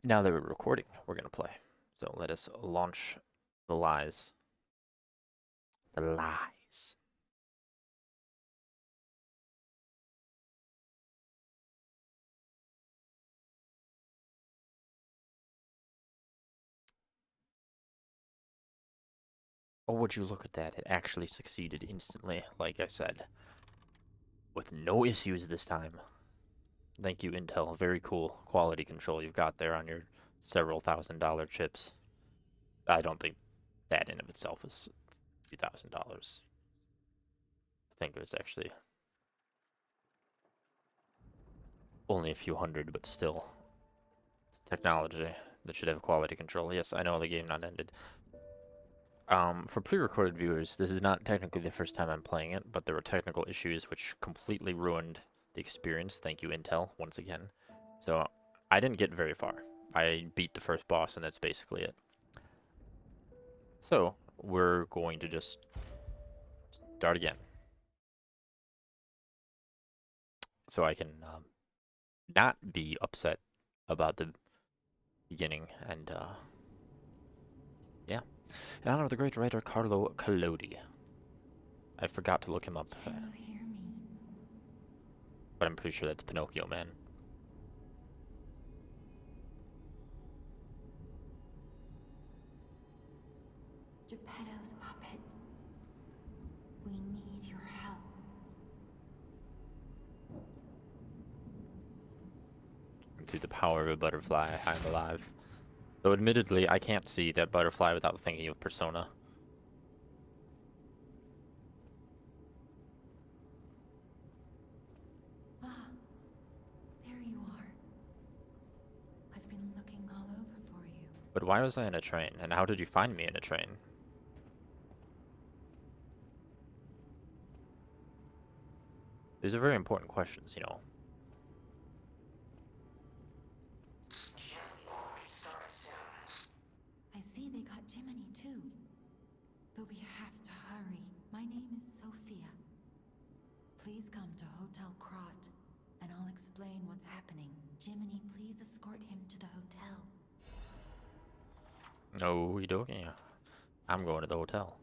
Now that we're recording, we're going to play. So let us launch the lies. The lies. Oh, would you look at that? It actually succeeded instantly, like I said. With no issues this time. Thank you, Intel. Very cool quality control you've got there on your several $1,000 chips. I don't think that in of itself is a few $1,000s. I think it was actually only a few hundred, but still. It's technology that should have quality control. Yes, I know the game not ended. For pre-recorded viewers, this is not technically the first time I'm playing it, but there were technical issues which completely ruined the experience. Thank you, Intel, once again. So I didn't get very far. I beat the first boss, and that's basically it. So we're going to just start again, so I can not be upset about the beginning. And yeah, in honor of the great writer Carlo Collodi. I forgot to look him up, Can you hear me? but I'm pretty sure that's Pinocchio, man. Geppetto's puppet. We need your help. To the power of a butterfly, I'm alive. Though admittedly, I can't see that butterfly without thinking of Persona. Ah, there you are. I've been looking all over for you. But why was I in a train, and how did you find me in a train? These are very important questions, you know. I see they got Jiminy too. But we have to hurry. My name is Sophia. Please come to Hotel Krot, and I'll explain what's happening. Jiminy, please escort him to the hotel. No, we don't. Yeah, I'm going to the hotel.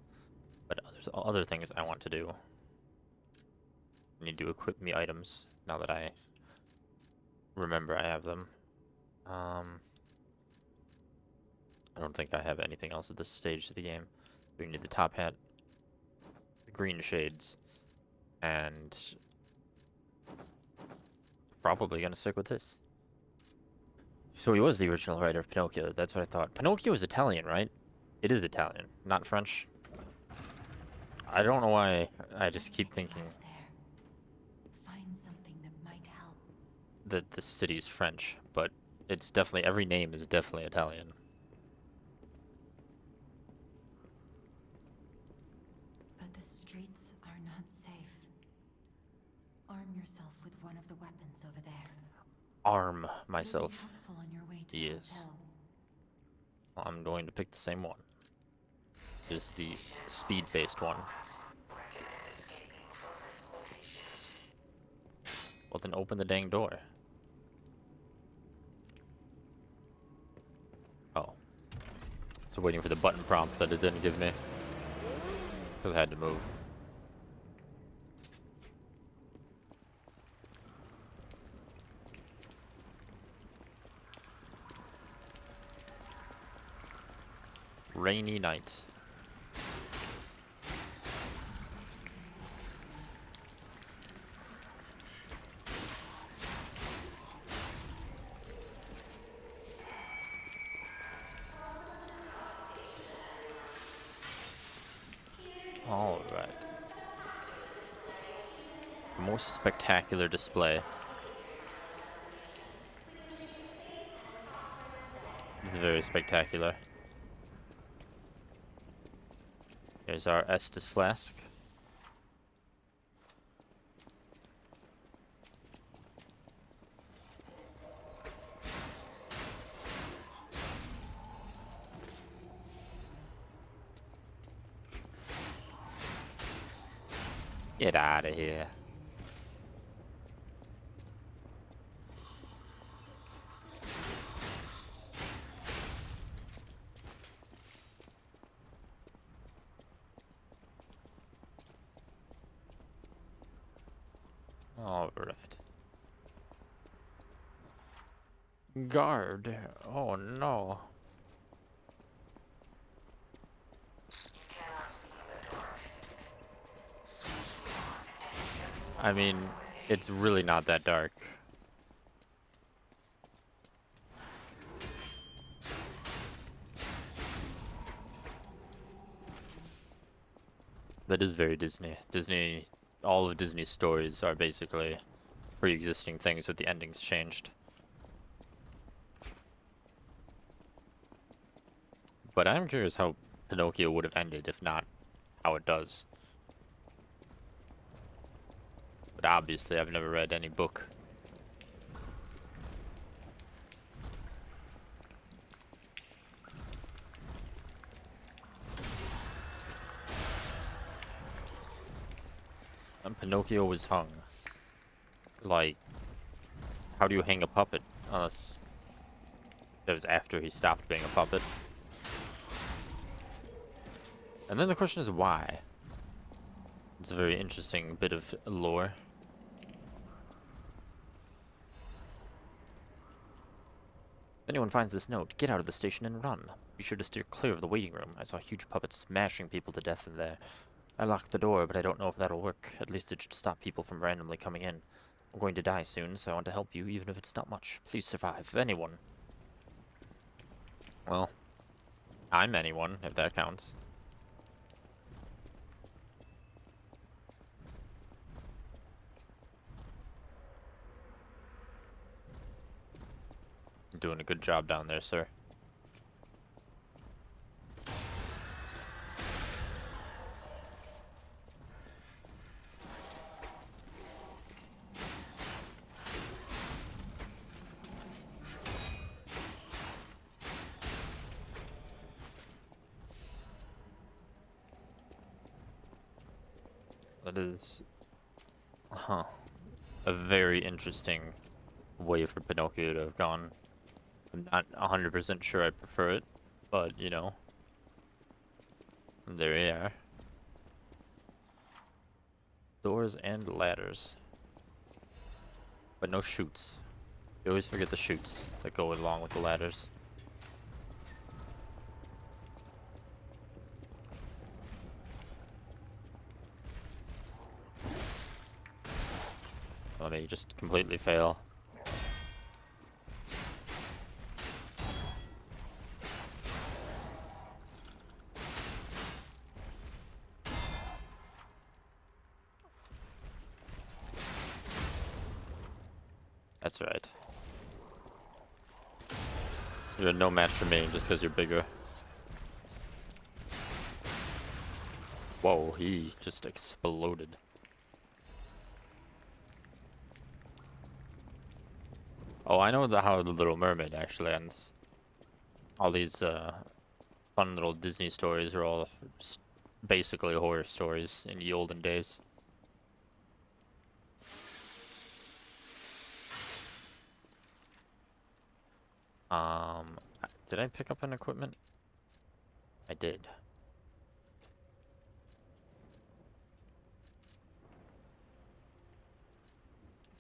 But there's other things I want to do. I need to equip me items now that I remember I have them. I don't think I have anything else at this stage of the game. We need the top hat, the green shades, and probably gonna stick with this. So he was the original writer of Pinocchio. That's what I thought. Pinocchio is Italian, right? It is Italian, not French. I don't know why I just keep Get you thinking out of there. Find something that might help. that the city's French, but it's definitely, every name is definitely Italian. But the streets are not safe. Arm yourself with one of the weapons over there. Arm It'll be myself. helpful on your way to the Yes. hotel. I'm going to pick the same one. Just the speed-based one. Well, then open the dang door. Oh. So waiting for the button prompt that it didn't give me. Because I had to move. Rainy night. Alright. Most spectacular display. This is very spectacular. Here's our Estus flask. Get out of here. Guard. Oh no. I mean, it's really not that dark. That is very Disney. Disney, all of Disney's stories are basically pre-existing things with the endings changed. But I'm curious how Pinocchio would have ended if not how it does. But obviously I've never read any book. And Pinocchio was hung. Like, how do you hang a puppet? Unless that was after he stopped being a puppet. And then the question is why? It's a very interesting bit of lore. If anyone finds this note, get out of the station and run. Be sure to steer clear of the waiting room. I saw huge puppets smashing people to death in there. I locked the door, but I don't know if that'll work. At least it should stop people from randomly coming in. I'm going to die soon, so I want to help you, even if it's not much. Please survive. Anyone. Well, I'm anyone, if that counts. You're doing a good job down there, sir. That is... a very interesting way for Pinocchio to have gone. I'm not 100% sure I prefer it, but, you know. There we are. Doors and ladders. But no chutes. You always forget the chutes that go along with the ladders. Let me just completely fail. That's right. You're no match for me just because you're bigger. Whoa, he just exploded. Oh, I know how the Little Mermaid actually ends. All these fun little Disney stories are all just basically horror stories in the olden days. Did I pick up an equipment? I did.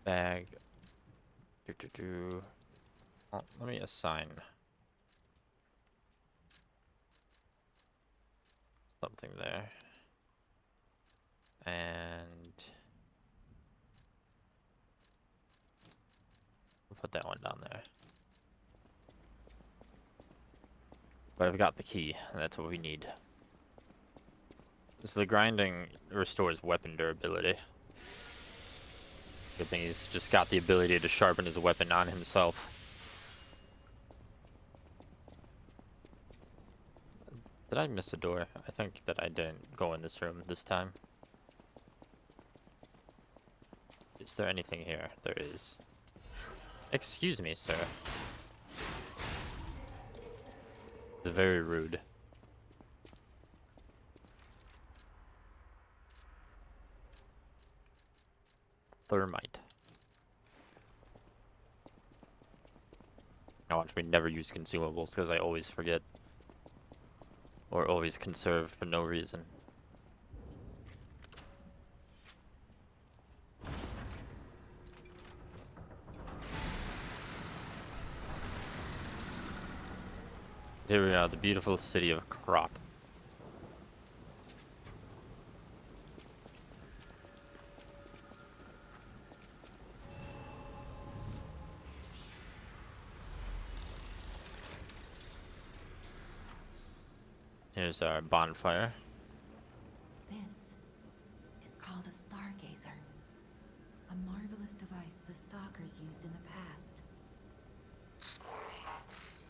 Bag. Oh, let me assign something there. And we'll put that one down there. But I've got the key, and that's what we need. So the grinding restores weapon durability. Good thing he's just got the ability to sharpen his weapon on himself. Did I miss a door? I think that I didn't go in this room this time. Is there anything here? There is. Excuse me, sir. It's very rude. Thermite. Now watch me never use consumables because I always forget. Or always conserve for no reason. Here we are, the beautiful city of Krot. Here's our bonfire. This is called a stargazer. A marvelous device the stalkers used in the past.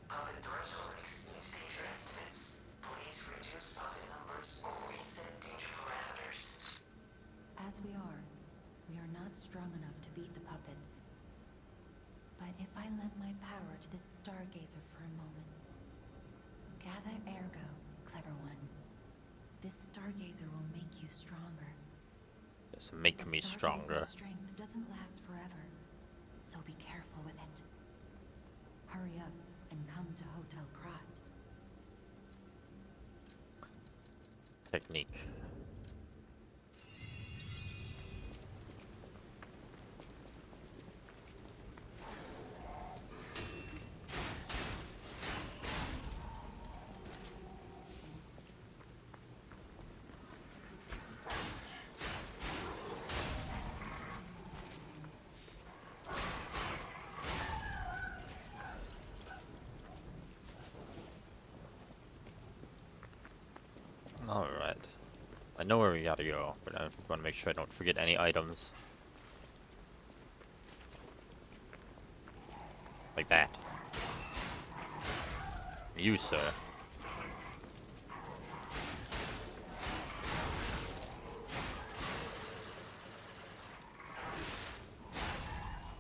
Puppet threshold exceeds danger estimates. Please reduce puppet numbers or reset danger parameters. As we are not strong enough to beat the puppets. But if I lend my power to this stargazer for a moment. Gather ergo, clever one. This stargazer will make you stronger. Yes, make me stronger. Strength doesn't last forever, so be careful with it. Hurry up and come to Hotel Krot. Technique. Alright. I know where we gotta go, but I want to make sure I don't forget any items. Like that. You, sir.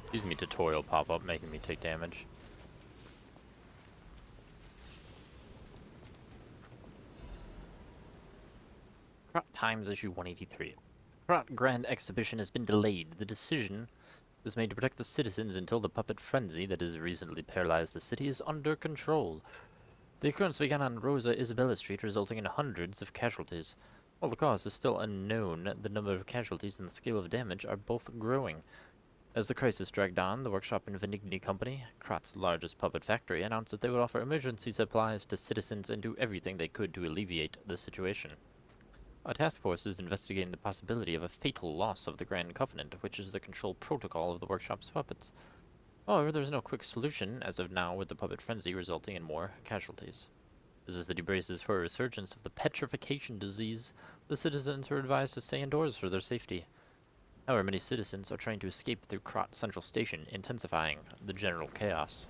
Excuse me, tutorial pop-up making me take damage. Krot Times issue 183. Krot Grand Exhibition has been delayed. The decision was made to protect the citizens until the puppet frenzy that has recently paralyzed the city is under control. The occurrence began on Rosa Isabella Street, resulting in hundreds of casualties. While the cause is still unknown, the number of casualties and the scale of damage are both growing. As the crisis dragged on, the workshop in Venigni Company, Krot's largest puppet factory, announced that they would offer emergency supplies to citizens and do everything they could to alleviate the situation. A task force is investigating the possibility of a fatal loss of the Grand Covenant, which is the control protocol of the workshop's puppets. However, there is no quick solution as of now, with the puppet frenzy resulting in more casualties. As the city braces for a resurgence of the petrification disease, the citizens are advised to stay indoors for their safety. However, many citizens are trying to escape through Krot Central Station, intensifying the general chaos.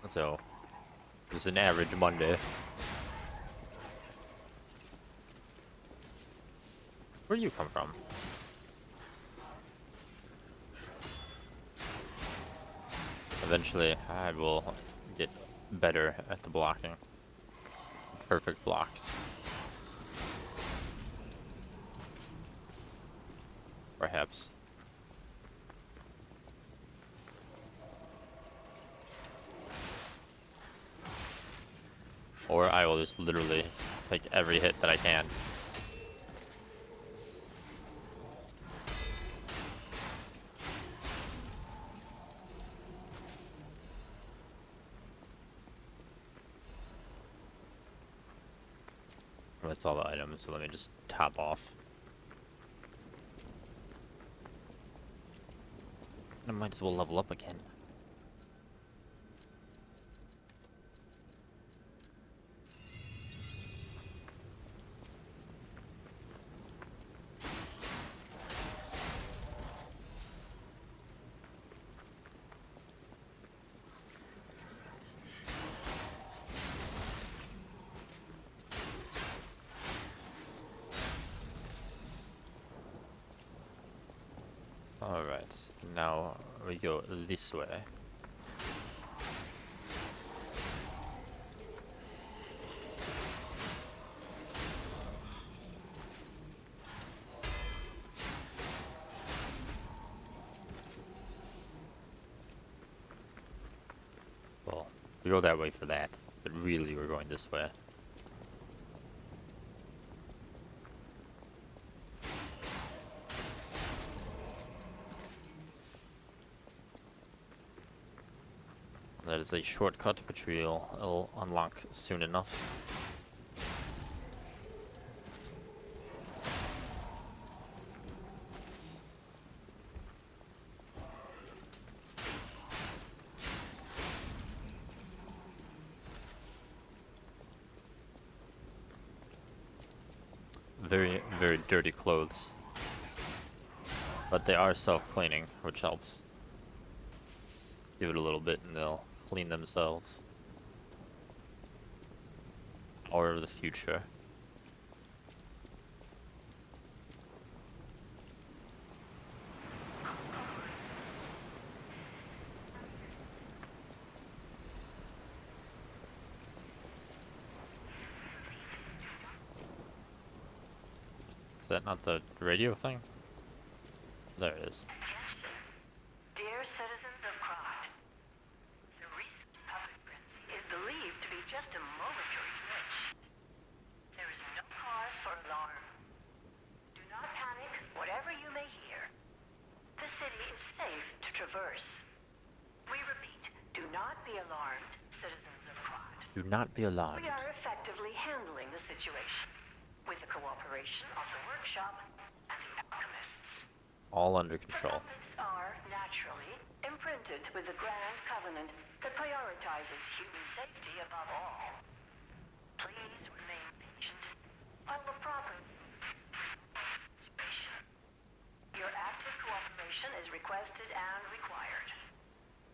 So, it's an average Monday. Where do you come from? Eventually, I will get better at the blocking. Perfect blocks. Perhaps. Or I will just literally take every hit that I can. That's all the items, so let me just top off. I might as well level up again. Alright, now we go this way. Well, we go that way for that, but really we're going this way. That is a shortcut, which we'll unlock soon enough. Very, very dirty clothes. But they are self-cleaning, which helps. Give it a little bit and they'll clean themselves. Or of the future. Is that not the radio thing? There it is. Dear citizens of Krot, the recent puppet frenzy is believed to be just a momentary glitch. There is no cause for alarm. Do not panic, whatever you may hear. The city is safe to traverse. We repeat, do not be alarmed, citizens of Krot. Do not be alarmed. We are effectively handling the situation with the cooperation of the workshop and the alchemists. All under control. The puppets are, naturally, imprinted with the Grand Covenant that prioritizes human safety above all. Please remain patient while the proper situation. Your active cooperation is requested and required.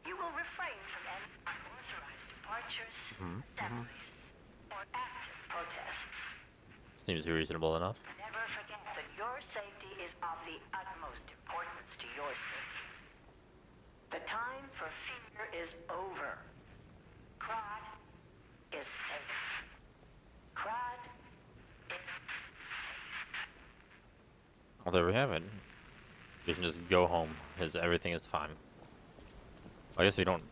You will refrain from any unauthorized departures, assemblies, or active protests. Seems reasonable enough. Never forget that your safety is of the utmost importance to your city. The time for fear is over. Krot is safe. Krot is safe. Well, there we have it. We can just go home, because everything is fine. I guess we don't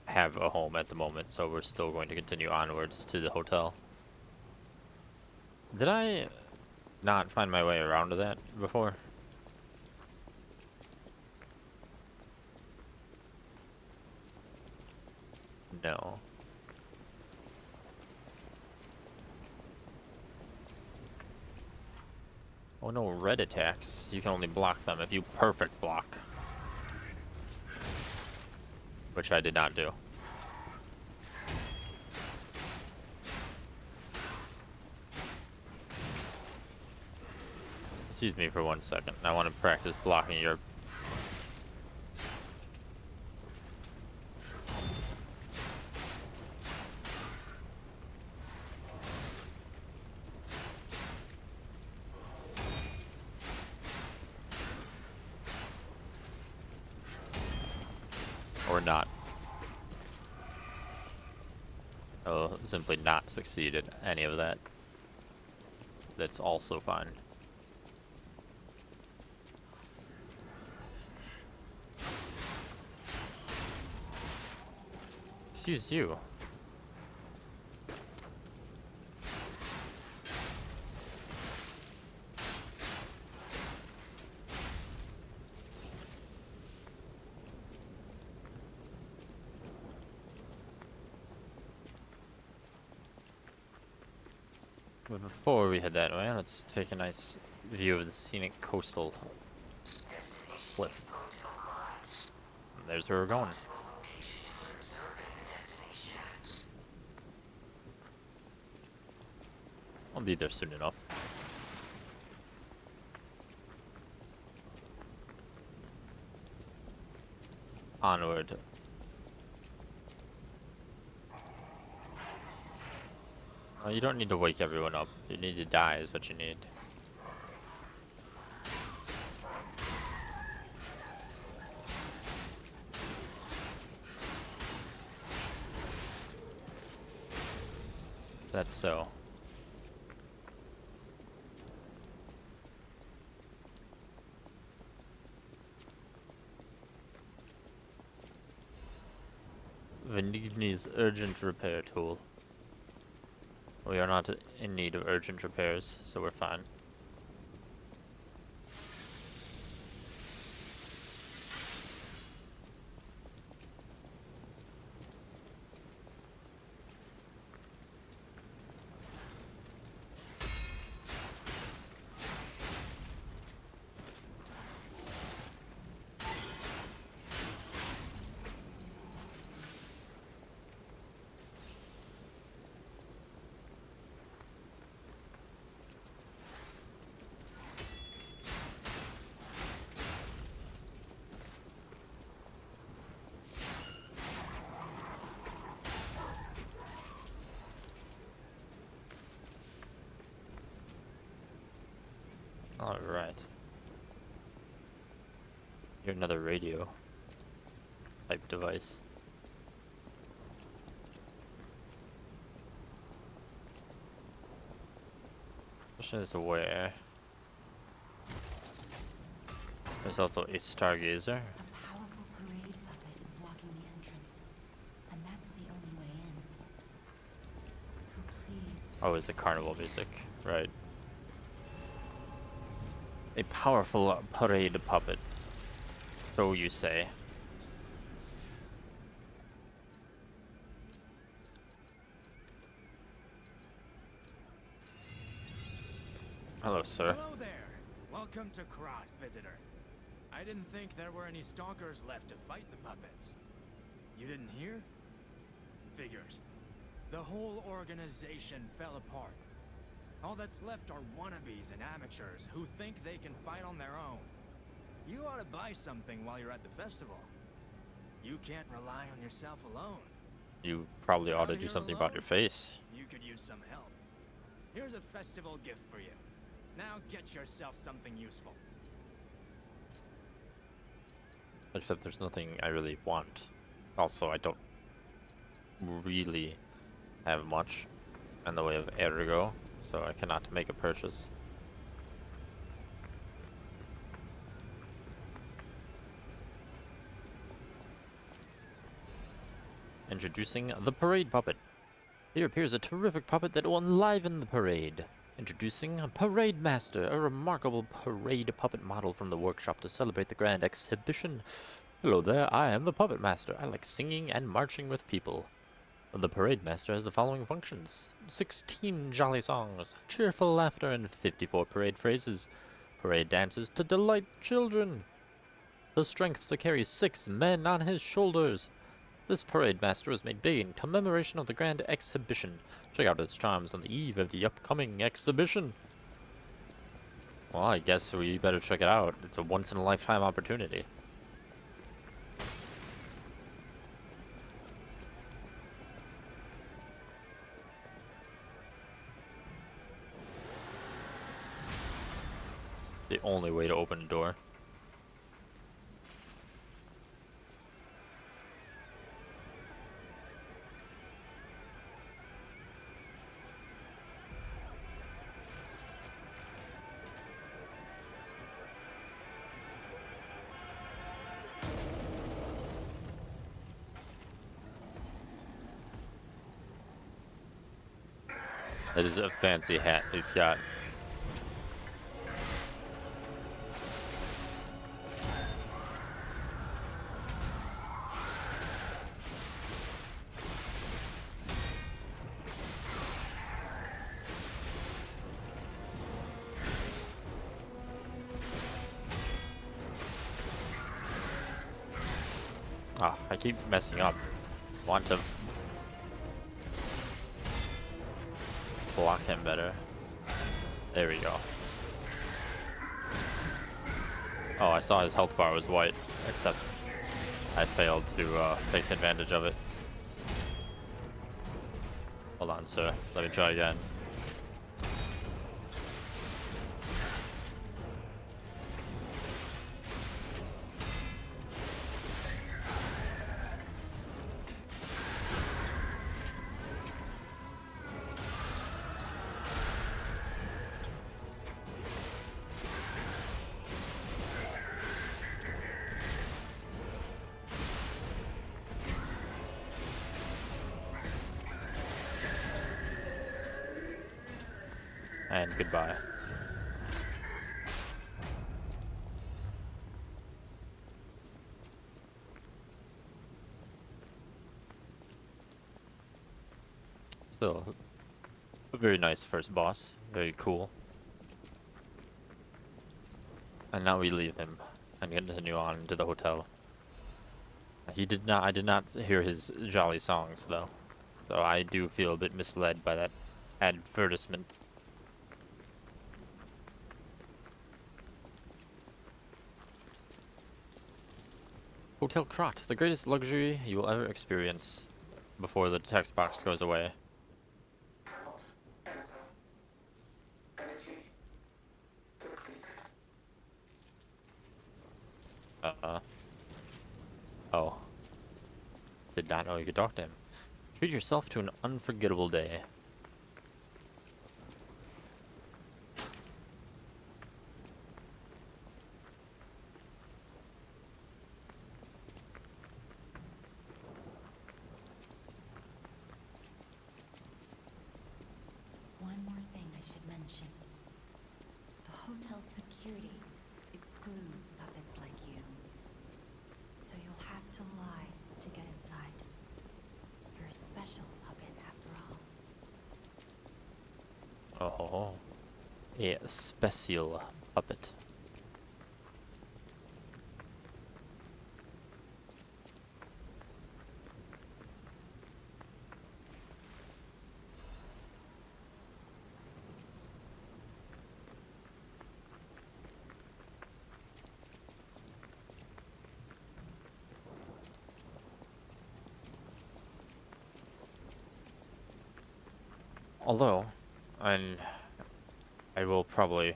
have a home at the moment, so we're still going to continue onwards to the hotel. Did I not find my way around to that before? No. Oh no, red attacks. You can only block them if you perfect block. Which I did not do. Excuse me for 1 second. I want to practice blocking your... Or not. I'll simply not succeed at any of that. That's also fine. Excuse you. But before we head that way, let's take a nice view of the scenic coastal cliff. And there's where we're going. I'll be there soon enough. Onward. Oh, you don't need to wake everyone up. You need to die is what you need. That's so. Venigni's urgent repair tool. We are not in need of urgent repairs, so we're fine. Alright. Here's another radio type device. Question is where. There's also a stargazer. A powerful parade puppet is blocking the entrance, and that's the only way in. So please. Oh, is the carnival music, right? A powerful parade puppet. So you say. Hello, sir. Hello there. Welcome to Krot, visitor. I didn't think there were any stalkers left to fight the puppets. You didn't hear? Figures. The whole organization fell apart. All that's left are wannabes and amateurs who think they can fight on their own. You ought to buy something while you're at the festival. You can't rely on yourself alone. You probably ought to Out do here something about your alone? face. You could use some help. Here's a festival gift for you. Now get yourself something useful. Except there's nothing I really want. Also, I don't really have much in the way of ergo, so I cannot make a purchase. Introducing the parade puppet. Here appears a terrific puppet that will enliven the parade. Introducing Parade Master, a remarkable parade puppet model from the workshop to celebrate the grand exhibition. Hello there, I am the Puppet Master. I like singing and marching with people. The Parade Master has the following functions: 16 jolly songs, cheerful laughter, and 54 parade phrases. Parade dances to delight children. The strength to carry 6 men on his shoulders. This Parade Master was made big in commemoration of the grand exhibition. Check out its charms on the eve of the upcoming exhibition. Well, I guess we better check it out. It's a once-in-a-lifetime opportunity. The only way to open a door. That is a fancy hat he's got. Ah, I keep messing up. Want to block him better. There we go. Oh, I saw his health bar was white, except I failed to take advantage of it. Hold on, sir. Let me try again. And goodbye. Still, a very nice first boss. Very cool. And now we leave him and continue on to the hotel. I did not hear his jolly songs though. So I do feel a bit misled by that advertisement. Hotel Krot, the greatest luxury you will ever experience, before the text box goes away. Energy depleted. Oh. Did not know you could talk to him. Treat yourself to an unforgettable day. One more thing I should mention. The hotel's security excludes puppets like you. So you'll have to lie to get inside. You're a special puppet after all. Oh. A special puppet. Although, and I will probably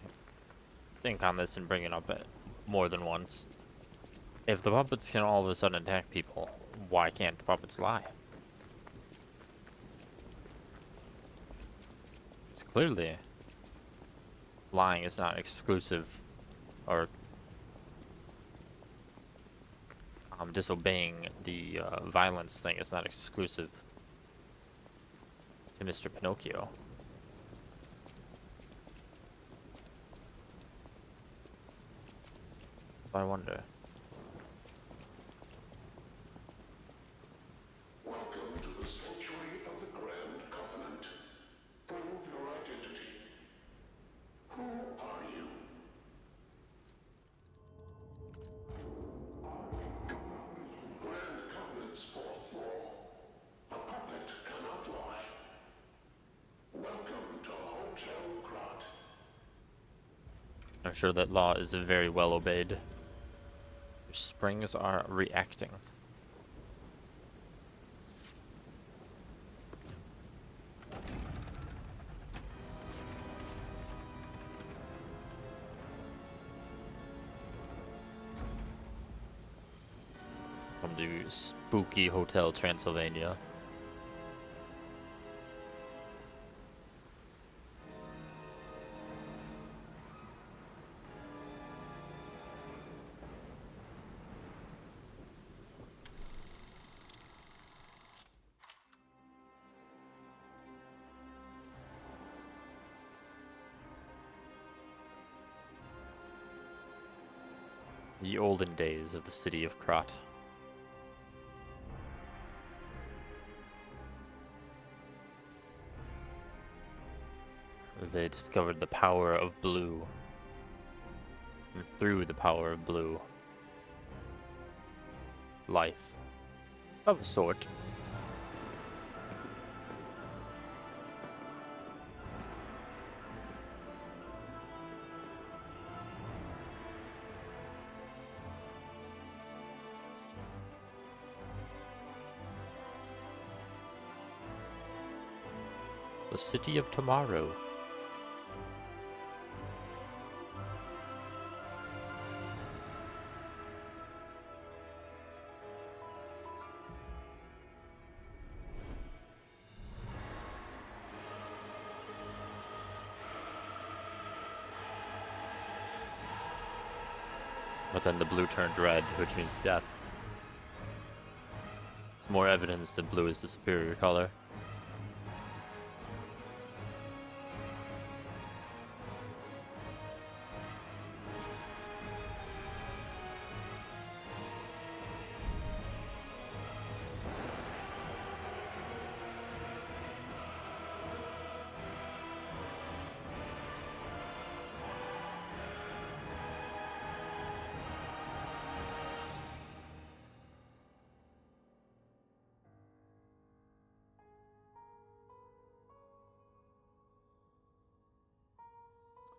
think on this and bring it up more than once. If the puppets can all of a sudden attack people, why can't the puppets lie? It's clearly lying is not exclusive, or disobeying the violence thing is not exclusive to Mr. Pinocchio. I wonder. Welcome to the sanctuary of the Grand Covenant. Prove your identity. Who are you? Grand Covenant's fourth law. A puppet cannot lie. Welcome to Hotel Krat. I'm sure that law is very well obeyed. Your springs are reacting. From the spooky Hotel Transylvania. The olden days of the city of Krat. They discovered the power of blue. And through the power of blue, life of a sort. The city of tomorrow. But then the blue turned red, which means death. It's more evidence that blue is the superior color.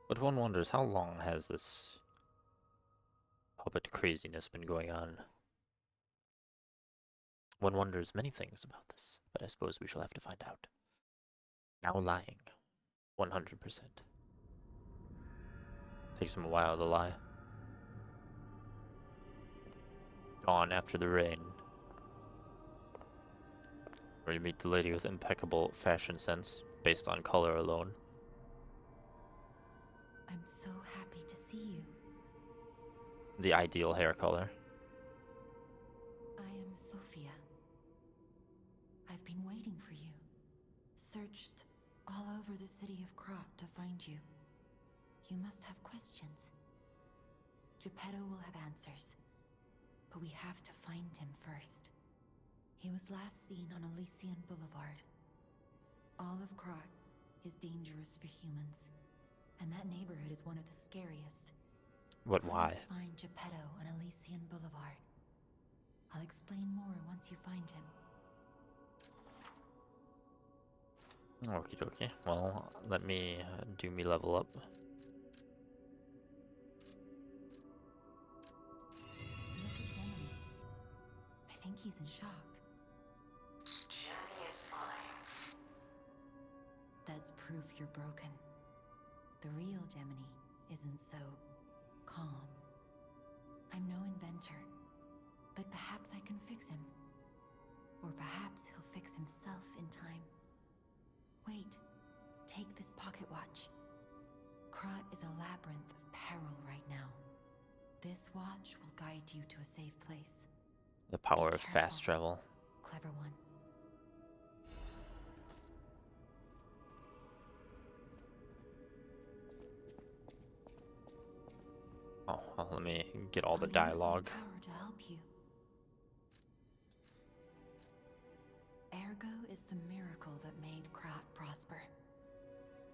But one wonders, how long has this puppet craziness been going on? One wonders many things about this, but I suppose we shall have to find out. Now lying. 100%. Takes him a while to lie. Gone after the rain. Where you meet the lady with impeccable fashion sense, based on color alone. I'm so happy to see you. The ideal hair color. I am Sophia. I've been waiting for you. Searched all over the city of Krot to find you. You must have questions. Geppetto will have answers. But we have to find him first. He was last seen on Elysian Boulevard. All of Krot is dangerous for humans. And that neighborhood is one of the scariest. But why? Please find Geppetto on Elysian Boulevard. I'll explain more once you find him. Okie dokie. Well, let me do me level up. Look at Gemini. I think he's in shock. Jenny is fine. That's proof you're broken. The real Gemini isn't so calm. I'm no inventor, but perhaps I can fix him. Or perhaps he'll fix himself in time. Wait, take this pocket watch. Krot is a labyrinth of peril right now. This watch will guide you to a safe place. The power Be of fast careful. travel. Clever one. Oh, well, let me get all the I'll use my dialogue. power to help you. Ergo is the miracle that made Krot prosper.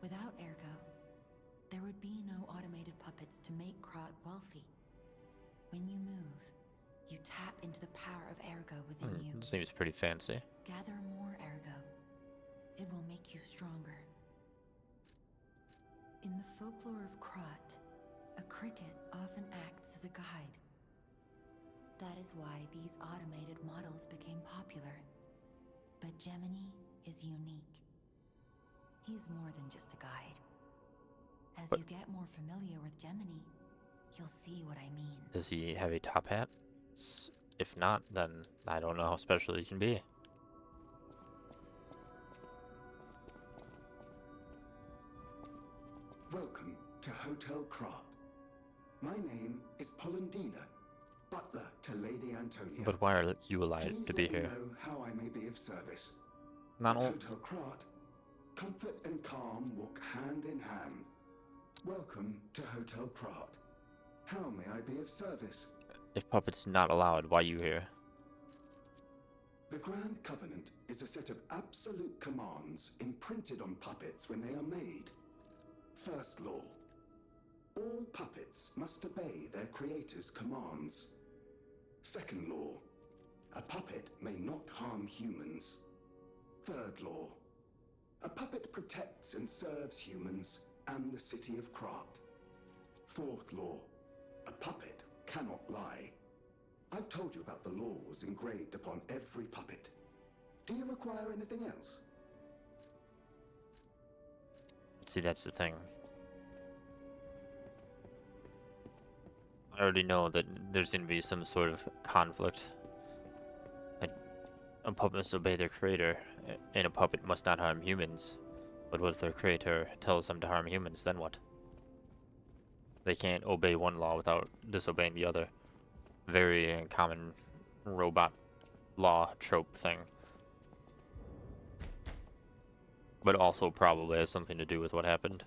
Without Ergo, there would be no automated puppets to make Krot wealthy. When you move, you tap into the power of Ergo within you. Seems pretty fancy. Gather more Ergo. It will make you stronger. In the folklore of Krot, a cricket often acts as a guide. That is why these automated models became popular. But Gemini is unique. He's more than just a guide. As But- you get more familiar with Gemini, you'll see what I mean. Does he have a top hat? If not, then I don't know how special he can be. Welcome to Hotel Krot. My name is Polendina, butler to Lady Antonia. But why are you allowed Please to be let me here? know how I may be of service. Not At all. Hotel Krot, comfort and calm walk hand in hand. Welcome to Hotel Krot. How may I be of service? If puppets not allowed, why you here? The Grand Covenant is a set of absolute commands imprinted on puppets when they are made. First law. All puppets must obey their creator's commands. Second law. A puppet may not harm humans. Third law. A puppet protects and serves humans and the city of Krot. Fourth law. A puppet cannot lie. I've told you about the laws engraved upon every puppet. Do you require anything else? See, that's the thing. I already know that there's going to be some sort of conflict. A puppet must obey their creator, and a puppet must not harm humans. But what if their creator tells them to harm humans, then what? They can't obey one law without disobeying the other. Very common robot law trope thing. But also probably has something to do with what happened.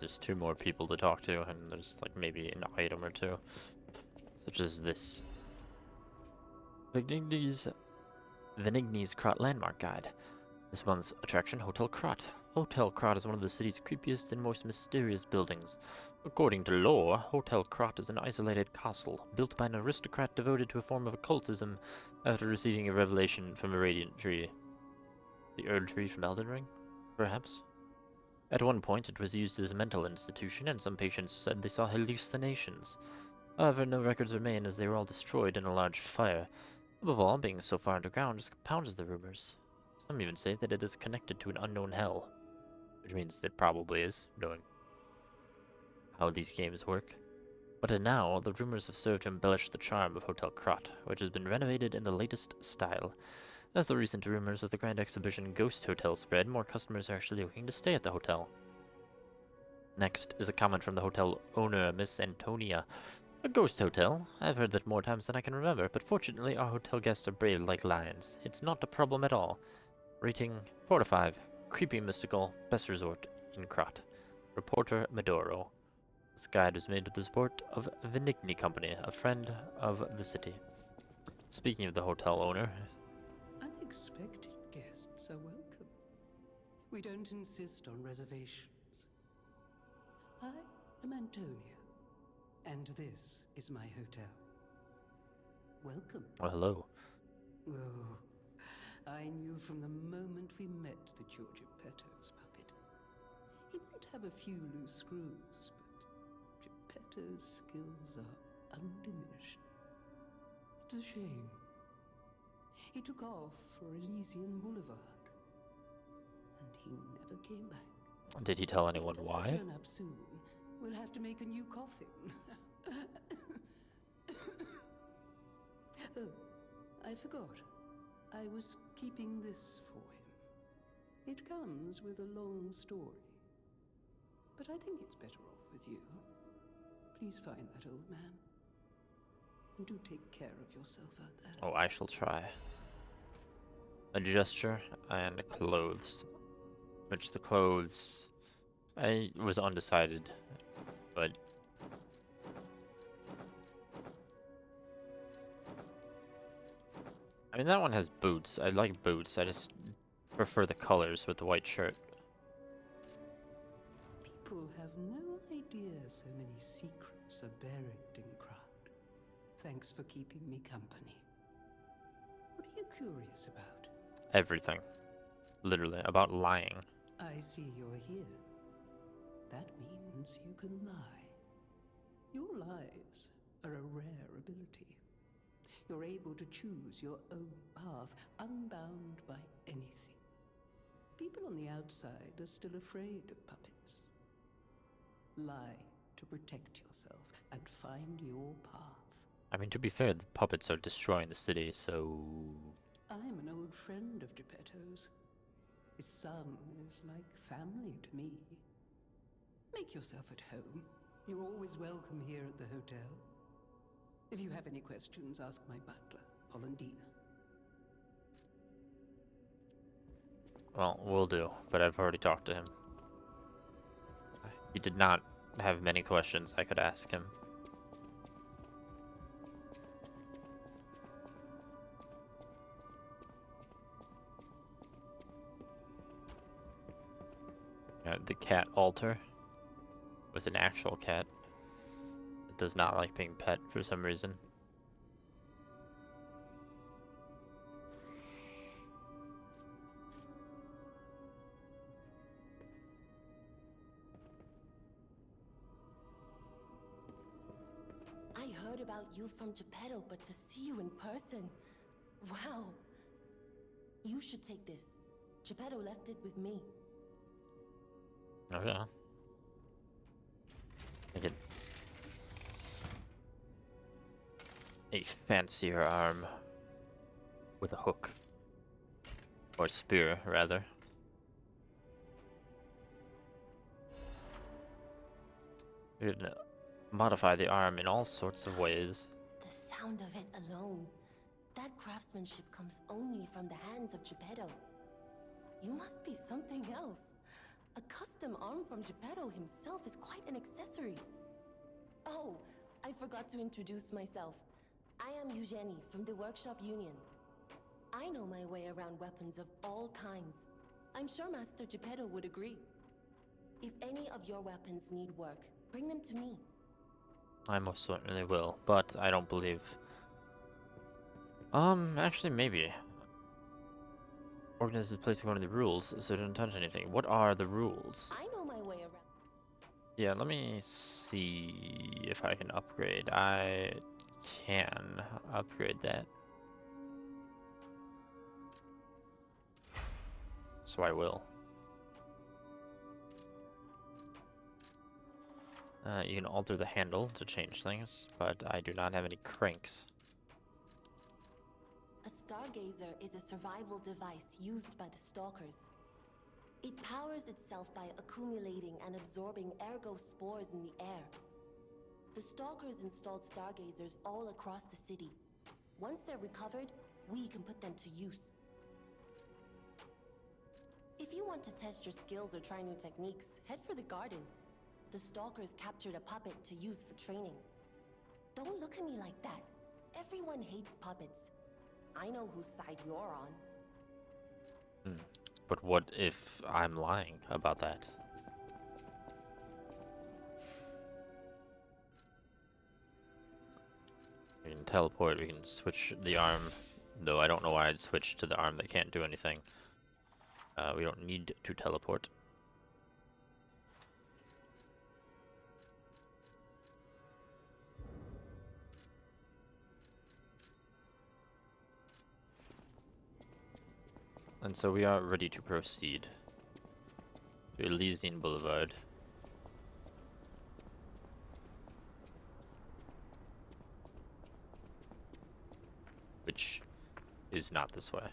There's two more people to talk to, and there's like maybe an item or two, such as this Venigni's Krot Landmark Guide. This month's attraction, Hotel Krot. Hotel Krot is one of the city's creepiest and most mysterious buildings. According to lore, Hotel Krot is an isolated castle built by an aristocrat devoted to a form of occultism after receiving a revelation from a radiant tree. The Erd tree from Elden Ring, perhaps? At one point, it was used as a mental institution, and some patients said they saw hallucinations. However, no records remain as they were all destroyed in a large fire. Above all, being so far underground just compounds the rumors. Some even say that it is connected to an unknown hell, which means it probably is, knowing how these games work. But now, the rumors have served to embellish the charm of Hotel Krat, which has been renovated in the latest style. As the recent rumors of the Grand Exhibition Ghost Hotel spread, more customers are actually looking to stay at the hotel. Next is a comment from the hotel owner, Miss Antonia. A ghost hotel? I've heard that more times than I can remember, but fortunately our hotel guests are brave like lions. It's not a problem at all. Rating 4 to 5. Creepy, mystical, best resort in Krat. Reporter Medoro. This guide was made with the support of Venigni Company, a friend of the city. Speaking of the hotel owner, Unexpected guests are welcome. We don't insist on reservations. I am Antonia, and this is my hotel. Welcome. well, hello. Oh, I knew from the moment we met that you're Geppetto's puppet. He might have a few loose screws, but Geppetto's skills are undiminished. It's a shame. He took off for Elysian Boulevard, and he never came back. Did he tell anyone If he why? doesn't turn up soon, we'll have to make a new coffin. Oh, I forgot. I was keeping this for him. It comes with a long story. But I think it's better off with you. Please find that old man. And do take care of yourself out there. Oh, I shall try. A gesture and clothes. Which the clothes... I was undecided, but... I mean, that one has boots. I like boots. I just prefer the colors with the white shirt. People have no idea so many secrets are buried in Krat. Thanks for keeping me company. What are you curious about? Everything. Literally. About lying. I see you're here. That means you can lie. Your lies are a rare ability. You're able to choose your own path, unbound by anything. People on the outside are still afraid of puppets. Lie to protect yourself and find your path. I mean, to be fair, the puppets are destroying the city, so... I'm an old friend of Geppetto's. His son is like family to me. Make yourself at home. You're always welcome here at the hotel. If you have any questions, ask my butler, Polendina. Well, will do, but I've already talked to him. He did not have many questions I could ask him. The cat altar with an actual cat. It does not like being pet for some reason. I heard about you from Geppetto, but to see you in person... Wow. You should take this. Geppetto left it with me. Okay. Make it a fancier arm with a hook. Or spear, rather. You can modify the arm in all sorts of ways. The sound of it alone. That craftsmanship comes only from the hands of Geppetto. You must be something else. A custom arm from Geppetto himself is quite an accessory. Oh, I forgot to introduce myself. I am Eugenie from the Workshop Union. I know my way around weapons of all kinds. I'm sure Master Geppetto would agree. If any of your weapons need work, bring them to me. I most certainly will, but I don't believe... actually maybe. Organize this place according to the rules, so don't touch anything. What are the rules? I know Yeah, let me see if I can upgrade. I can upgrade that. So I will. You can alter the handle to change things, but I do not have any cranks. A stargazer is a survival device used by the stalkers. It powers itself by accumulating and absorbing ergo spores in the air. The stalkers installed stargazers all across the city. Once they're recovered, we can put them to use. If you want to test your skills or try new techniques, head for the garden. The stalkers captured a puppet to use for training. Don't look at me like that. Everyone hates puppets. I know whose side you're on. But what if I'm lying about that? We can teleport, we can switch the arm, though I don't know why I'd switch to the arm that can't do anything. We don't need to teleport. And so we are ready to proceed to Elysian Boulevard. Which is not this way.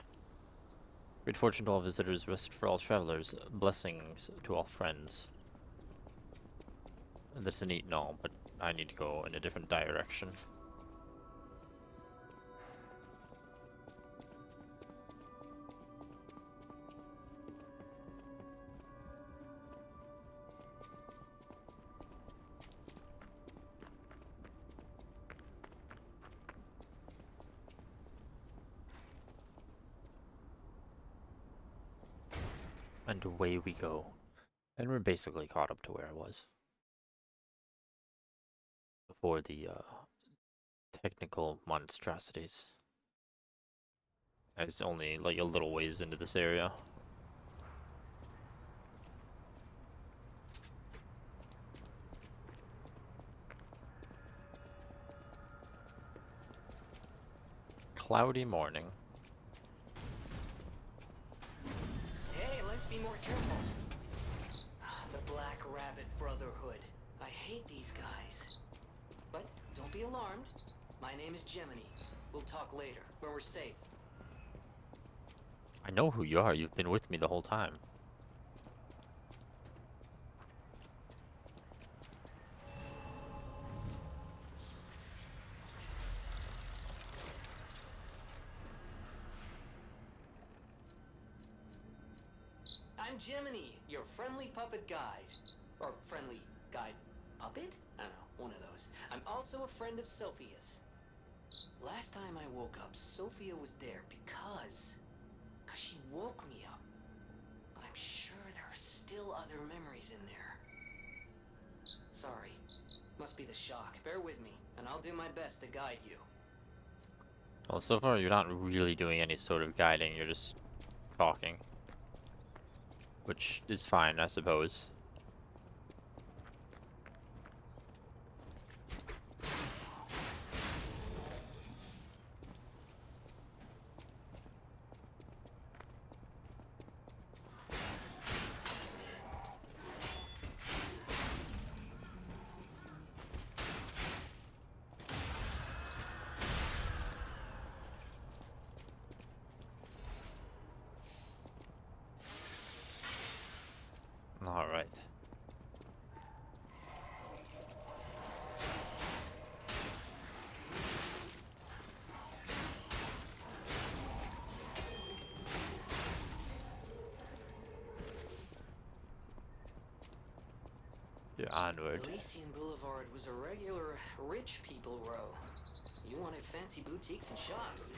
Great fortune to all visitors, rest for all travelers, blessings to all friends. That's a neat and all, but I need to go in a different direction. And away we go. And we're basically caught up to where I was before the technical monstrosities. It's only like a little ways into this area. Cloudy morning. Hey, let's be more careful. The Black Rabbit Brotherhood. I hate these guys. But don't be alarmed. My name is Gemini. We'll talk later, when we're safe. I know who you are. You've been with me the whole time. I'm Gemini, your friendly puppet guide. Or friendly guide puppet? I don't know, one of those. I'm also a friend of Sophia's. Last time I woke up, Sophia was there because she woke me up. But I'm sure there are still other memories in there. Sorry. Must be the shock. Bear with me, and I'll do my best to guide you. Well, so far you're not really doing any sort of guiding. You're just talking. Which is fine, I suppose. All right. Yeah, onward. Elysian Boulevard was a regular rich people row. You wanted fancy boutiques and shops.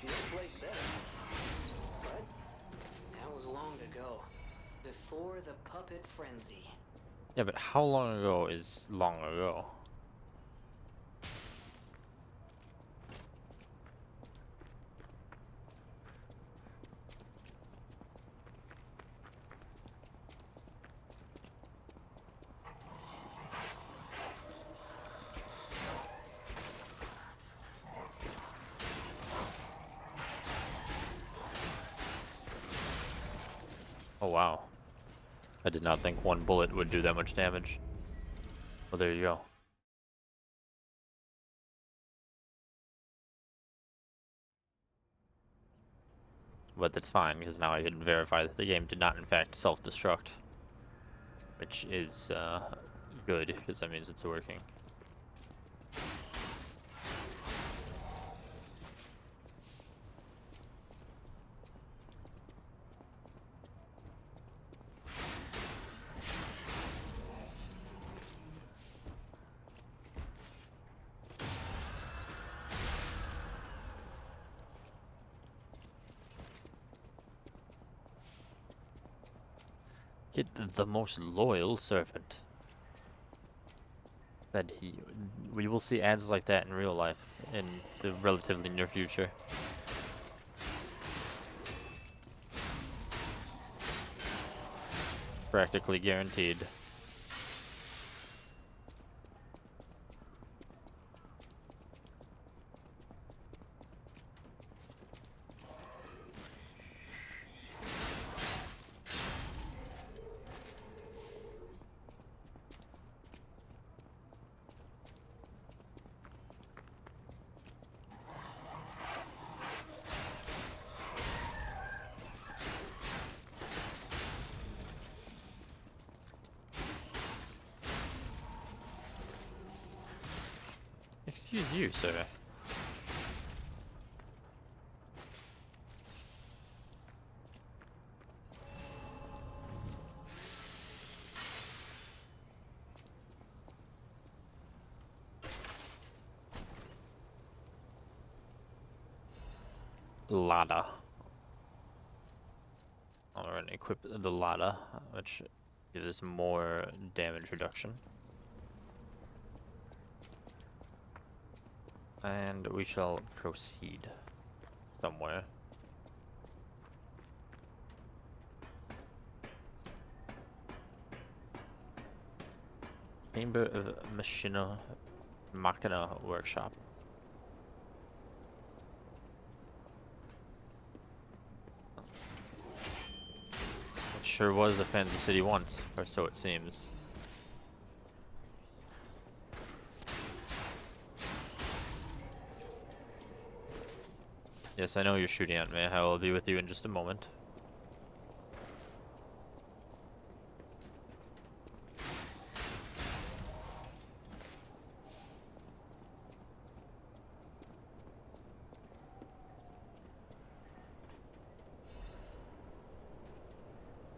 No place better. But that was long ago. Before the puppet frenzy. Yeah, but how long ago is long ago? Oh wow. I did not think one bullet would do that much damage. Well, there you go. But that's fine, because now I can verify that the game did not in fact self-destruct. Which is good, because that means it's working. Get the most loyal servant. That we will see ads like that in real life in the relatively near future. Practically guaranteed. Excuse you, sir. Ladder. I'm going to equip the ladder, which gives more damage reduction. And we shall proceed somewhere. Chamber of Machina Workshop. It sure was the Fantasy City once, or so it seems. Yes, I know you're shooting at me. I will be with you in just a moment.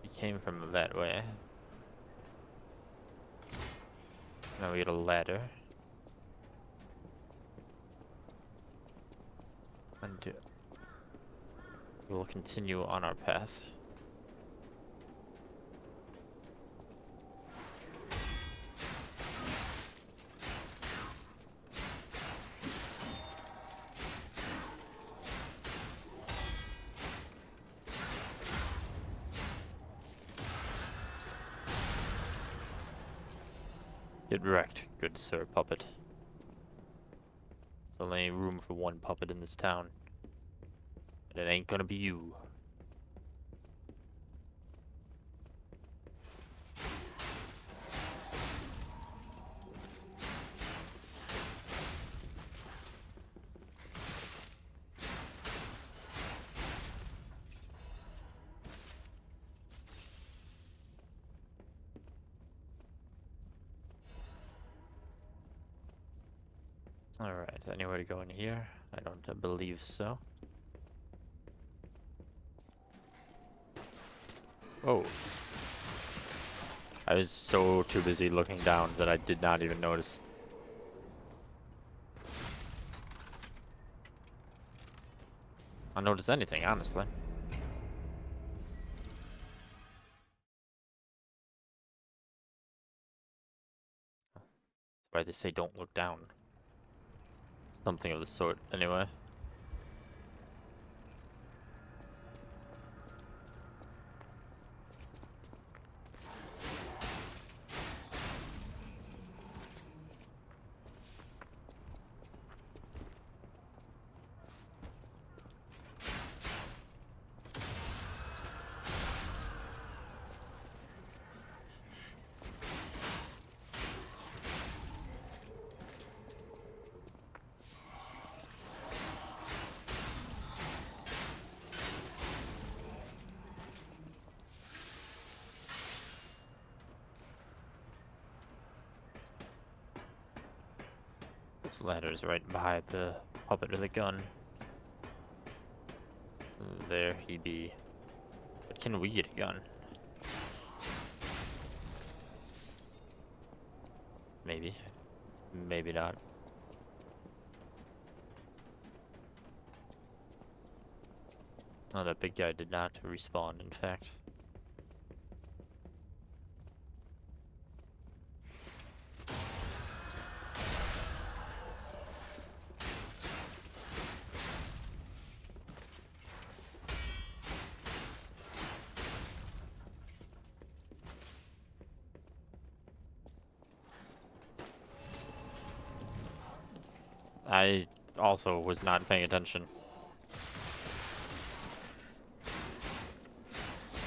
We came from that way. Now we get a ladder. And we will continue on our path. Get wrecked, good sir puppet. There's only room for one puppet in this town. And it ain't gonna be you. Alright, anywhere to go in here? I don't believe so. Oh. I was so too busy looking down that I did not even notice. I notice anything, honestly. That's why they say don't look down. Something of the sort, anyway. This ladder's right behind the puppet with a gun. There he be. But can we get a gun? Maybe. Maybe not. Oh, that big guy did not respawn, in fact. I also was not paying attention.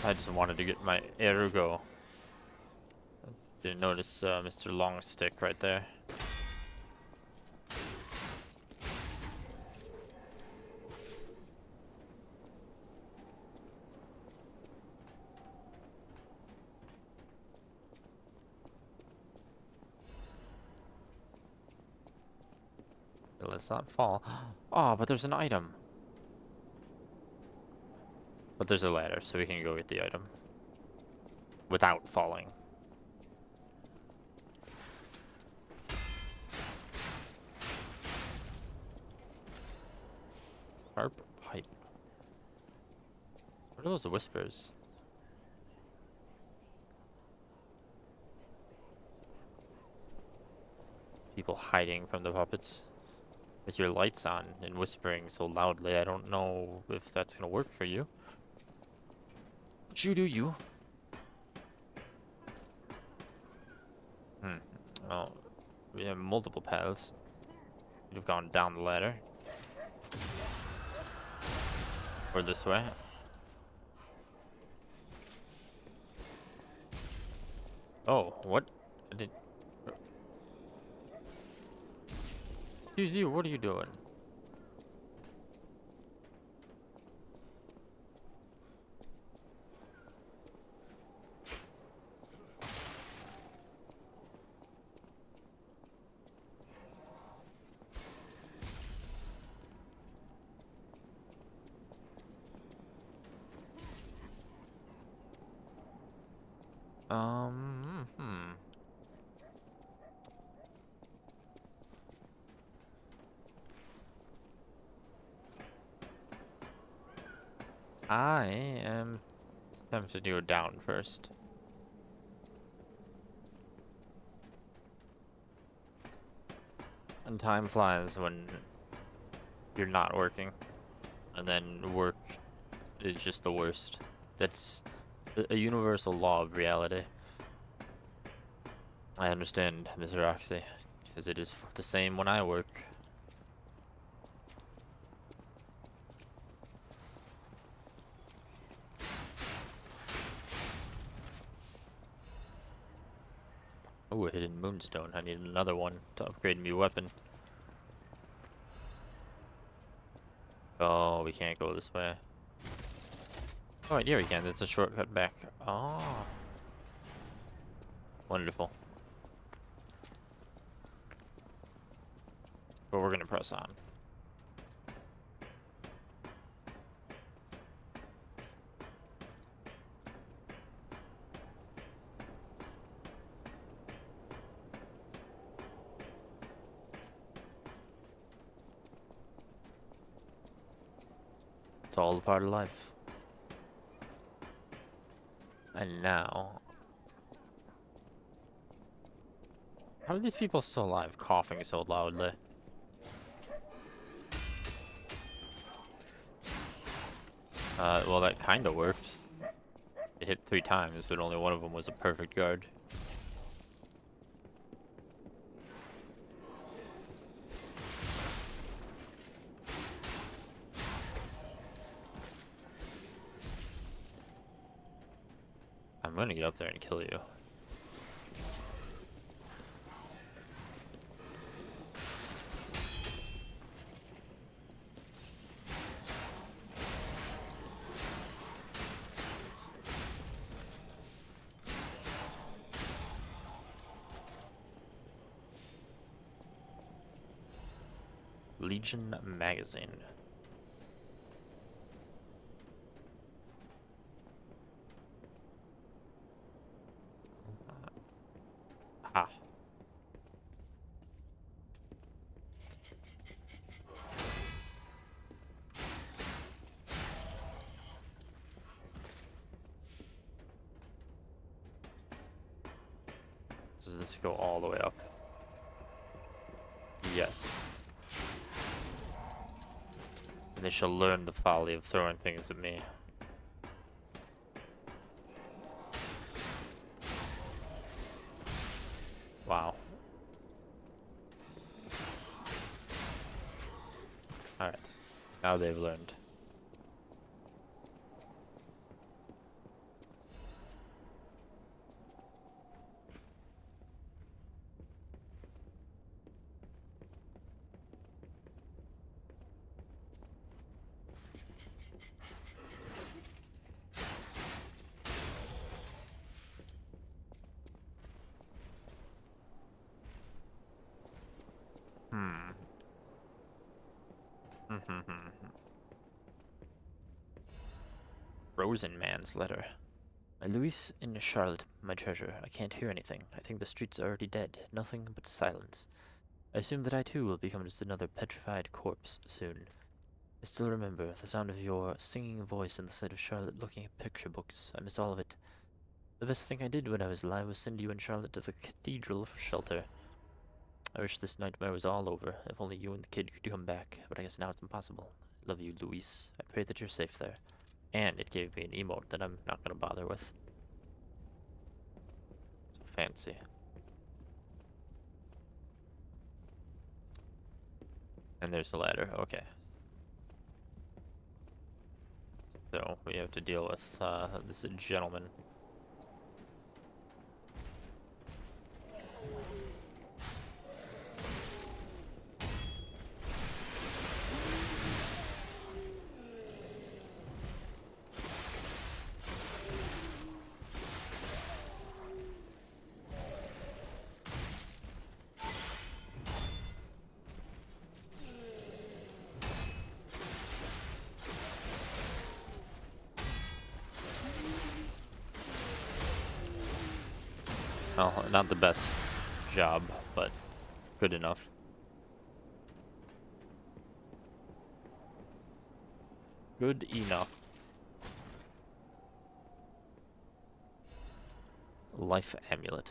I just wanted to get my ergo. Didn't notice Mr. Longstick right there. Let's not fall. Oh, but there's an item. But there's a ladder, so we can go get the item. Without falling. Sharp pipe. What are those whispers? People hiding from the puppets. With your lights on and whispering so loudly, I don't know if that's gonna work for you. But you do you. Well, we have multiple paths. We've gone down the ladder. Or this way. Oh, what? I did. Excuse you, what are you doing? I am tempted to go down first. And time flies when you're not working. And then work is just the worst. That's a universal law of reality. I understand, Mr. Roxy, because it is the same when I work. Oh, a hidden moonstone. I need another one to upgrade my weapon. Oh, we can't go this way. Oh, wait, yeah, we can. That's a shortcut back. Oh. Wonderful. But we're gonna press on. It's all a part of life. And now... How are these people still alive, coughing so loudly? Well, that kinda worked. It hit 3 times, but only one of them was a perfect guard. I'm gonna get up there and kill you. Legion magazine. Ah. Does this go all the way up? Yes. And they shall learn the folly of throwing things at me. Wow. Alright. Now they've learned. Frozen Man's letter. My Louise and Charlotte, my treasure. I can't hear anything. I think the streets are already dead. Nothing but silence. I assume that I too will become just another petrified corpse soon. I still remember the sound of your singing voice and the sight of Charlotte looking at picture books. I miss all of it. The best thing I did when I was alive was send you and Charlotte to the cathedral for shelter. I wish this nightmare was all over, if only you and the kid could come back, but I guess now it's impossible. I love you, Louise. I pray that you're safe there. And it gave me an emote that I'm not gonna bother with. So fancy. And there's the ladder, okay. So we have to deal with this gentleman. Well, not the best job, but good enough. Good enough. Life amulet.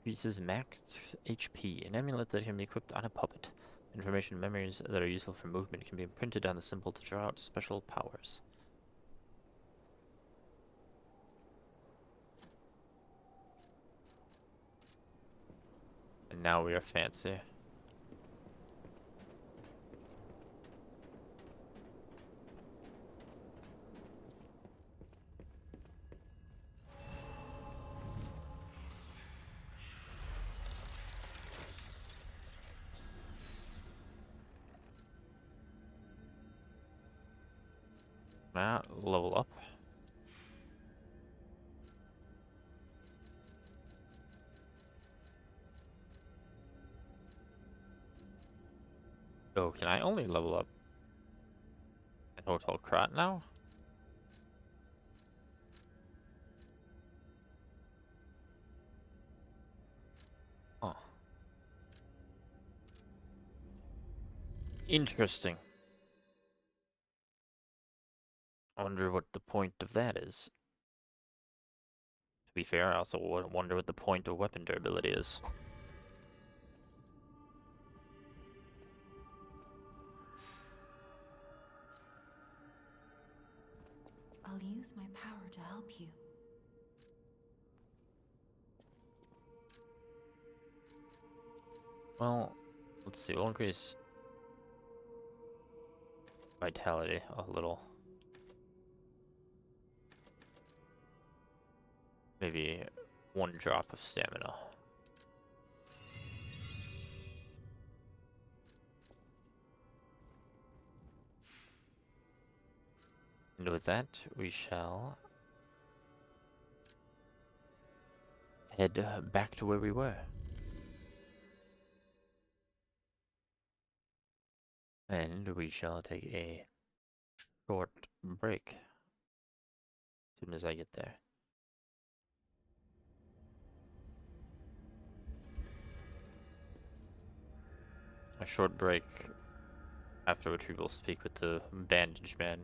Increases max HP. An amulet that can be equipped on a puppet. Information and memories that are useful for movement can be imprinted on the symbol to draw out special powers. And now we are fancy. Now, level up. Oh, can I only level up at Hotel Krat now? Oh. Interesting. I wonder what the point of that is. To be fair, I also wonder what the point of weapon durability is. I'll use my power to help you. Well, let's see. We'll increase vitality a little. Maybe 1 drop of stamina. And with that, we shall head back to where we were. And we shall take a short break as soon as I get there. A short break, after which we will speak with the bandage man.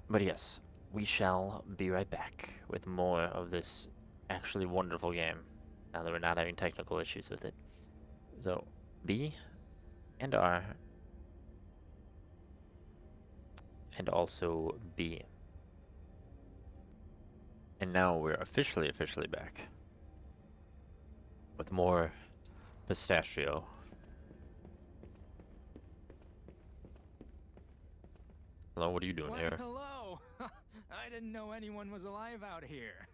But yes, we shall be right back with more of this actually wonderful game, now that we're not having technical issues with it. So, B and R, and also B. And now we're officially back with more pistachio. Hello, what are you doing Why, here? hello! I didn't know anyone was alive out here.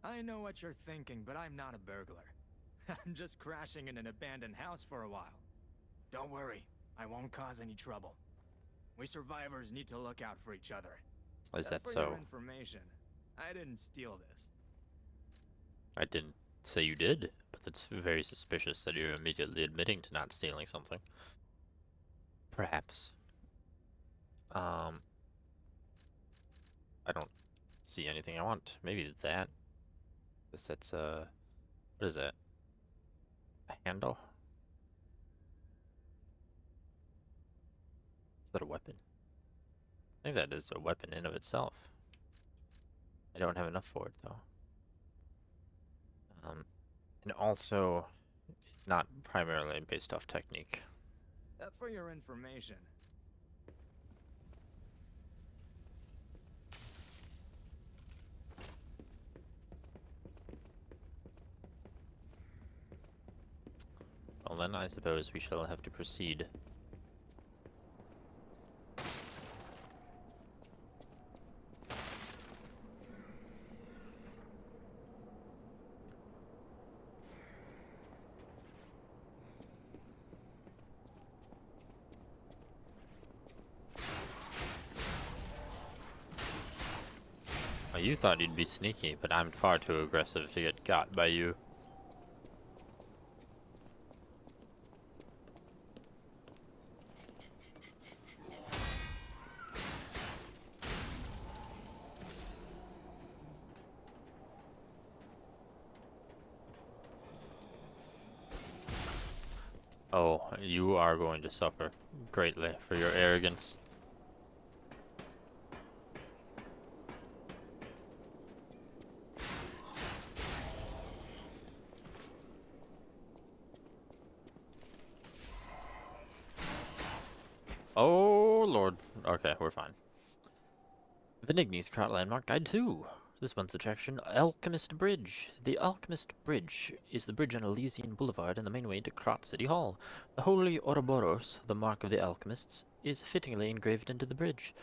I know what you're thinking, but I'm not a burglar. I'm just crashing in an abandoned house for a while. Don't worry, I won't cause any trouble. We survivors need to look out for each other. Is that For your so? information, I didn't steal this. I didn't say you did, but that's very suspicious that you're immediately admitting to not stealing something. Perhaps. I don't see anything I want. Maybe that. Guess that's, what is that? A handle? Is that a weapon? I think that is a weapon in of itself. I don't have enough for it, though. And also, not primarily based off technique. For your information. Well then, I suppose we shall have to proceed. Well, you thought you'd be sneaky, but I'm far too aggressive to get got by you. Oh, you are going to suffer greatly for your arrogance. Oh, Lord. Okay, we're fine. Venigni's Crot Landmark Guide 2. This month's attraction, Alchemist Bridge. The Alchemist Bridge is the bridge on Elysian Boulevard and the main way to Crot City Hall. The Holy Ouroboros, the mark of the alchemists, is fittingly engraved into the bridge.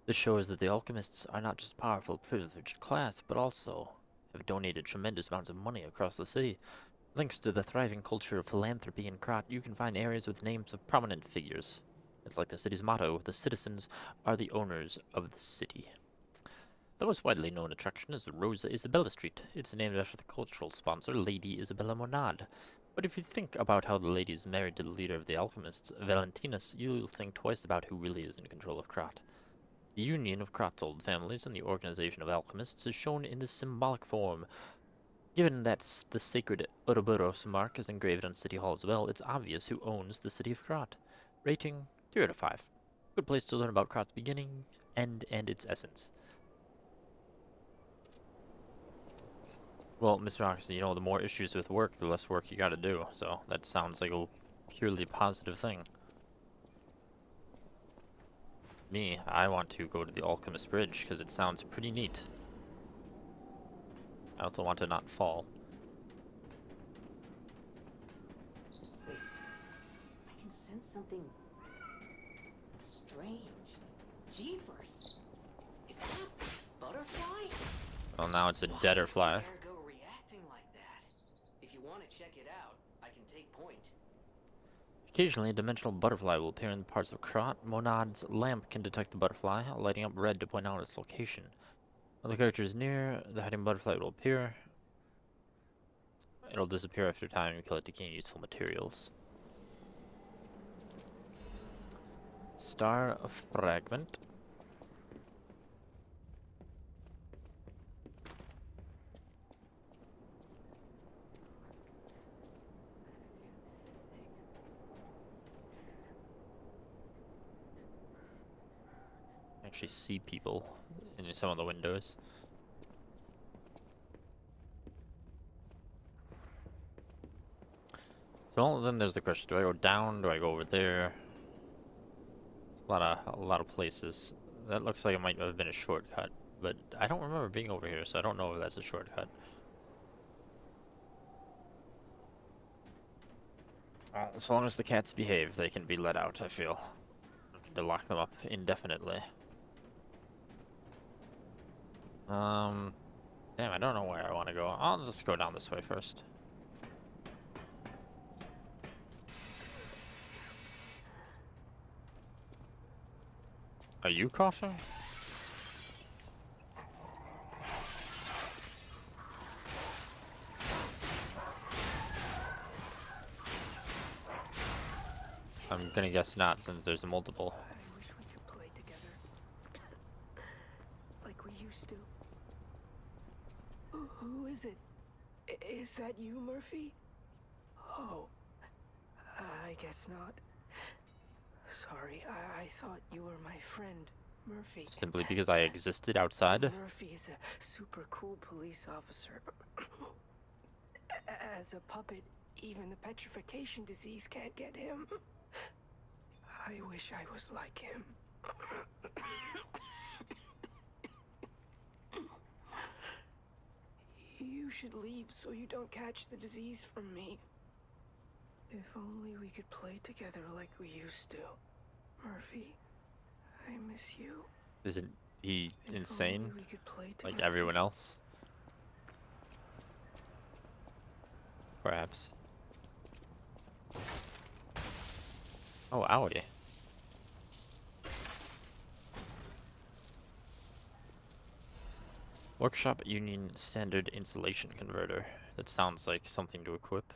This shows that the alchemists are not just powerful, privileged class, but also have donated tremendous amounts of money across the city. Thanks to the thriving culture of philanthropy in Crot, you can find areas with names of prominent figures. It's like the city's motto, the citizens are the owners of the city. The most widely known attraction is Rosa Isabella Street. It's named after the cultural sponsor, Lady Isabella Monad. But if you think about how the lady is married to the leader of the alchemists, Valentinus, you'll think twice about who really is in control of Crot. The union of Crot's old families and the organization of alchemists is shown in this symbolic form. Given that the sacred Ouroboros mark is engraved on City Hall as well, it's obvious who owns the city of Crot. Rating 3 out of 5. Good place to learn about Crot's beginning, end, and its essence. Well, Mr. Oxley, you know, the more issues with work, the less work you gotta do, so that sounds like a purely positive thing. Me, I want to go to the Alchemist Bridge, because it sounds pretty neat. I also want to not fall. Wait. I can sense something strange. Jeepers. Is that a butterfly? Well, now it's a Why deader is the fly. Ergo reacting like that? If you want to check it out, I can take point. Occasionally, a dimensional butterfly will appear in parts of Crot. Monad's lamp can detect the butterfly, lighting up red to point out its location. When the character is near, the hiding butterfly will appear. It'll disappear after time and kill it to gain useful materials. Star fragment. Actually see people in some of the windows. So then there's the question: do I go down? Do I go over there? A lot of places. That looks like it might have been a shortcut, but I don't remember being over here, so I don't know if that's a shortcut. As long as the cats behave, they can be let out, I feel. To lock them up indefinitely. Damn, I don't know where I want to go. I'll just go down this way first. Are you coughing? I'm gonna guess not, since there's a multiple. I wish we could play together. Like we used to. Who is it? Is that you, Murphy? Oh, I guess not. Sorry, I thought you were my friend, Murphy. Simply because I existed outside? Murphy is a super cool police officer. As a puppet, even the petrification disease can't get him. I wish I was like him. You should leave so you don't catch the disease from me. If only we could play together like we used to. Murphy, I miss you. Isn't he If insane? only we could play Like together. everyone else? Perhaps. Oh, Audi. Workshop Union Standard Insulation Converter. That sounds like something to equip.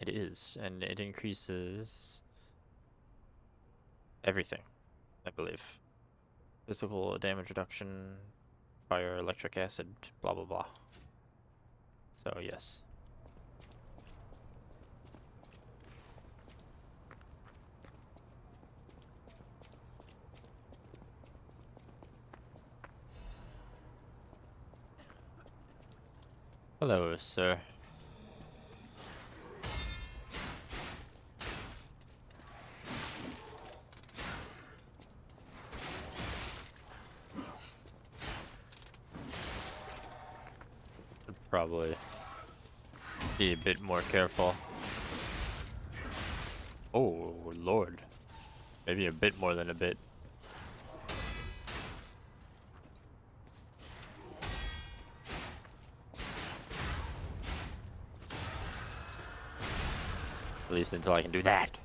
It is, and it increases everything, I believe. Physical damage reduction, fire, electric acid, blah blah blah. So yes. Hello, sir. Should probably be a bit more careful. Oh, Lord. Maybe a bit more than a bit. At least until I can do that.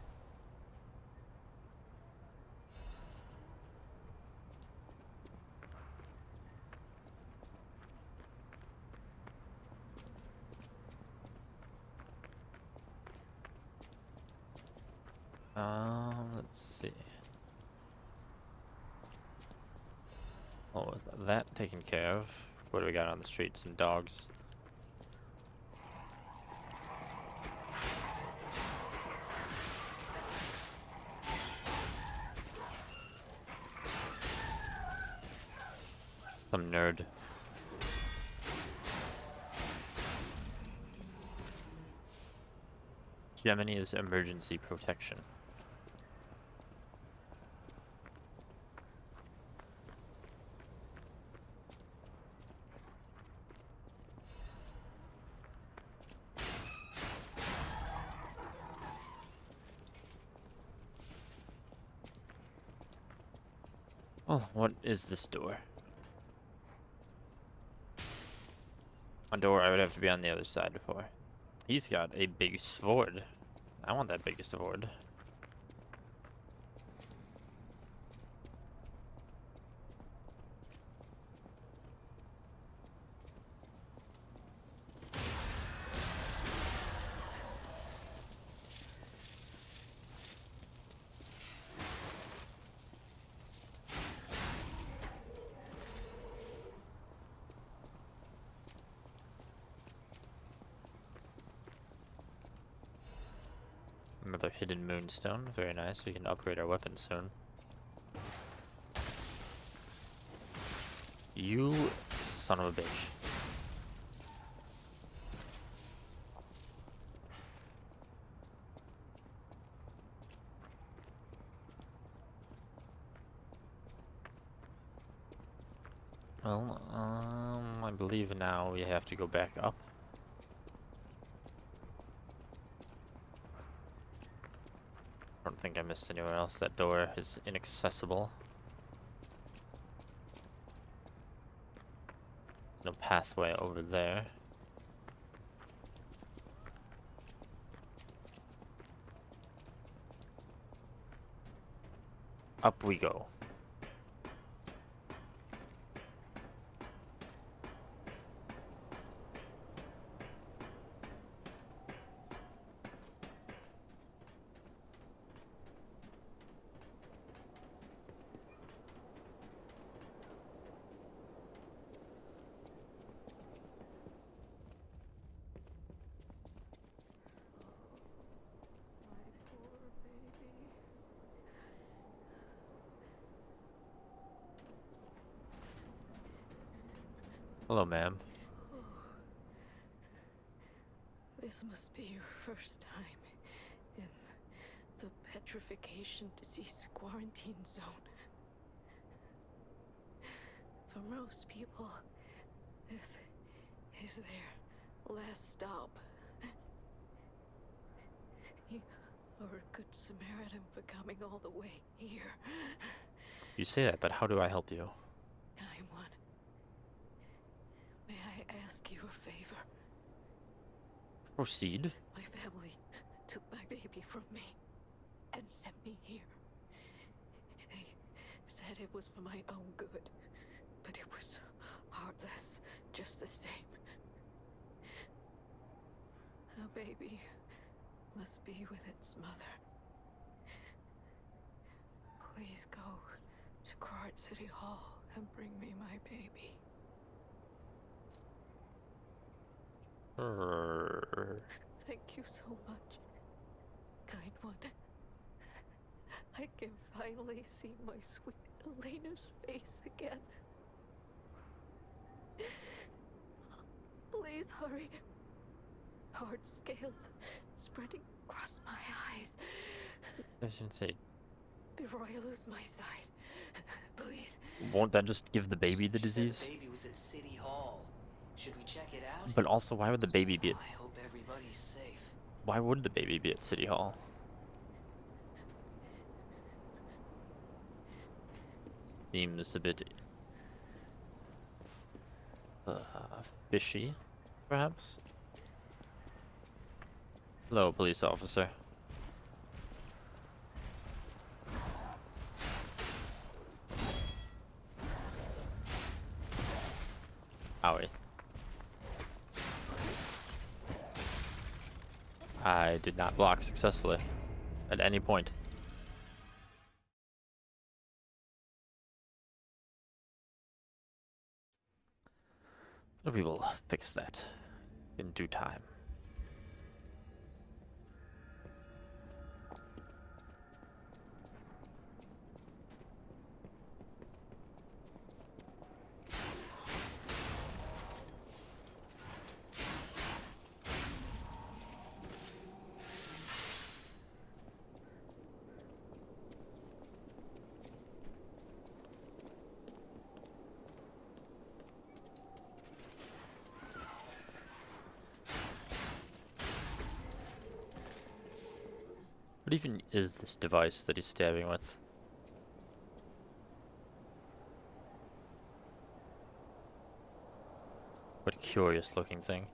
Let's see. Oh, with that taken care of. What do we got on the street? Some dogs. Some nerd. Gemini's emergency protection. Oh, what is this door? A door I would have to be on the other side for. He's got a big sword. I want that big sword. Another hidden moonstone. Very nice. We can upgrade our weapon soon. You son of a bitch. Well, I believe now we have to go back up. I don't think I missed anywhere else. That door is inaccessible. There's no pathway over there. Up we go. Hello, ma'am. This must be your first time in the petrification disease quarantine zone. For most people, this is their last stop. You are a good Samaritan for coming all the way here. You say that, but how do I help you? I'm one. May I ask you a favor? Proceed. My family took my baby from me and sent me here. They said it was for my own good, but it was heartless just the same. A baby must be with its mother. Please go to Card City Hall and bring me my baby. Thank you so much, kind one. I can finally see my sweet Elena's face again. Please hurry. Hard scales spreading across my eyes. I shouldn't say. Before I lose my sight, please. Won't that just give the baby the disease? The baby was at City Hall. Should we check it out? But also, why would the baby be at... I hope everybody's safe. Why would the baby be at City Hall? Seems a bit... fishy, perhaps? Hello, police officer. Howie. I did not block successfully at any point. But we will fix that in due time. What even is this device that he's stabbing with? What a curious looking thing.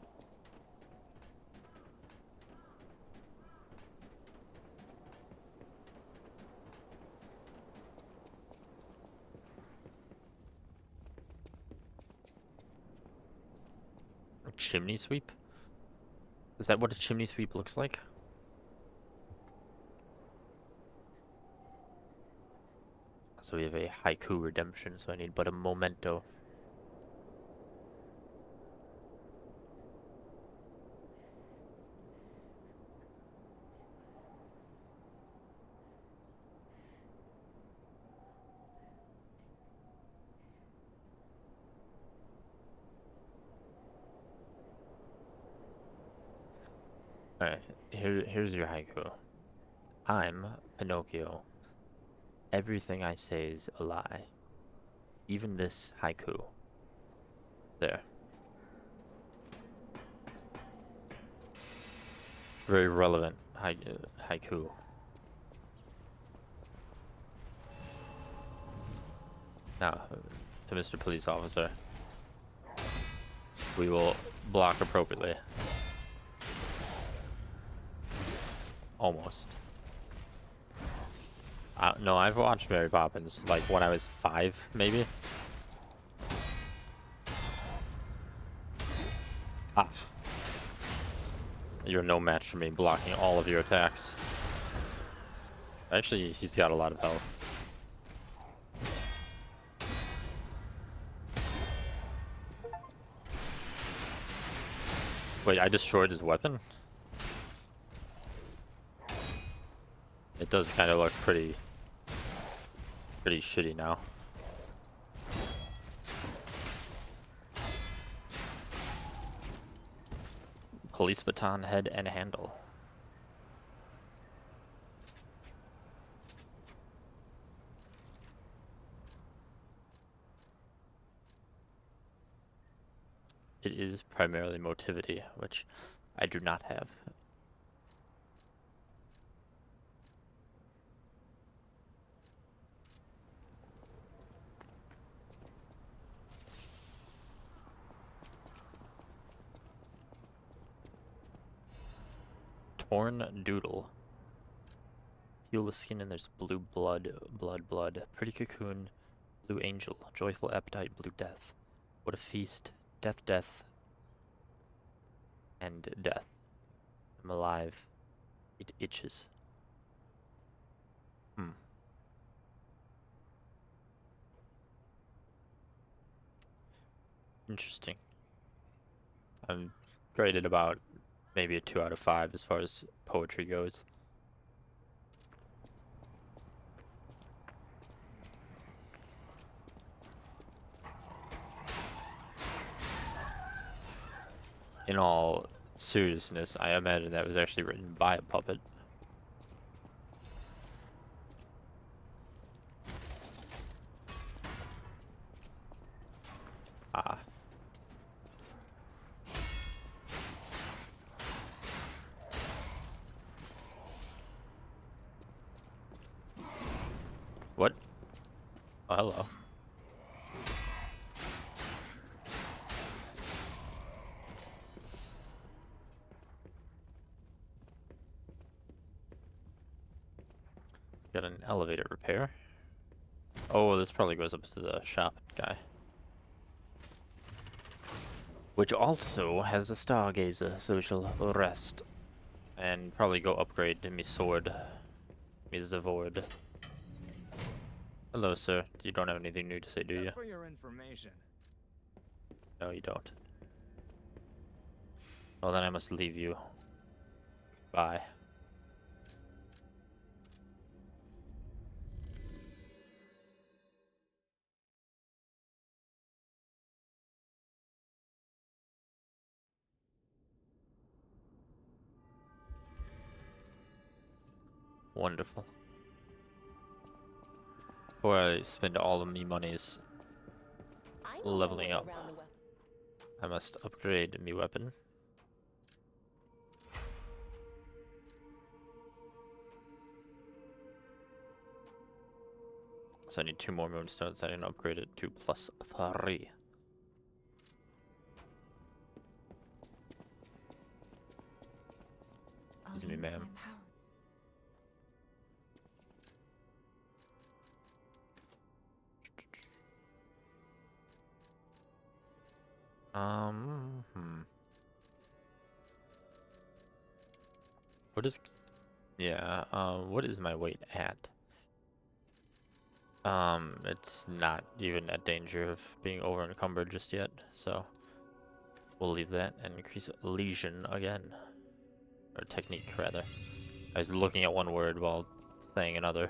A chimney sweep? Is that what a chimney sweep looks like? So we have a haiku redemption, so I need but a memento. Alright, here's your haiku. I'm Pinocchio. Everything I say is a lie. Even this haiku. There. Very relevant haiku. Now, to Mr. Police Officer, we will block appropriately. Almost. No, I've watched Mary Poppins like when I was 5, maybe. Ah. You're no match for me blocking all of your attacks. Actually, he's got a lot of health. Wait, I destroyed his weapon? It does kind of look pretty shitty now. Police baton, head, and handle. It is primarily motivity, which I do not have. Torn doodle. Peel the skin and there's blue blood. Pretty cocoon, blue angel, joyful appetite, blue death. What a feast. Death, and death. I'm alive. It itches. Interesting. I'm graded about maybe a 2 out of 5 as far as poetry goes. In all seriousness, I imagine that was actually written by a puppet. Ah. What? Oh, hello. Got an elevator repair. Oh, this probably goes up to the shop guy. Which also has a stargazer, so we shall rest. And probably go upgrade to me sword. Me Zavord. Hello, sir. You don't have anything new to say, do you? For your information. No, you don't. Well, then I must leave you. Bye. Wonderful. Before I spend all of me monies I know my leveling way up, around the weapon. I must upgrade me weapon. So I need 2 more moonstones. I can upgrade it to +3. I'll Excuse me, use ma'am. my power. What is... Yeah, what is my weight at? It's not even at danger of being over encumbered just yet, so we'll leave that and increase lesion again. Or technique, rather. I was looking at one word while saying another.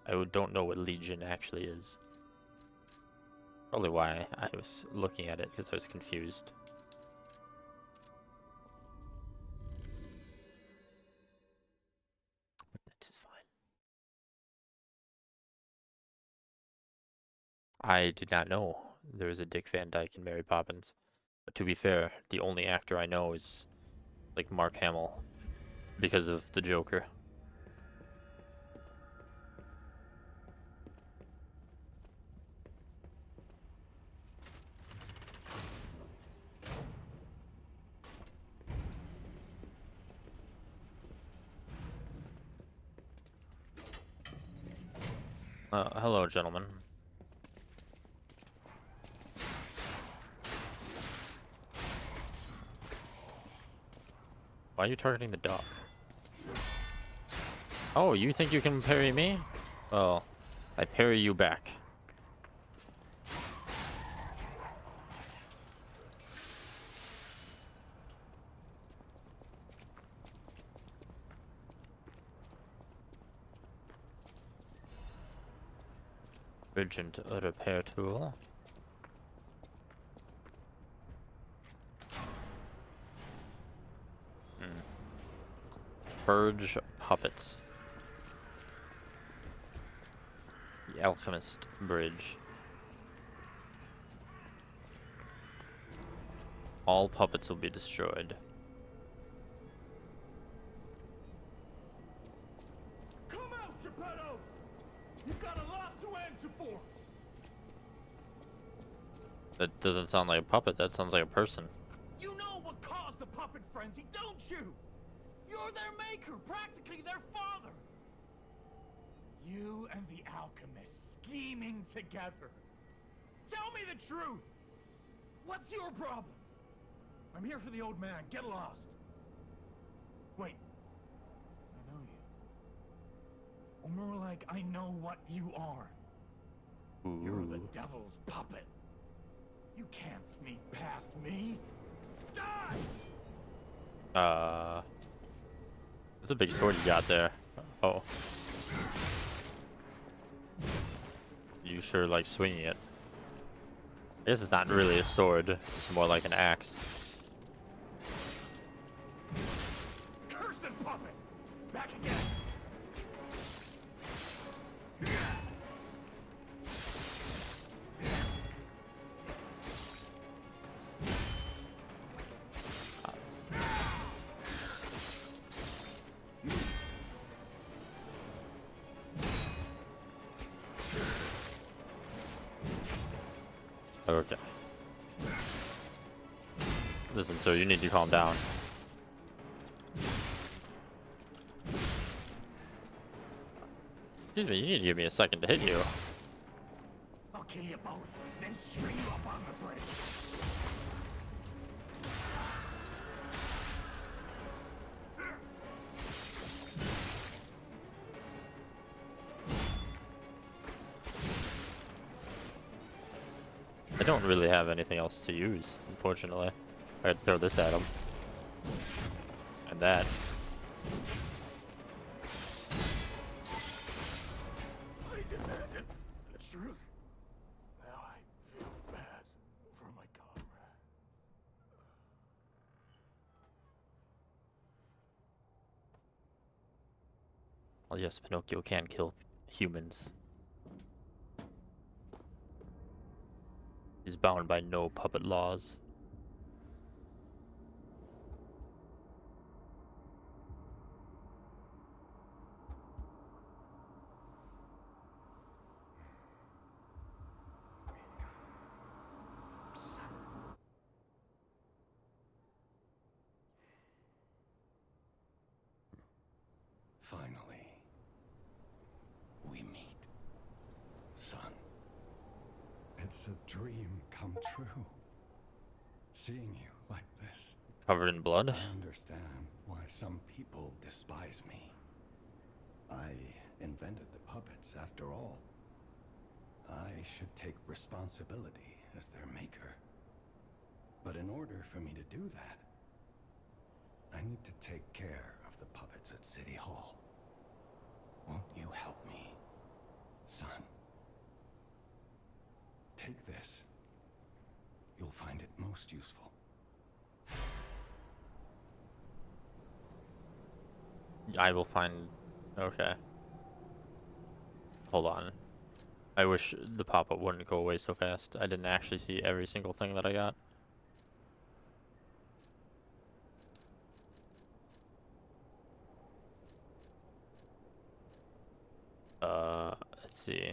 I don't know what legion actually is. Probably why I was looking at it, because I was confused. I did not know there was a Dick Van Dyke in Mary Poppins. But to be fair, the only actor I know is like Mark Hamill because of the Joker. Hello, gentlemen. Why are you targeting the dog? Oh, you think you can parry me? Well, I parry you back. Urgent repair tool. Purge puppets. The Alchemist Bridge. All puppets will be destroyed. Come out, Geppetto! You've got a lot to answer for! That doesn't sound like a puppet, that sounds like a person. You know what caused the puppet frenzy, don't you? You're their maker, practically their father! You and the alchemist scheming together. Tell me the truth! What's your problem? I'm here for the old man, get lost. Wait, I know you. Or more like, I know what you are. You're the devil's puppet. You can't sneak past me. Die! That's a big sword you got there. Oh. You sure like swinging it. I guess it's not really a sword, it's more like an axe. Cursed puppet! Back again! Okay. Listen, sir, you need to calm down. Excuse me, you need to give me a second to hit you. I'll kill you both, then string you up on the bridge. I don't really have anything else to use, unfortunately. I'd throw this at him. And that. I demanded the truth. Now I feel bad for my comrade. Well, yes, Pinocchio can kill humans. He's bound by no puppet laws. Finally, we meet. Son. It's a dream come true. Seeing you like this. Covered in blood? I understand why some people despise me. I invented the puppets after all. I should take responsibility as their maker. But in order for me to do that, I need to take care of the puppets at City Hall. Won't you help me, son? Take this. You'll find it most useful. I will find... Okay. Hold on. I wish the pop-up wouldn't go away so fast. I didn't actually see every single thing that I got. Let's see.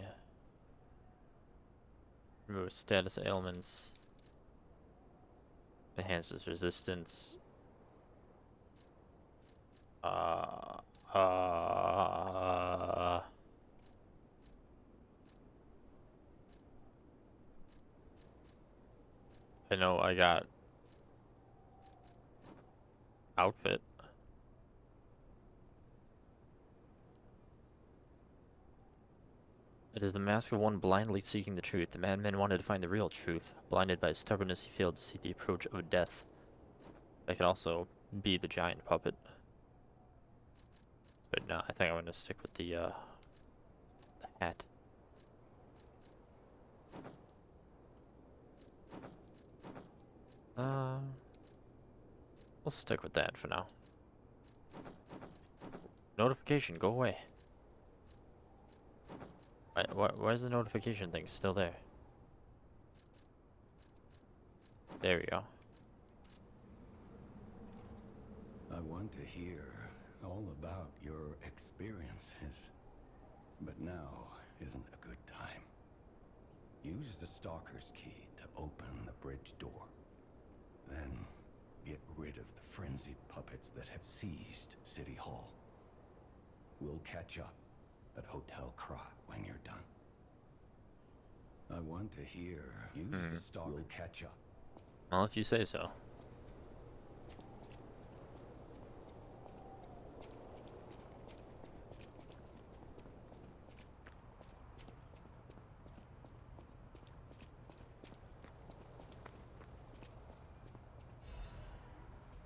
Remove status ailments. Enhances resistance. Uh, uh, I know I got outfit. It is the mask of one blindly seeking the truth. The madman wanted to find the real truth. Blinded by his stubbornness, he failed to see the approach of death. I could also be the giant puppet. But no, I think I'm gonna stick with the hat. We'll stick with that for now. Notification, go away. Why is the notification thing still there? There we go. I want to hear all about your experiences, but now isn't a good time. Use the Stalker's key to open the bridge door. Then get rid of the frenzied puppets that have seized City Hall. We'll catch up at Hotel Krat when you're done. I want to hear. Use the Stalker. We'll catch up. Well, if you say so.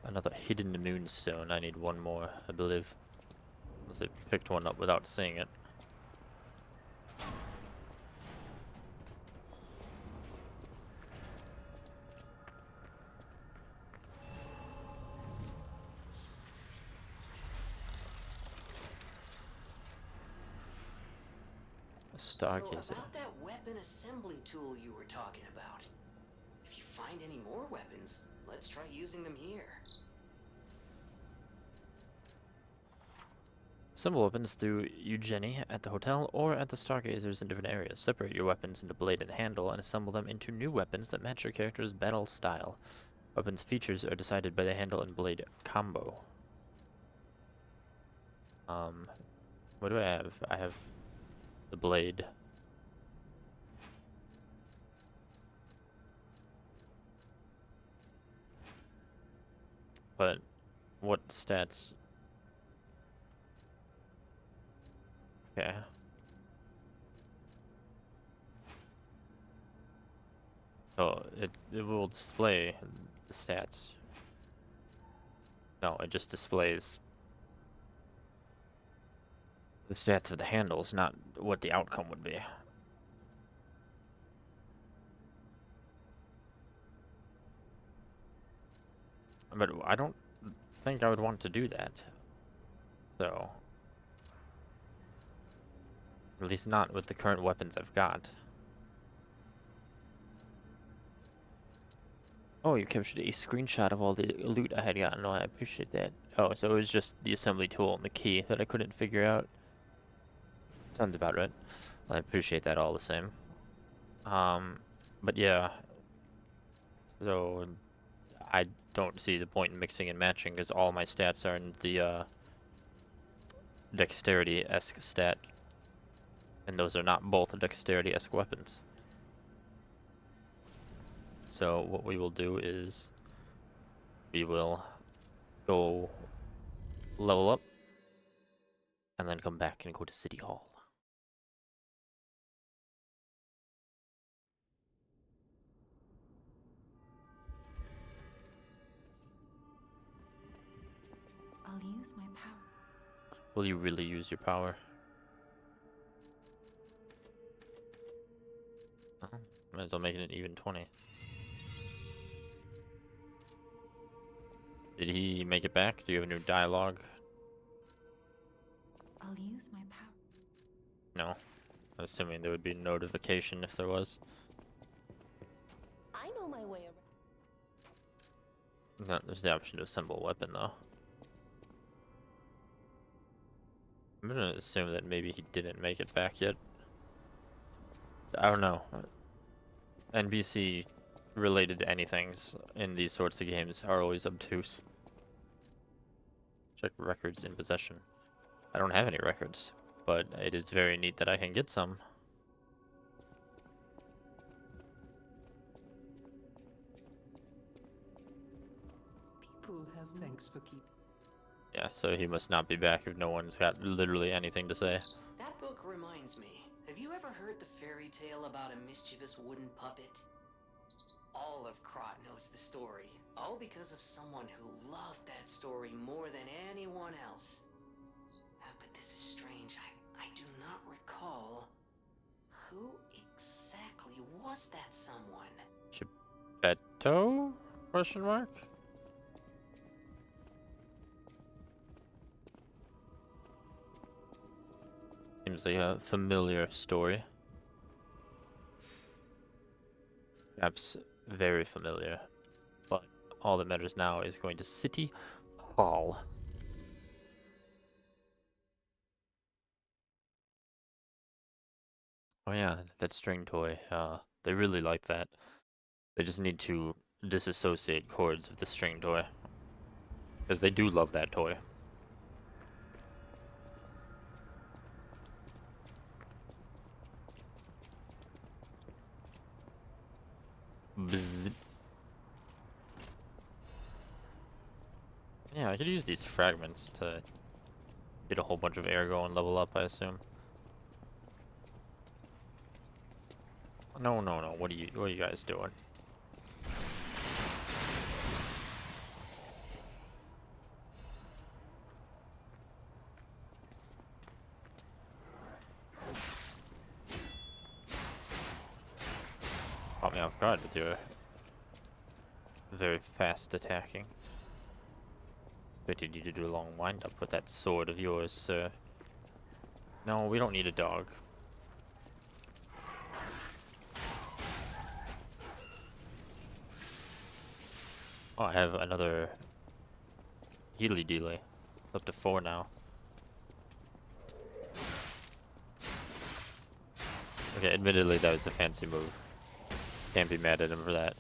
Another hidden moonstone. I need one more, I believe. Unless I picked one up without seeing it. Stargazer. So about that weapon assembly tool you were talking about. If you find any more weapons, let's try using them here. Assemble weapons through Eugenie at the hotel or at the Stargazers in different areas. Separate your weapons into blade and handle and assemble them into new weapons that match your character's battle style. Weapons features are decided by the handle and blade combo. What do I have? I have the blade. But what stats? Okay. So it will display the stats. No, it just displays the stats of the handles, not what the outcome would be. But I don't think I would want to do that. So, at least not with the current weapons I've got. Oh, you captured a screenshot of all the loot I had gotten. Oh, I appreciate that. Oh, so it was just the assembly tool and the key that I couldn't figure out. Sounds about right. I appreciate that all the same. But yeah. So, I don't see the point in mixing and matching because all my stats are in the dexterity-esque stat. And those are not both dexterity-esque weapons. So what we will do is we will go level up and then come back and go to City Hall. I'll use my power. Will you really use your power? Might as well make it an even 20. Did he make it back? Do you have a new dialogue? I'll use my power. No. Assuming there would be notification if there was. I know my way around. No, there's the option to assemble a weapon, though. I'm gonna assume that maybe he didn't make it back yet. I don't know. NBC related to anythings in these sorts of games are always obtuse. Check records in possession. I don't have any records, but it is very neat that I can get some. People have thanks for keeping. Yeah, so he must not be back if no one's got literally anything to say. That book reminds me. Have you ever heard the fairy tale about a mischievous wooden puppet? All of Krot knows the story, all because of someone who loved that story more than anyone else. But this is strange. I do not recall. Who exactly was that someone? Beto? Question mark? Seems like a familiar story. Perhaps very familiar. But all that matters now is going to City Hall. Oh yeah, that string toy. They really like that. They just need to disassociate chords with the string toy. Because they do love that toy. Bzz. Yeah, I could use these fragments to get a whole bunch of air going, level up, I assume. No, no, no. What are you guys doing? Caught me off guard with your very fast attacking. Expected you to do a long wind up with that sword of yours, sir. No, we don't need a dog. Oh, I have another healy dealy. It's up to 4 now. Okay, admittedly that was a fancy move. Can't be mad at him for that.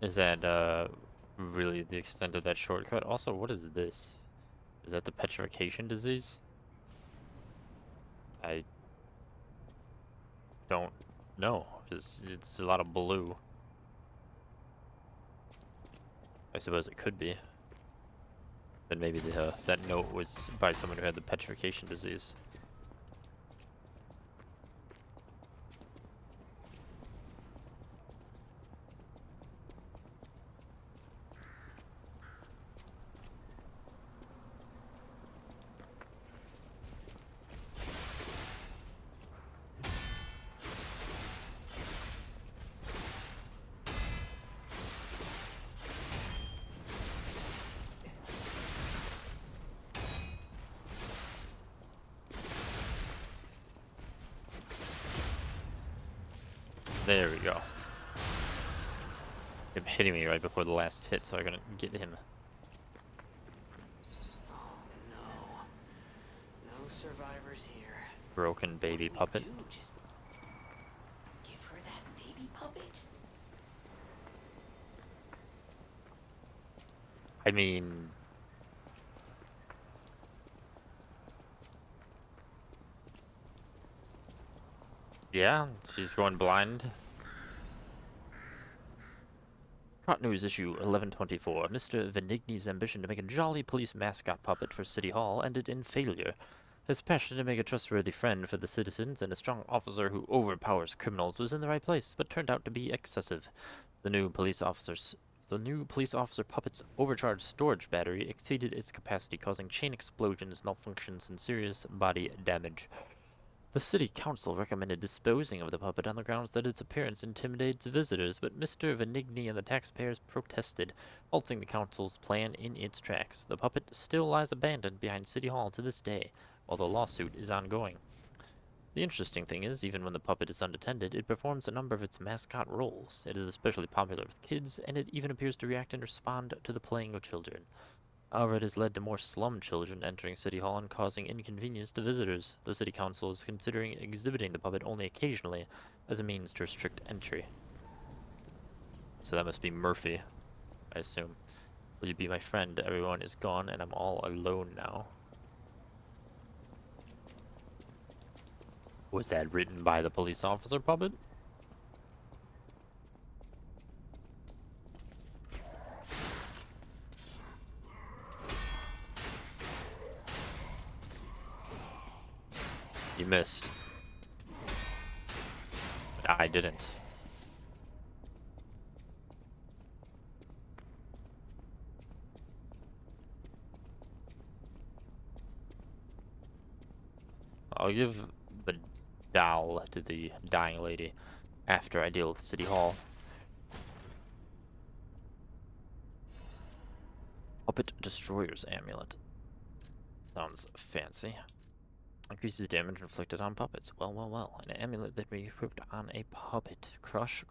Is that really the extent of that shortcut? Also, what is this? Is that the petrification disease? I don't know. It's a lot of blue. I suppose it could be. Then maybe that note was by someone who had the petrification disease. There we go. Him hitting me right before the last hit, so I couldn't get him. Oh no. No survivors here. Broken baby puppet. What do we do? Just give her that baby puppet? I mean... yeah, she's going blind. Hot News issue 1124. Mr. Venigni's ambition to make a jolly police mascot puppet for City Hall ended in failure. His passion to make a trustworthy friend for the citizens and a strong officer who overpowers criminals was in the right place, but turned out to be excessive. The new police officers The new police officer puppet's overcharged storage battery exceeded its capacity, causing chain explosions, malfunctions, and serious body damage. The city council recommended disposing of the puppet on the grounds that its appearance intimidates visitors, but Mr. Venigni and the taxpayers protested, halting the council's plan in its tracks. The puppet still lies abandoned behind City Hall to this day, while the lawsuit is ongoing. The interesting thing is, even when the puppet is unattended, it performs a number of its mascot roles. It is especially popular with kids, and it even appears to react and respond to the playing of children. However, it has led to more slum children entering City Hall and causing inconvenience to visitors. The City Council is considering exhibiting the puppet only occasionally as a means to restrict entry. So that must be Murphy, I assume. Will you be my friend? Everyone is gone and I'm all alone now. Was that written by the police officer puppet? You missed. I didn't. I'll give the doll to the dying lady after I deal with City Hall. Puppet Destroyer's Amulet. Sounds fancy. Increases damage inflicted on puppets. Well. An amulet that may be equipped on a puppet. Crush.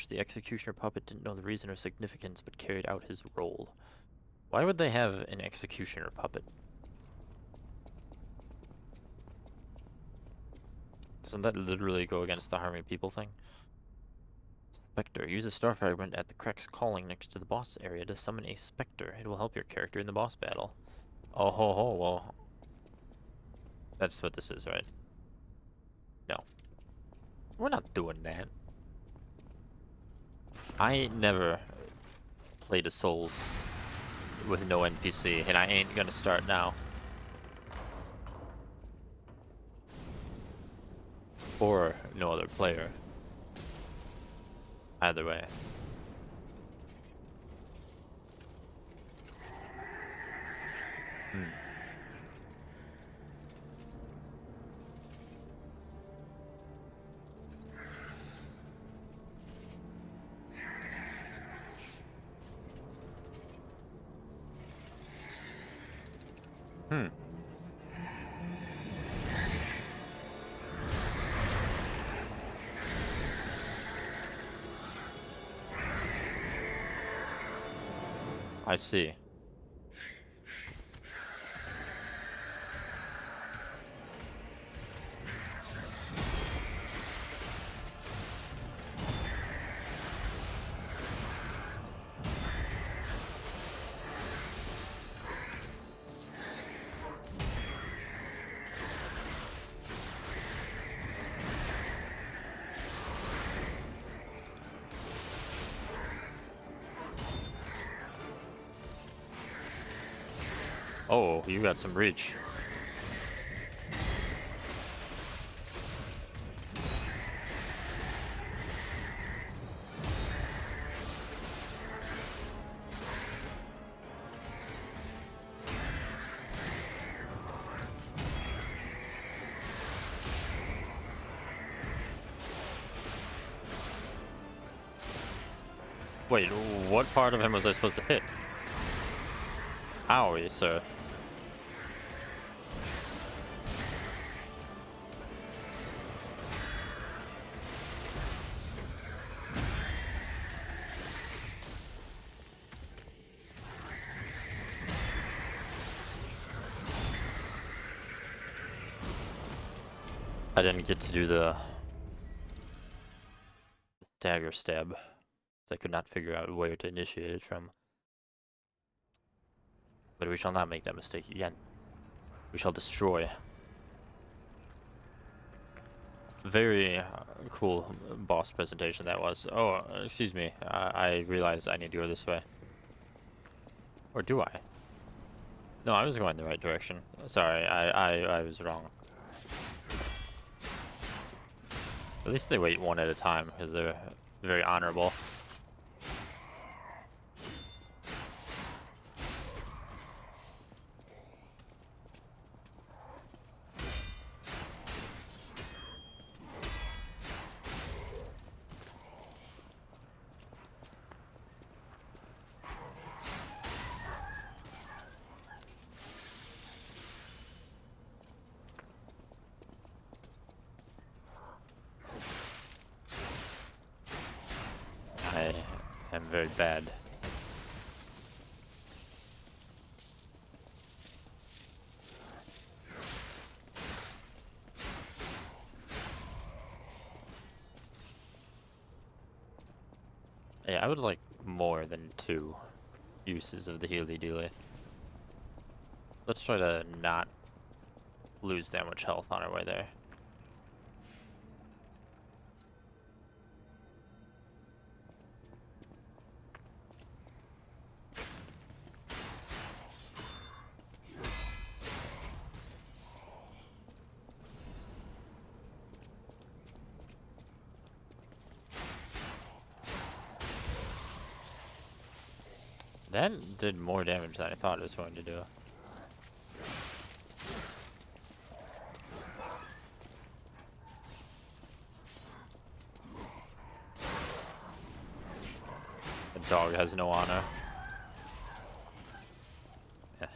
The executioner puppet didn't know the reason or significance, but carried out his role. Why would they have an executioner puppet? Doesn't that literally go against the harming people thing? Spectre. Use a star fragment at the cracks calling next to the boss area to summon a spectre. It will help your character in the boss battle. Oh ho, well. That's what this is, right? No. We're not doing that. I never played a Souls with no NPC, and I ain't gonna start now. Or no other player. Either way. I see. Oh, you got some reach. Wait, what part of him was I supposed to hit? Owie, sir. I didn't get to do the dagger stab, so I could not figure out where to initiate it from. But we shall not make that mistake again. We shall destroy. Very cool boss presentation that was. Oh, excuse me. I realize I need to go this way. Or do I? No, I was going the right direction. Sorry, I was wrong. At least they wait one at a time, because they're very honorable. very bad. Yeah, I would like more than 2 uses of the Healy Dealy. Let's try to not lose that much health on our way there. That did more damage than I thought it was going to do. The dog has no honor. Yeah.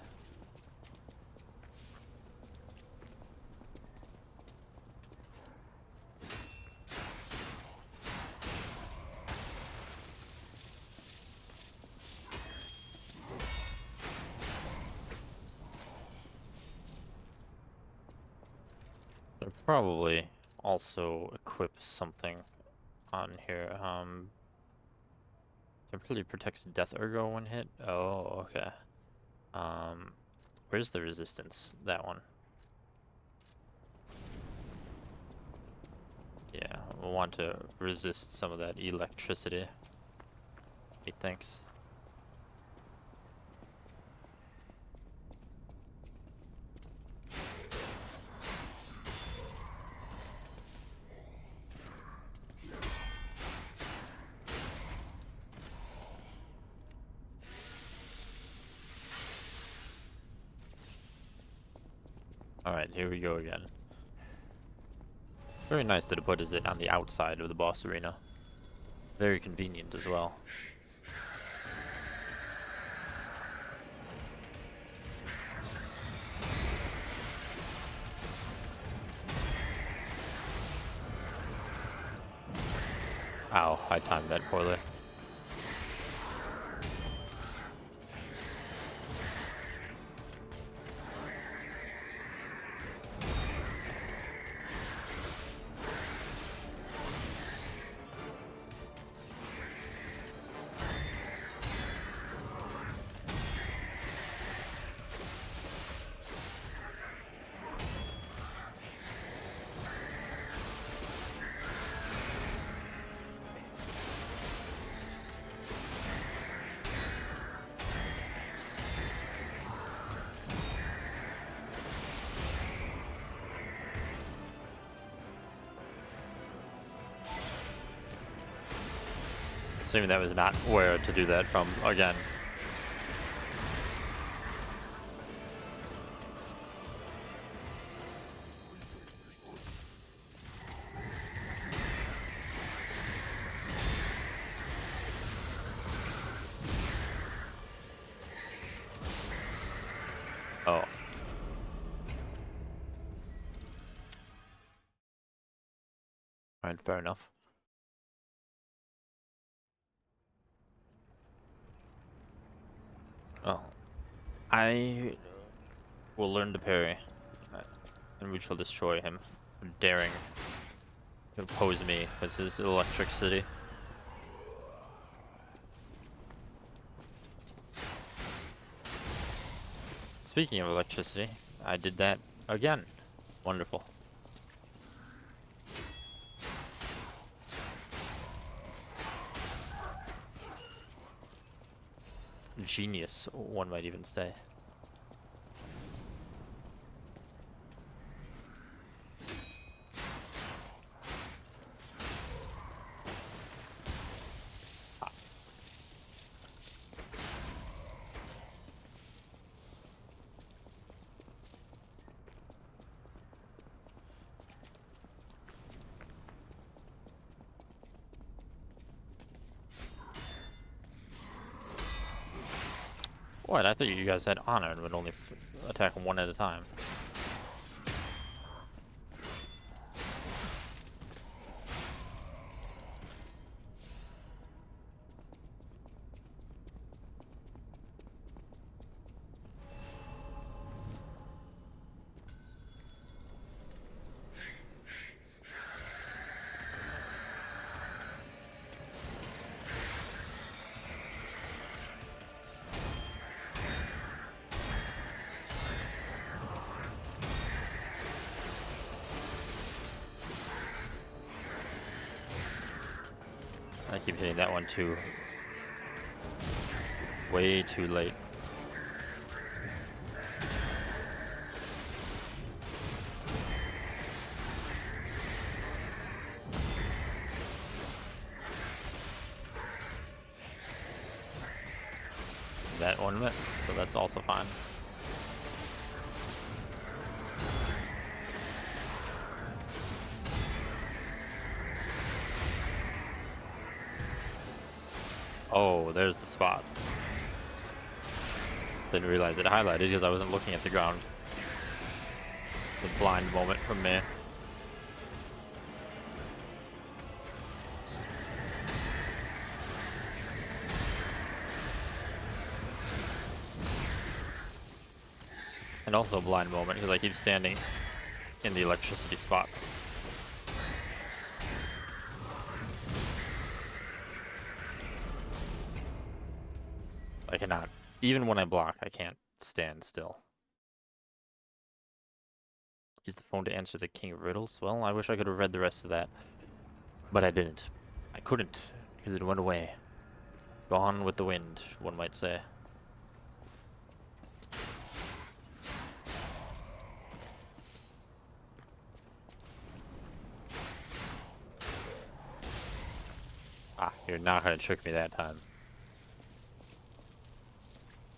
They'll probably also equip something on here. Temporarily protects death ergo when hit. Oh, okay. Where's the resistance? That one. Yeah, we'll want to resist some of that electricity. Methinks. Alright, here we go again. Very nice that it puts it on the outside of the boss arena. Very convenient as well. Ow, I timed that poorly. Assuming that was not where to do that from again. Oh. Alright, fair enough. Oh. I will learn to parry, and we shall destroy him, daring to oppose me with his electricity. Speaking of electricity, I did that again. Wonderful. Genius, one might even say. What? I thought you guys had honor and would only attack one at a time. I keep hitting that one too. Way too late. That one missed, so that's also fine. Oh, there's the spot. Didn't realize it highlighted because I wasn't looking at the ground. The blind moment from me. And also a blind moment because I keep standing in the electricity spot. I cannot. Even when I block, I can't stand still. Use the phone to answer the king of riddles? Well, I wish I could have read the rest of that. But I didn't. I couldn't, because it went away. Gone with the wind, one might say. Ah, you're not gonna trick me that time.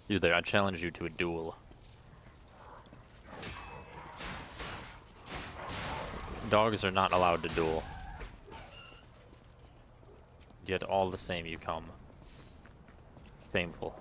You there, I challenge you to a duel. Dogs are not allowed to duel. Yet all the same you come. Shameful.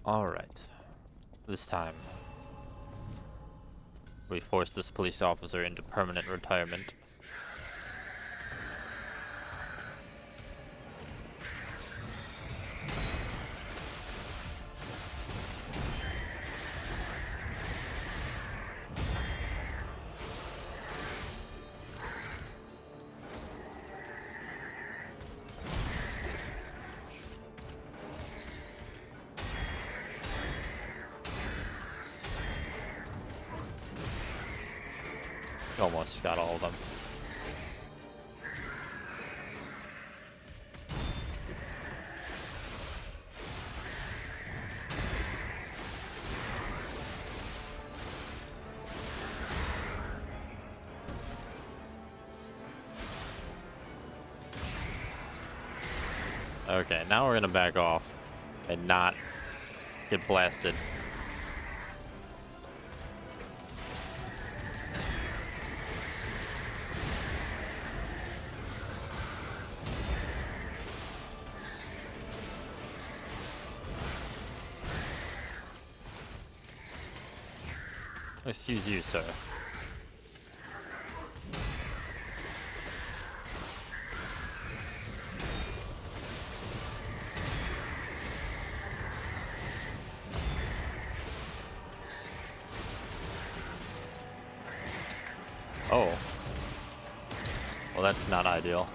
Alright. This time, we force this police officer into permanent retirement. Almost got all of them. Okay, now we're gonna back off and not get blasted. Excuse you, sir. Oh. Well, that's not ideal.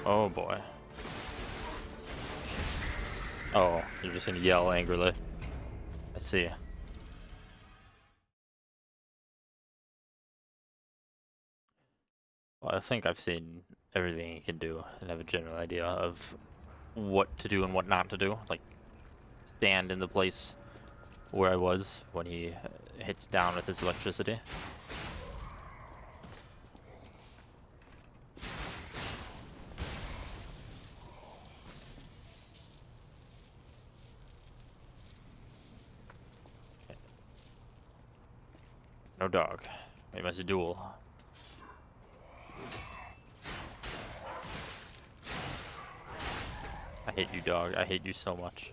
Oh boy. Oh, you're just gonna yell angrily. I see. Well, I think I've seen everything he can do and have a general idea of what to do and what not to do. Like, stand in the place where I was when he hits down with his electricity. No dog. We must duel. I hate you, dog. I hate you so much.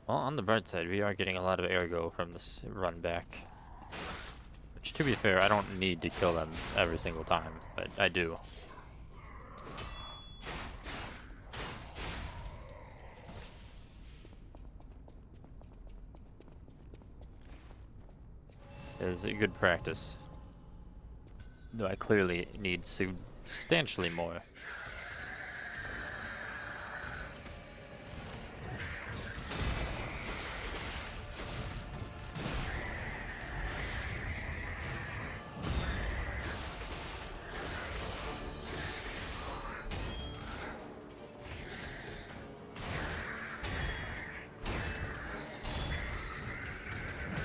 Well, on the bright side, we are getting a lot of ergo from this run back. Which, to be fair, I don't need to kill them every single time, but I do. It is a good practice. Though I clearly need substantially more.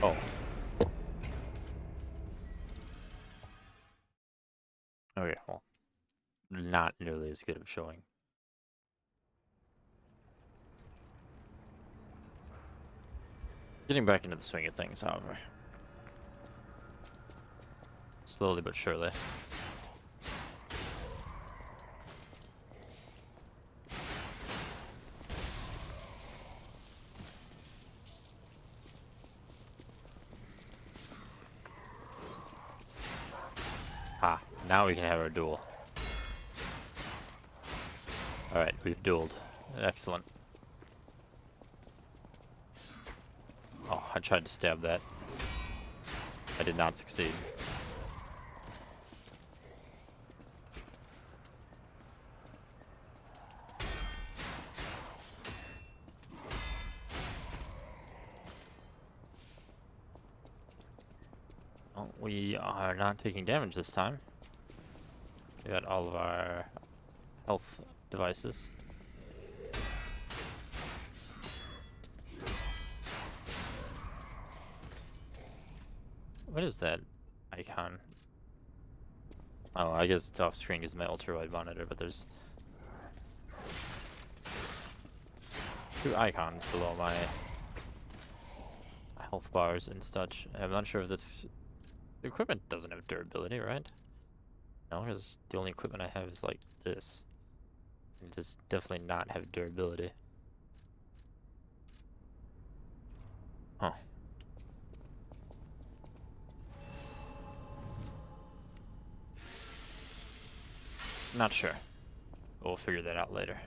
Oh. Okay, well, not nearly as good of showing. Getting back into the swing of things, however. Slowly but surely. Ah, now we can have our duel. Alright, we've dueled. Excellent. Oh, I tried to stab that. I did not succeed. Well, we are not taking damage this time. We got all of our health devices. What is that icon? Oh, I guess it's off screen because my ultra-wide monitor, but there's two icons below my health bars and such. I'm not sure if this... The equipment doesn't have durability, right? No, because the only equipment I have is like this. It does definitely not have durability. Huh. Not sure. We'll figure that out later.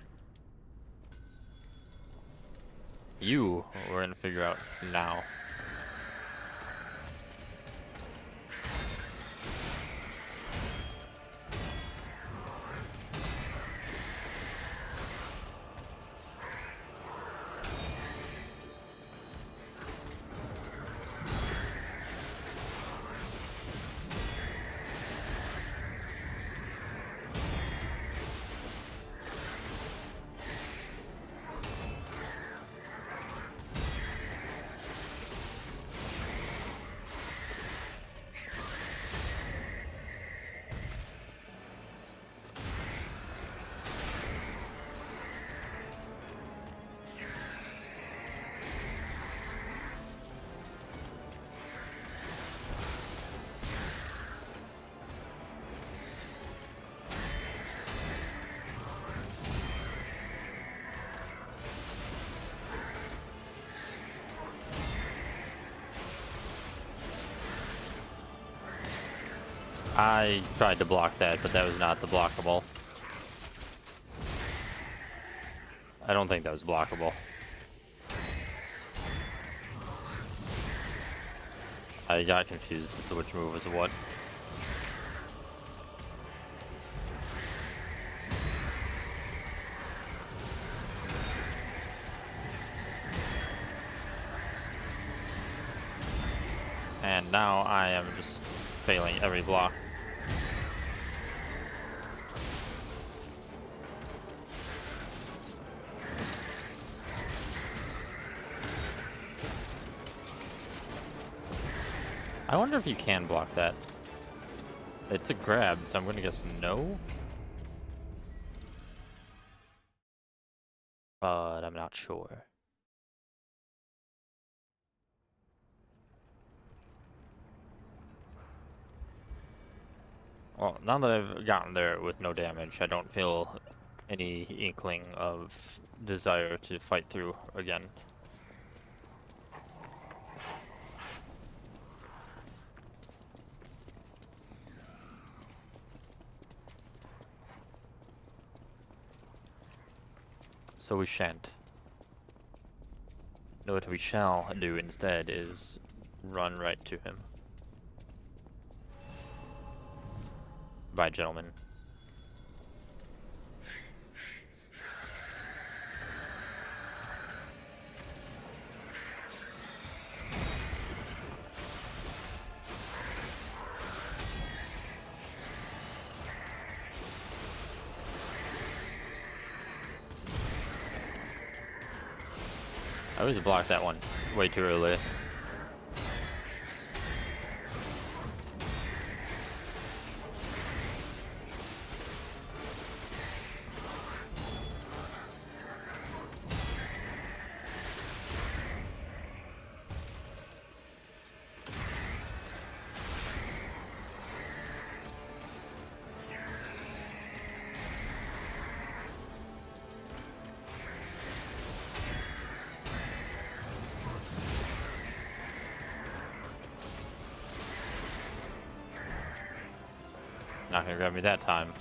We're gonna figure out now. I tried to block that, but that was not the blockable. I don't think that was blockable. I got confused as to which move was what. And now I am just failing every block. I wonder if you can block that. It's a grab, so I'm gonna guess no. But I'm not sure. Well, now that I've gotten there with no damage, I don't feel any inkling of desire to fight through again. So we shan't. No, what we shall do instead is run right to him. Bye, gentlemen. I always blocked that one way too early. Not gonna grab me that time.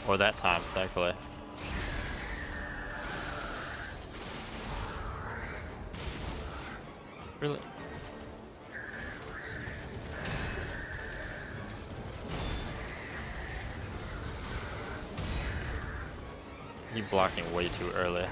Or that time, thankfully. Really? You blocking way too early.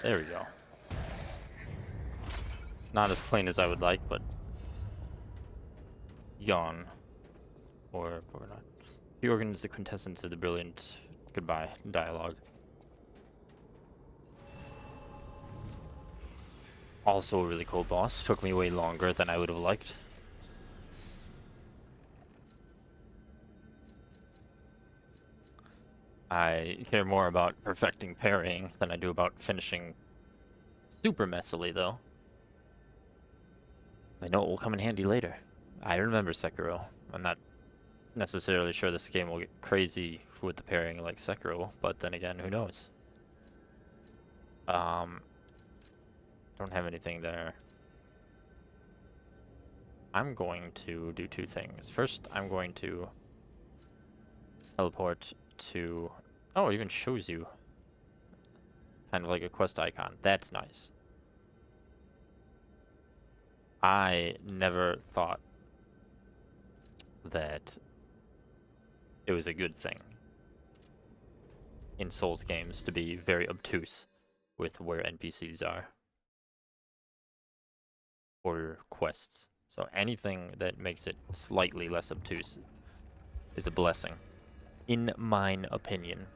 There we go. Not as clean as I would like, but yawn. Or not. The organ is the quintessence of the brilliant goodbye dialogue. Also a really cool boss. Took me way longer than I would have liked. I care more about perfecting parrying than I do about finishing super messily, though. I know it will come in handy later. I remember Sekiro. I'm not necessarily sure this game will get crazy with the parrying like Sekiro, but then again, who knows? Don't have anything there. I'm going to do two things. First, I'm going to teleport to... Oh, it even shows you kind of like a quest icon. That's nice. I never thought that it was a good thing in Souls games to be very obtuse with where NPCs are or quests. So anything that makes it slightly less obtuse is a blessing, in mine opinion.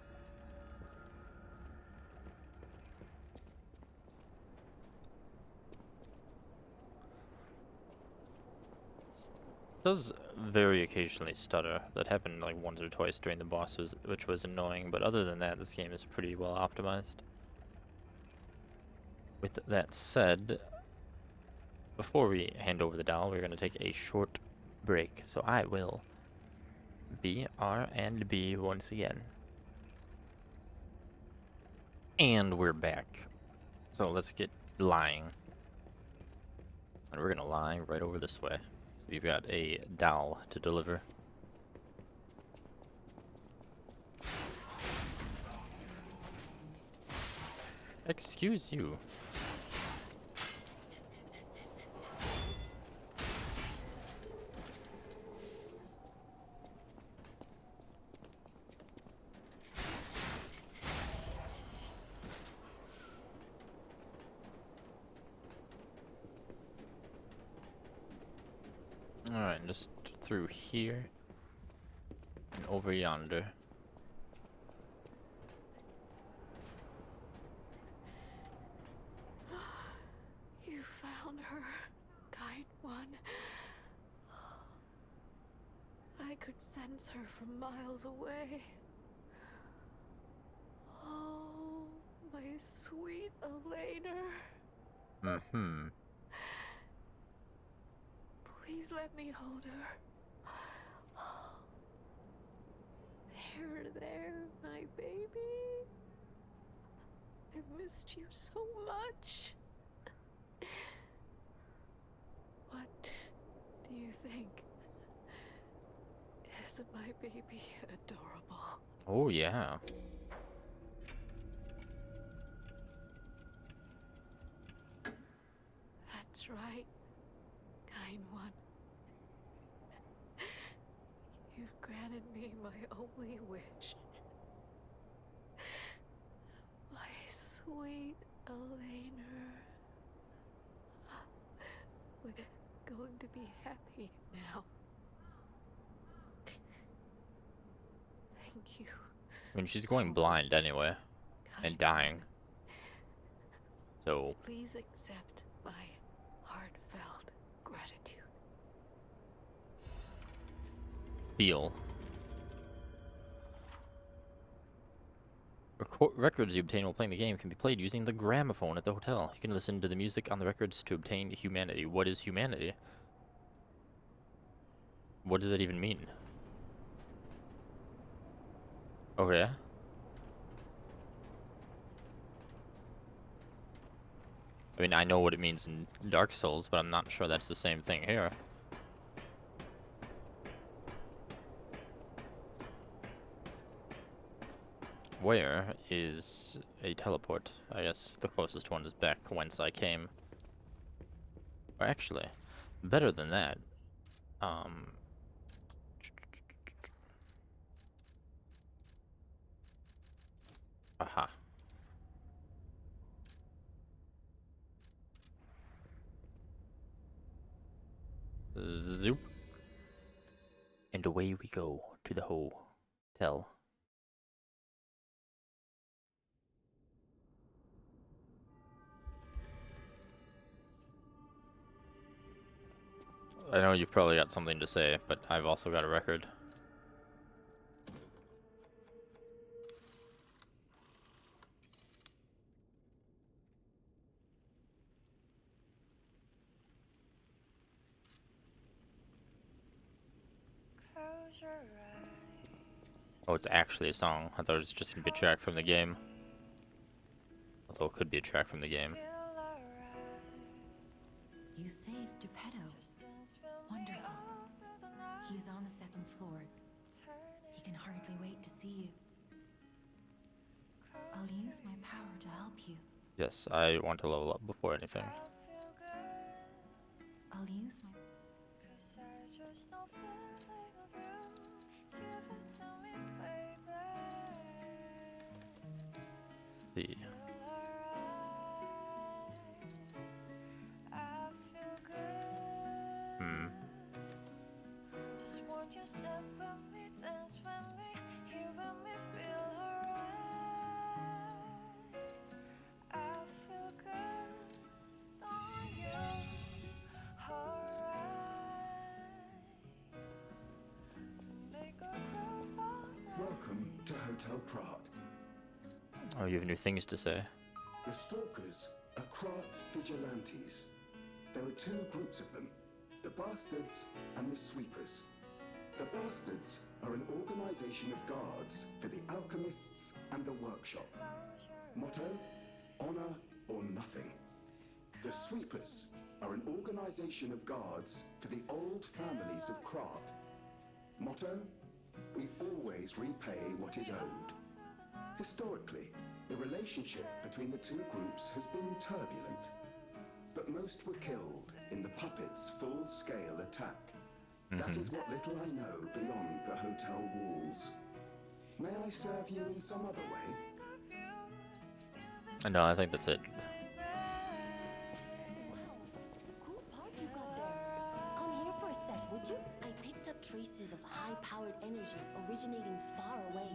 Does very occasionally stutter. That happened like once or twice during the bosses, which was annoying, but other than that, this game is pretty well optimized. With that said, before we hand over the doll, we're going to take a short break. So I will B, R, and B once again. And we're back. So let's get lying. And we're going to lie right over this way. So we've got a doll to deliver. Excuse you. Alright, just through here and over yonder. You found her, kind one. I could sense her from miles away. Oh, my sweet Elena. Mm-hmm. Please let me hold her. There, my baby. I missed you so much. What do you think? Isn't my baby adorable? Oh, yeah. That's right, kind one. You've granted me my only wish. My sweet Elena. We're going to be happy now. Thank you. I mean, she's going blind anyway. And dying. So... Please accept my heartfelt gratitude. Feel. Records you obtain while playing the game can be played using the gramophone at the hotel. You can listen to the music on the records to obtain humanity. What is humanity? What does that even mean? Oh, yeah? I mean, I know what it means in Dark Souls, but I'm not sure that's the same thing here. Where is a teleport? I guess the closest one is back whence I came. Or actually, better than that. Aha. Zoop. And away we go to the hotel. I know you've probably got something to say, but I've also got a record. Close your eyes. Oh, it's actually a song. I thought it was just gonna be a track from the game. Although it could be a track from the game. You saved Geppetto. floor. He can hardly wait to see you. I'll use my power to help you. Yes, I want to level up before anything. I'll use my... See. Hmm. Welcome to Hotel Krat. Oh, you have new things to say. The Stalkers are Krat's vigilantes. There are two groups of them, the Bastards and the Sweepers. The Bastards are an organization of guards for the Alchemists and the Workshop. Motto, honor or nothing. The Sweepers are an organization of guards for the old families of Krat. Motto, we always repay what is owed. Historically, the relationship between the two groups has been turbulent, but most were killed in the puppets' full-scale attack. That is what little I know beyond the hotel walls. May I serve you in some other way? No, I think that's it. Cool park you got there. Come here for a sec, would you? I picked up traces of high-powered energy originating far away.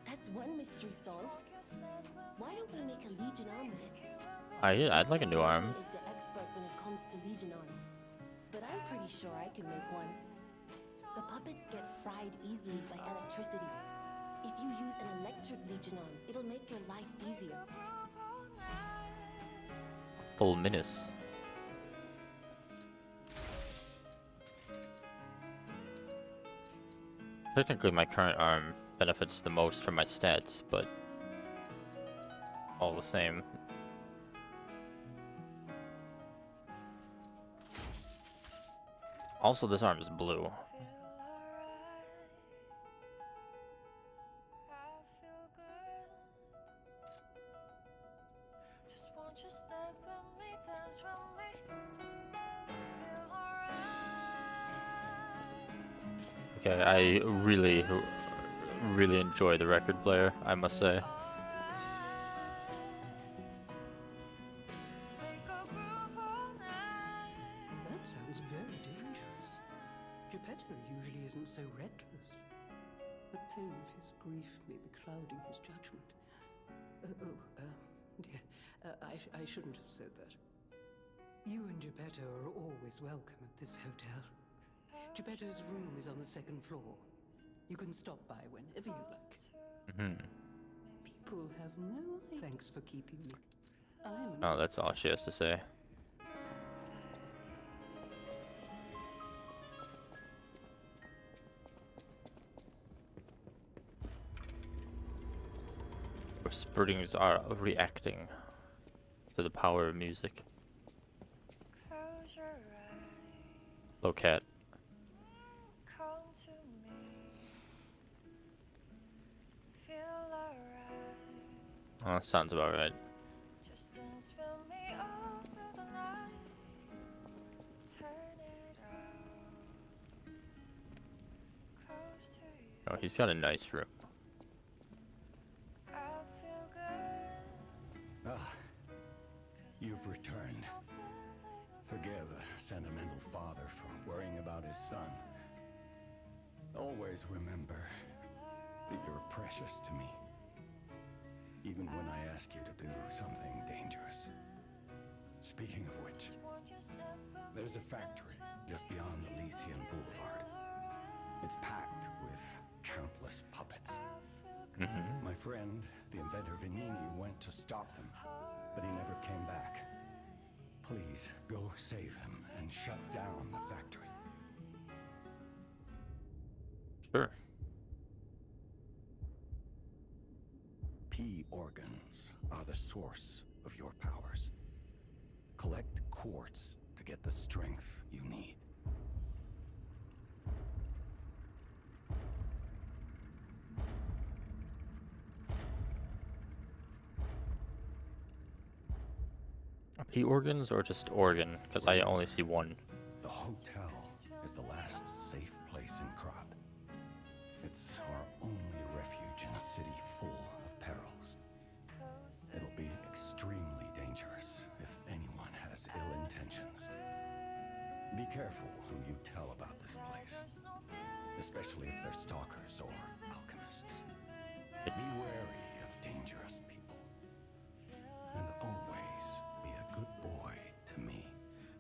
That's one mystery solved. Why don't we make a Legion arm with it? I'd like a new arm. Is the expert when it comes to Legion arms, but I'm pretty sure I can make one. The puppets get fried easily by electricity. If you use an electric Legion arm, it'll make your life easier. Full menace. Technically, my current arm benefits the most from my stats, but all the same. Also, this arm is blue. Okay, I really enjoy the record player, I must say. That sounds very dangerous. Geppetto usually isn't so reckless. The pain of his grief may be clouding his judgment. Dear, I shouldn't have said that. You and Geppetto are always welcome at this hotel. Geppetto's room is on the second floor. You can stop by whenever you like. People have no thanks for keeping me. Oh, that's all she has to say. Our springs are reacting to the power of music. Close your eyes, Low cat. come to me. Feel alright. Oh, that sounds about right. Just dance with me all through the night. Turn it out. Close to you. Oh, he's got a nice room. I feel good. Ah, you've returned. Forgive a sentimental father for worrying about his son. Always remember that you're precious to me. Even when I ask you to do something dangerous. Speaking of which, there's a factory just beyond Elysian Boulevard. It's packed with countless puppets. My friend, the inventor Vanini, went to stop them, but he never came back. Please, go save him and shut down the factory. Sure. P organs are the source of your powers. Collect quartz to get the strength you need. P organs or just organ? Because I only see one. The hotel is the last safe place in Krat. It's our only refuge in a city full of perils. It'll be extremely dangerous if anyone has ill intentions. Be careful who you tell about this place, especially if they're stalkers or alchemists. Be wary of dangerous people, and always be a good boy to me.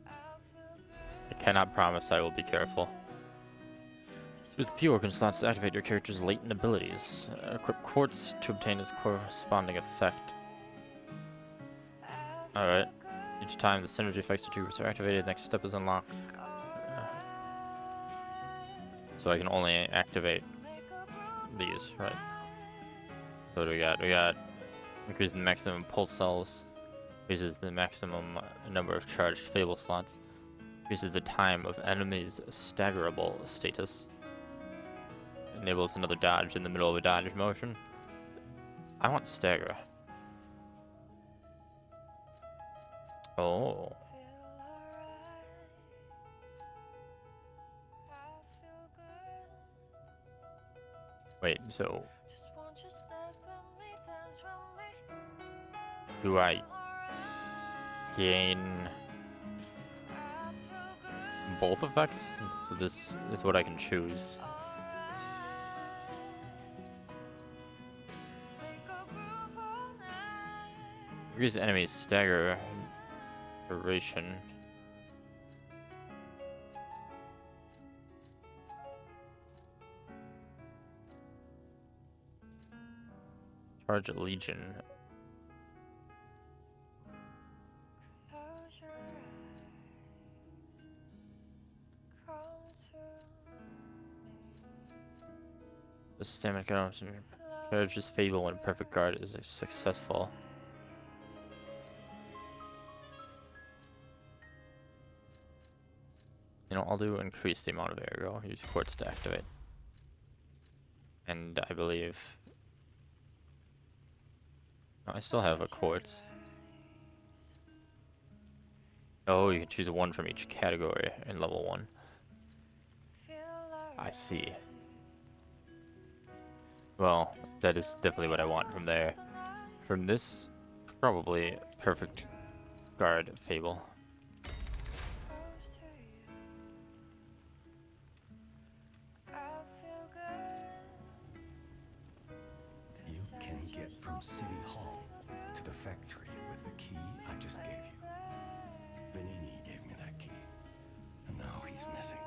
I cannot promise I will be careful. Use the P organ slots to activate your character's latent abilities. Equip quartz to obtain its corresponding effect. Alright. Each time the synergy effects of tubers are activated, the next step is unlocked. So I can only activate these, right? So what do we got? We got increase the maximum pulse cells, increases the maximum number of charged fable slots, increases the time of enemies' staggerable status, enables another dodge in the middle of a dodge motion. I want stagger. Oh. Wait, so do I gain both effects? So this is what I can choose. Increase enemy's stagger duration. Charge a legion. The stamina consumption. Charge this fable when perfect guard is successful. You know, I'll do increase the amount of ergo. Use quartz to activate. And I believe... No, I still have a quartz. Oh, you can choose one from each category in level 1. I see. Well, that is definitely what I want from there. From this, probably perfect guard fable. You can get from City Hall to the factory with the key I just gave you. Vanini gave me that key, and now he's missing.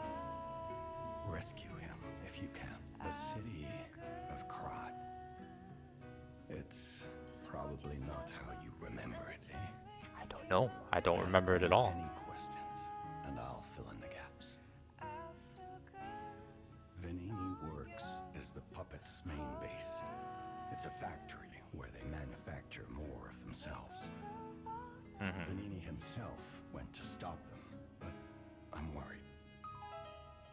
Rescue him if you can. The city of Krat. It's probably not how you remember it, eh? I don't know. I don't remember it at all. Any questions, and I'll fill in the gaps. Vanini Works is the puppet's main base. It's a factory where they manufacture more of themselves. Vanini himself went to stop them, but I'm worried.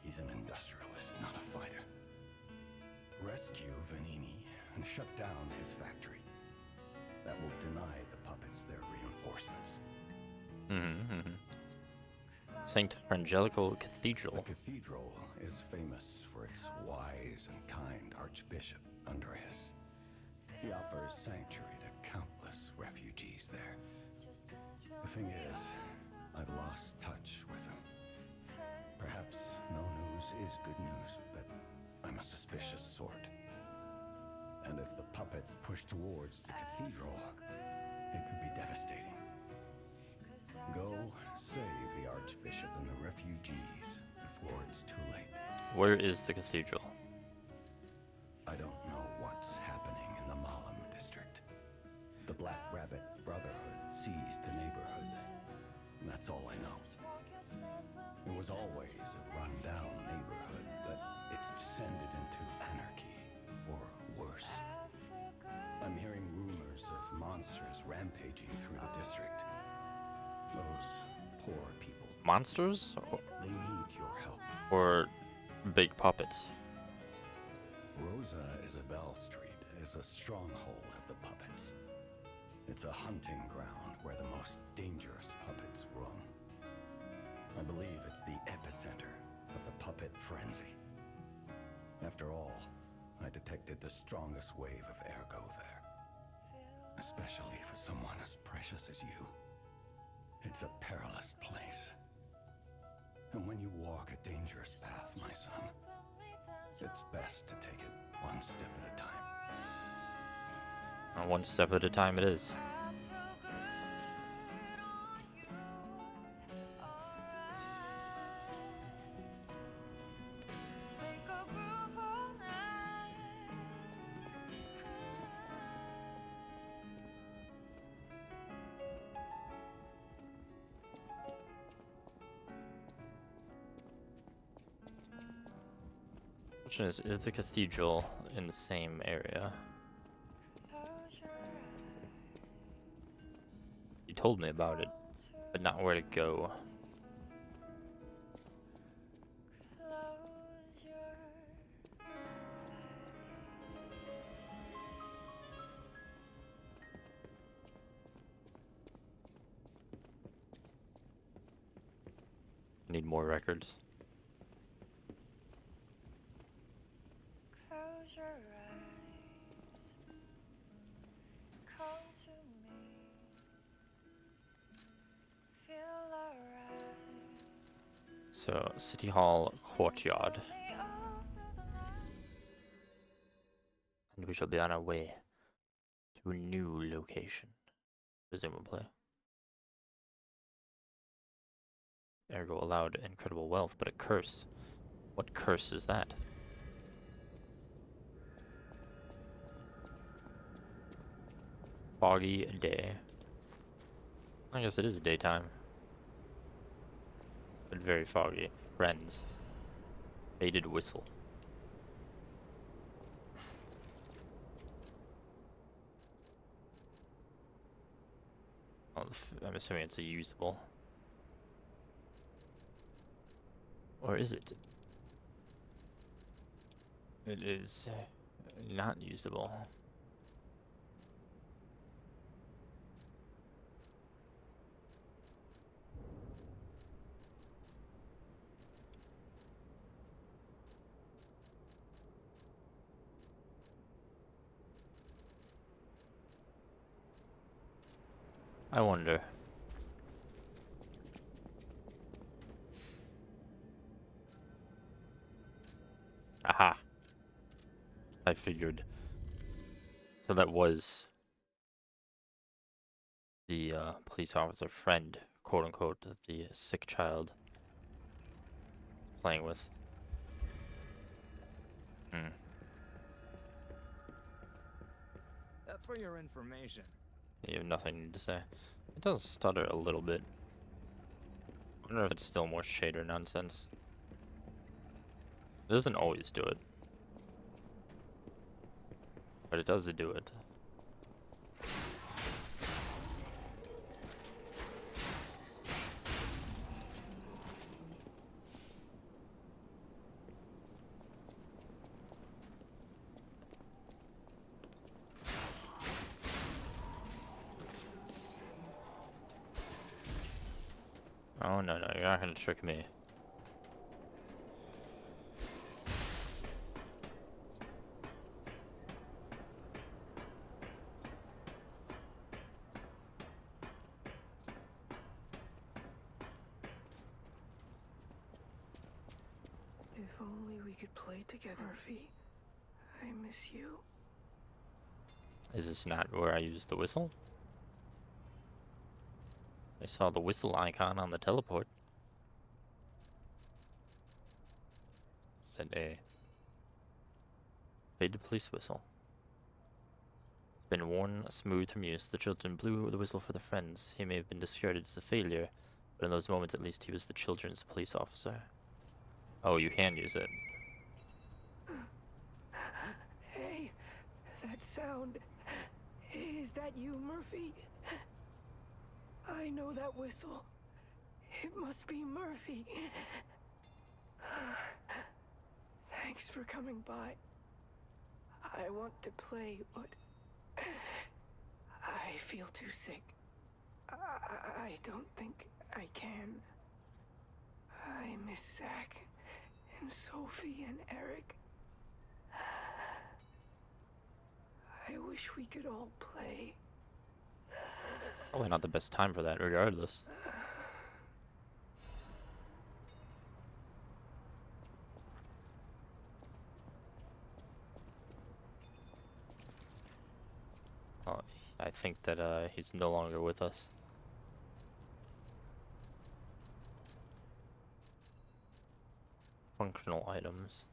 He's an industrialist, not a fighter. Rescue Vanini and shut down his factory. That will deny the puppets their reinforcements. Saint Frangelico Cathedral. The cathedral is famous for its wise and kind Archbishop, Andreas. He offers sanctuary to countless refugees there. The thing is, I've lost touch with him. Perhaps no news is good news, but I'm a suspicious sort. And if the puppets push towards the cathedral, it could be devastating. Go save the Archbishop and the refugees before it's too late. Where is the cathedral? I don't know what's happening in the Malam district. The Black Rabbit Brotherhood seized the neighborhood. That's all I know. It was always a run-down neighborhood, but it's descended into anarchy, or worse. I'm hearing rumors of monsters rampaging through the district. Those poor people. Monsters? They need your help. Or big puppets? Rosa Isabel Street is a stronghold of the puppets. It's a hunting ground where the most dangerous puppets roam. I believe it's the epicenter of the puppet frenzy. After all, I detected the strongest wave of ergo there. Especially for someone as precious as you. It's a perilous place. And when you walk a dangerous path, my son, it's best to take it one step at a time. And one step at a time it is. Question is the cathedral in the same area? You told me about it, but not where to go. I need more records. Close your eyes. Come to me. Feel alright. So, City Hall Courtyard. And we shall be on our way to a new location, presumably. Ergo allowed incredible wealth, but a curse. What curse is that? Foggy day. I guess it is daytime. But very foggy. Friends. Faded whistle. Oh, I'm assuming it's a usable. Or is it? It is not usable. I wonder. Aha. I figured. So that was the police officer friend, quote unquote, that the sick child was playing with. For your information. You have nothing to say. It does stutter a little bit. I wonder if it's still more shader nonsense. It doesn't always do it. But it does do it. Oh no, you're not gonna trick me. If only we could play together, Murphy. I miss you. Is this not where I used the whistle? I saw the whistle icon on the teleport. Said a faded police whistle. It's been worn smooth from use. The children blew the whistle for their friends. He may have been discarded as a failure, but in those moments at least he was the children's police officer. Oh, you can use it. Hey, that sound. Is that you, Murphy? I know that whistle. It must be Murphy. Thanks for coming by. I want to play, but I feel too sick. I don't think I can. I miss Zach and Sophie and Eric. I wish we could all play. Probably not the best time for that, regardless. Oh, I think that he's no longer with us. Functional items.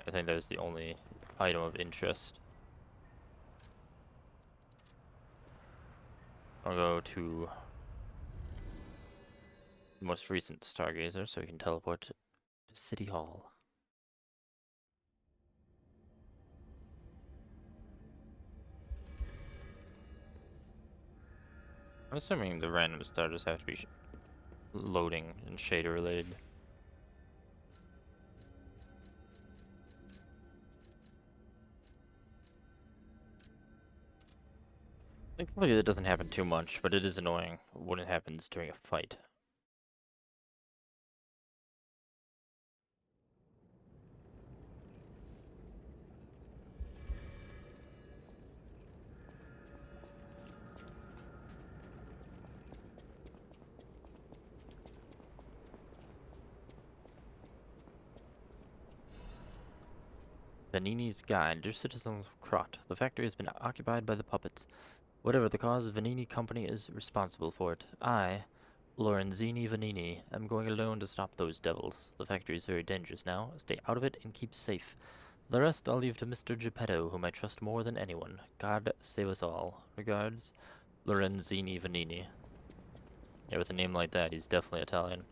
I think that was the only item of interest. I'll go to the most recent Stargazer so we can teleport to City Hall. I'm assuming the random starters have to be loading and shader related. Thankfully that doesn't happen too much, but it is annoying when it happens during a fight. Vanini's Guide. Dear citizens of Krot, the factory has been occupied by the puppets. Whatever the cause, Vanini Company is responsible for it. I, Lorenzini Vanini, am going alone to stop those devils. The factory is very dangerous now. Stay out of it and keep safe. The rest I'll leave to Mr. Geppetto, whom I trust more than anyone. God save us all. Regards, Lorenzini Vanini. Yeah, with a name like that, he's definitely Italian.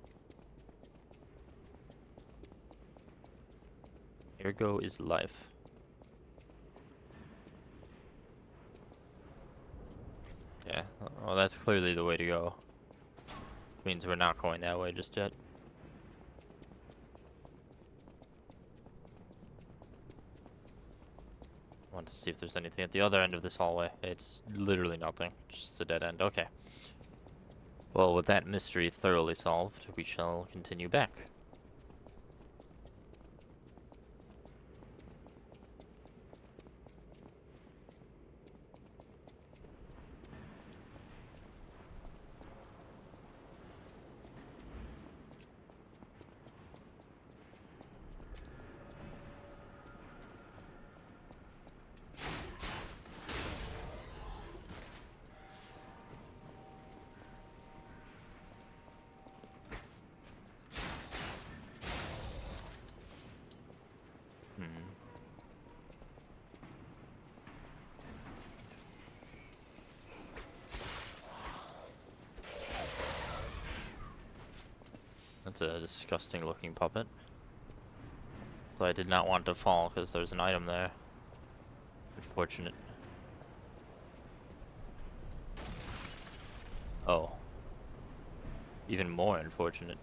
Ergo is life. Yeah, well, that's clearly the way to go. Which means we're not going that way just yet. I want to see if there's anything at the other end of this hallway. It's literally nothing, just a dead end. Okay. Well, with that mystery thoroughly solved, we shall continue back. That's a disgusting looking puppet. So I did not want to fall because there's an item there. Unfortunate. Oh. Even more unfortunate.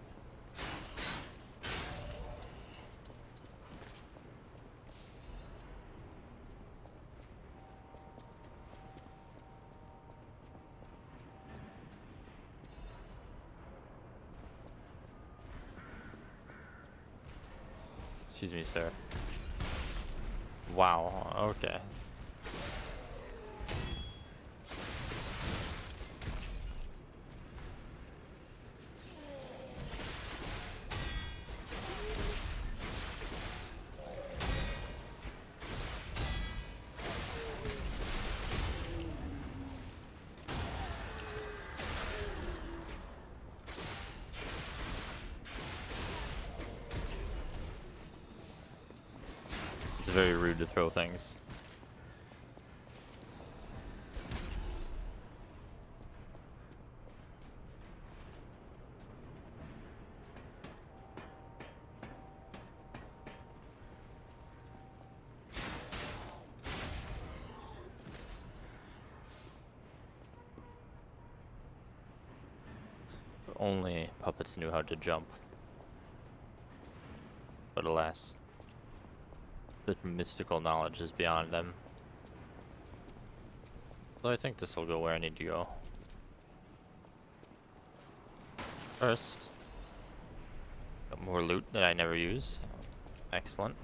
Excuse me, sir. Wow, okay. It's very rude to throw things. If only puppets knew how to jump. but alas, such mystical knowledge is beyond them. So I think this will go where I need to go. First, got more loot that I never use. Excellent.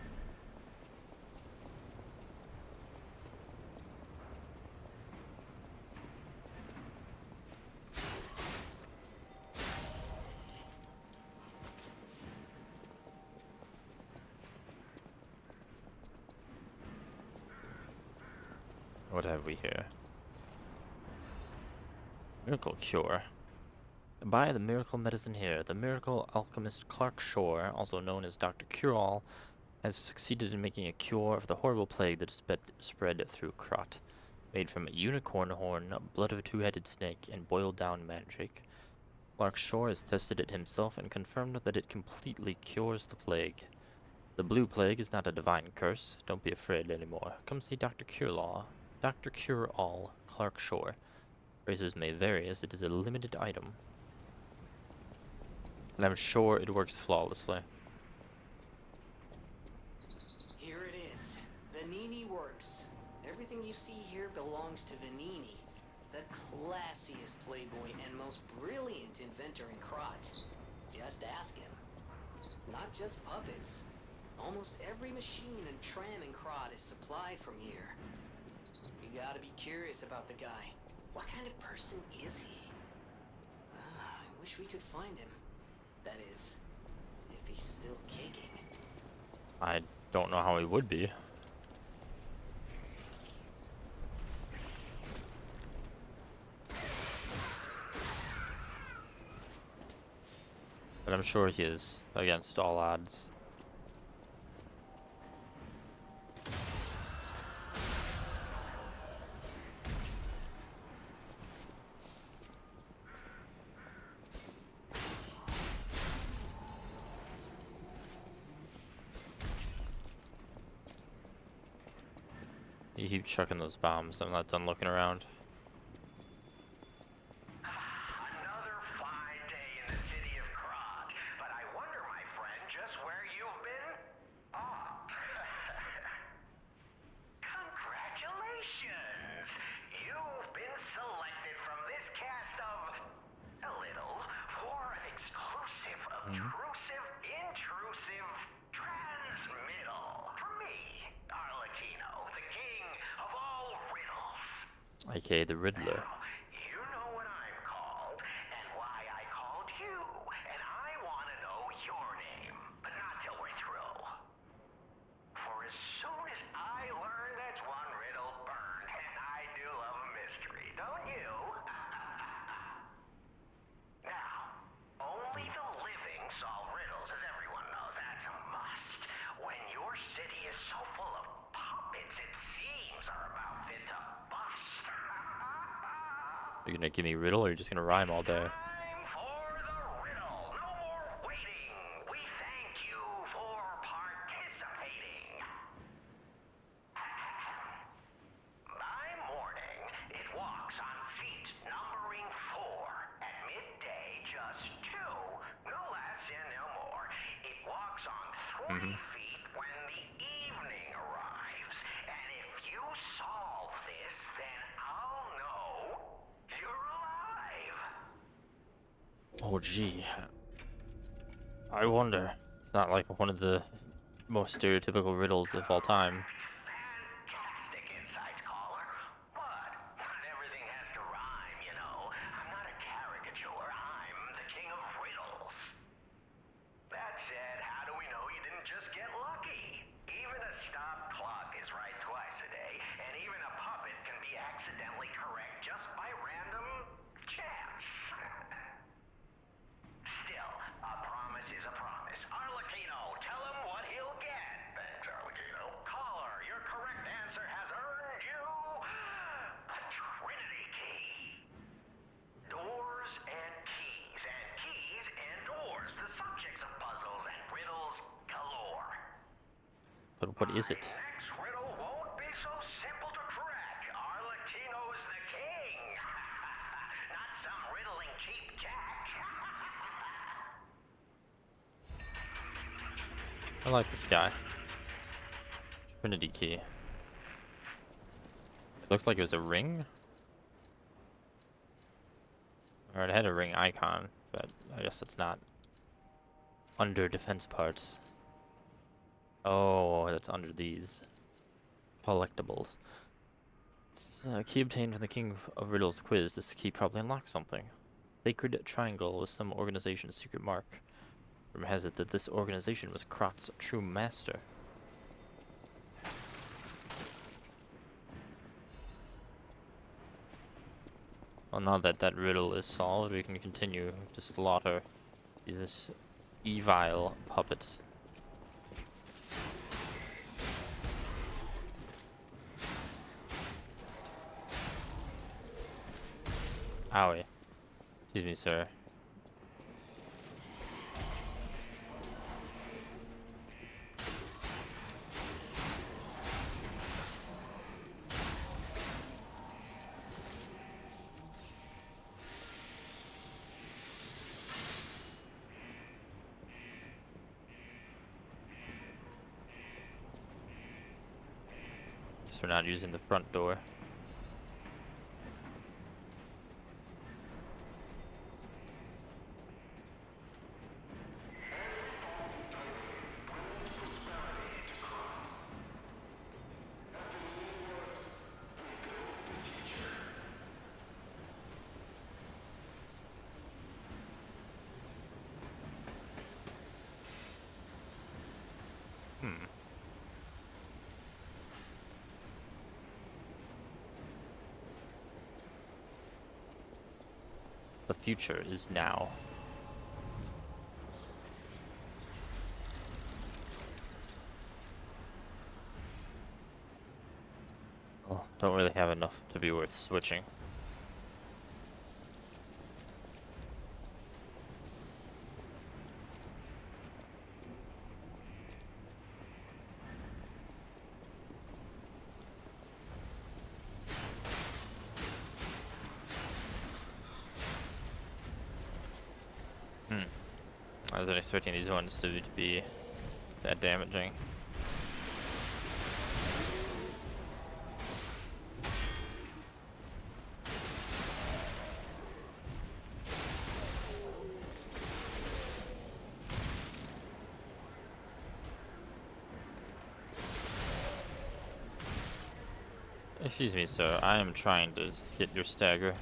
What have we here? Miracle cure. Buy the miracle medicine here. The miracle alchemist Clark Shore, also known as Dr. Cure-All, has succeeded in making a cure of the horrible plague that spread through Krot. Made from unicorn horn, blood of a two-headed snake, and boiled down mandrake. Clark Shore has tested it himself and confirmed that it completely cures the plague. The blue plague is not a divine curse. Don't be afraid anymore. Come see Dr. Dr. Cure-All, Clark Shore. Prices may vary as it is a limited item. And I'm sure it works flawlessly. Here it is. Vanini Works. Everything you see here belongs to Vanini, the classiest playboy and most brilliant inventor in Krot. Just ask him. Not just puppets. Almost every machine and tram in Krot is supplied from here. You gotta be curious about the guy. What kind of person is he? I wish we could find him. That is, if he's still kicking. I don't know how he would be. But I'm sure he is, against all odds. You keep chucking those bombs. I'm not done looking around. Another fine day in the city of Krot, but I wonder, my friend, just where you've been? Oh. Congratulations! You've been selected from this cast of a little for an exclusive, obtrusive, intrusive transmittal for me, Arlecchino, the king of all riddles. AKA the Riddler. You know what I'm called, and why I called you, and I want to know your name, but not till we're through. For as soon as I learn that's one riddle burned, and I do love a mystery, don't you? Now, only the living solve riddles, as everyone knows. That's a must. When your city is so full of puppets, it seems are about fit to bust. You're gonna give me riddle, or you're just gonna rhyme all day? Time for the riddle. No more waiting. We thank you for participating. By morning, it walks on feet numbering 4. At midday, just 2. No less and no more. It walks on 3 feet when the evening arrives. And if you solve this, then I'll know you're alive. Oh gee. I wonder. It's not like one of the most stereotypical riddles of all time. Fantastic insights, caller. But not everything has to rhyme, you know. I'm not a caricature. I'm the king of riddles. That said, how do we know you didn't just get lucky? Even a stopped clock is right twice a day, and even a puppet can be accidentally correct just by random chance. Still, a promise is a promise. Arlecchino, tell him what he'll get. Thanks, Arlecchino. Caller, your correct answer has earned you a Trinity key. Doors and keys and doors, the subjects of puzzles and riddles galore. But what is it? Next riddle won't be so simple to crack. Arlecchino's the king. Not some riddling cheap jack. I like this guy. Trinity key. It looked like it was a ring. Or it had a ring icon, but I guess it's not. Under defense parts. Oh, that's under these. Collectibles. It's a key obtained from the King of Riddles quiz. This key probably unlocks something. Sacred Triangle was some organization's secret mark. Rumor has it that this organization was Krot's true master. Well, now that that riddle is solved, we can continue to slaughter these evil puppets. Owie. Excuse me, sir. Guess we're not using the front door. The future is now. Well, don't really have enough to be worth switching. I wasn't expecting these ones to be that damaging. Excuse me, sir. I am trying to hit your stagger.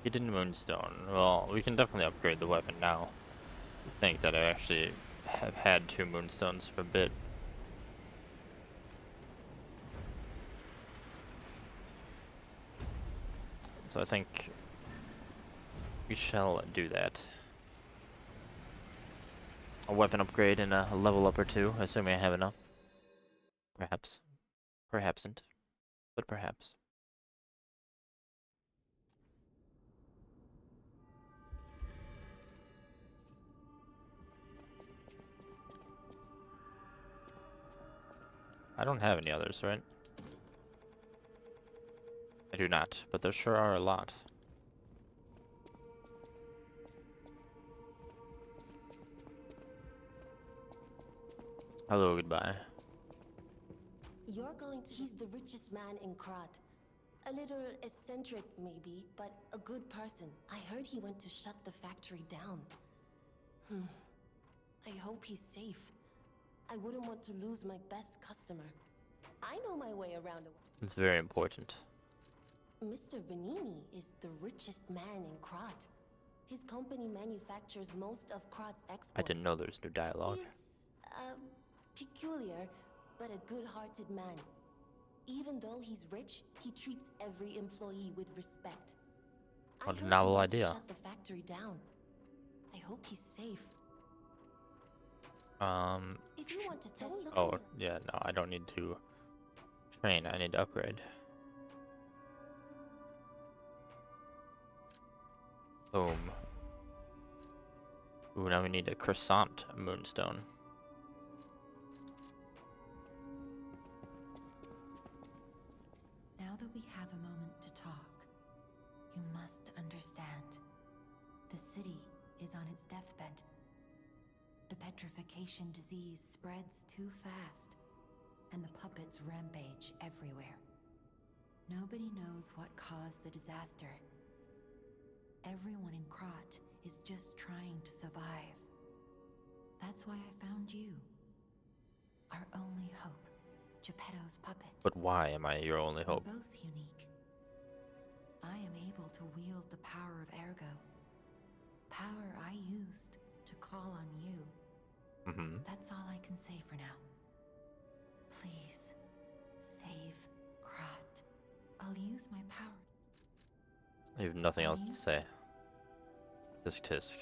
Hidden Moonstone. Well, we can definitely upgrade the weapon now. I think that I actually have had 2 Moonstones for a bit. So I think we shall do that. A weapon upgrade and a level up or 2, assuming I have enough. Perhaps. Perhapsn't. But perhaps. I don't have any others, right? I do not, but there sure are a lot. Hello, goodbye. You're going to... He's the richest man in Krat. A little eccentric, maybe, but a good person. I heard he went to shut the factory down. I hope he's safe. I wouldn't want to lose my best customer. I know my way around a... It's very important. Mr. Benini is the richest man in Krat. His company manufactures most of Krat's exports. I didn't know there's no dialogue. He's, peculiar, but a good-hearted man. Even though he's rich, he treats every employee with respect. What a novel idea. Shut the factory down. I hope he's safe. If you want to test, Oh, yeah, no, I don't need to train. I need to upgrade. Boom. Ooh, now we need a croissant moonstone. Now that we we have a moment to talk? You must understand. The city is on its deathbed. The petrification disease spreads too fast, and the puppets rampage everywhere. Nobody knows what caused the disaster. Everyone in Krot is just trying to survive. That's why I found you. Our only hope, Geppetto's puppet. But why am I your only hope? We're both unique. I am able to wield the power of Ergo. Power I used to call on you. That's all I can say for now. Please, save Krot. I'll use my power. I have nothing else to say. Tisk tisk.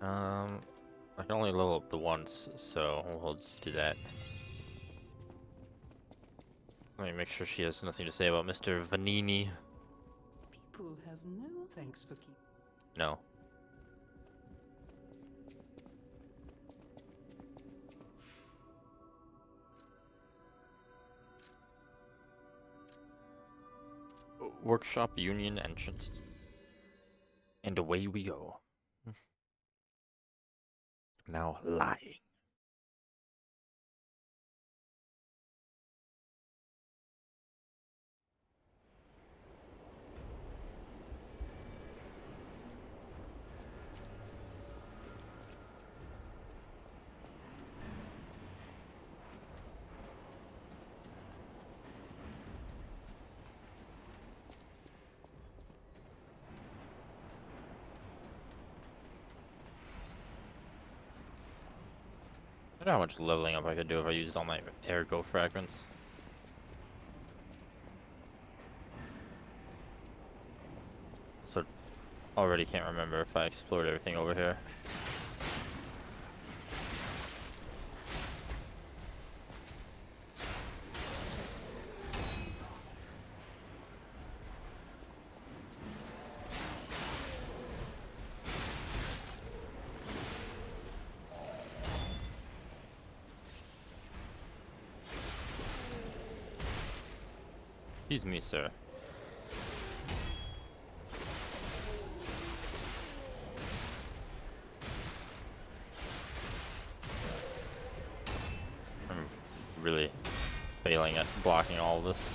I can only level up the once, so we'll just do that. Let me make sure she has nothing to say about Mr. Vanini. People have no thanks for keeping. No. Workshop Union entrance. And away we go. Now lying. I wonder how much leveling up I could do if I used all my ergo fragments. So, already can't remember if I explored everything over here. Excuse me, sir. I'm really failing at blocking all of this.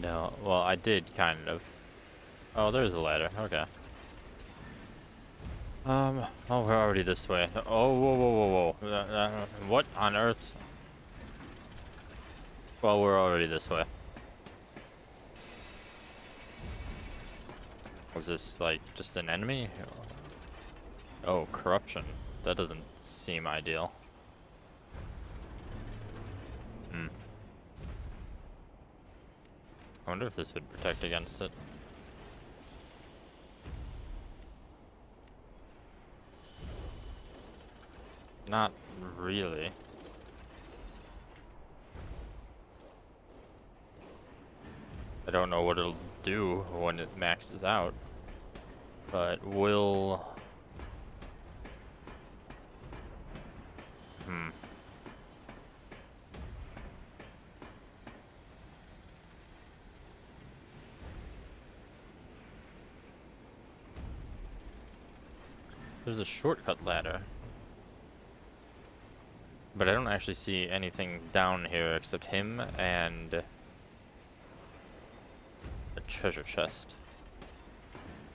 No, well, I did kind of. Oh, there's a ladder. Okay. Oh, we're already this way. Oh, whoa, whoa, whoa, whoa. What on earth? Well, we're already this way. Was this, like, just an enemy? Oh, corruption. That doesn't seem ideal. I wonder if this would protect against it. Not really. I don't know what it'll do when it maxes out, but will... There's a shortcut ladder. But I don't actually see anything down here except him and a treasure chest.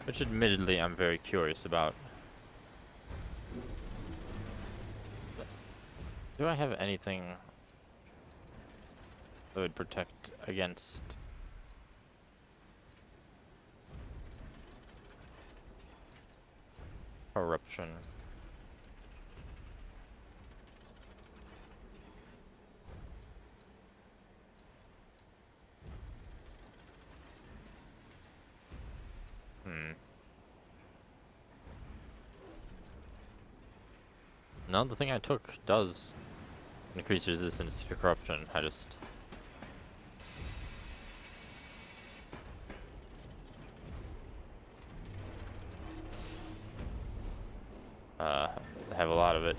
Which admittedly I'm very curious about. Do I have anything that would protect against... corruption? No, the thing I took does increase resistance to corruption. I just... have a lot of it.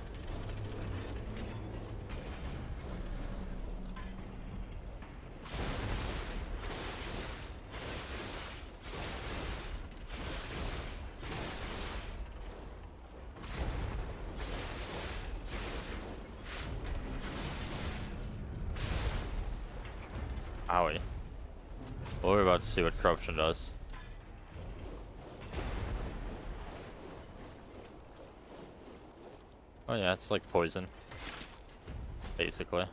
Owie. Well, we're about to see what corruption does. Oh yeah, it's like poison. Basically.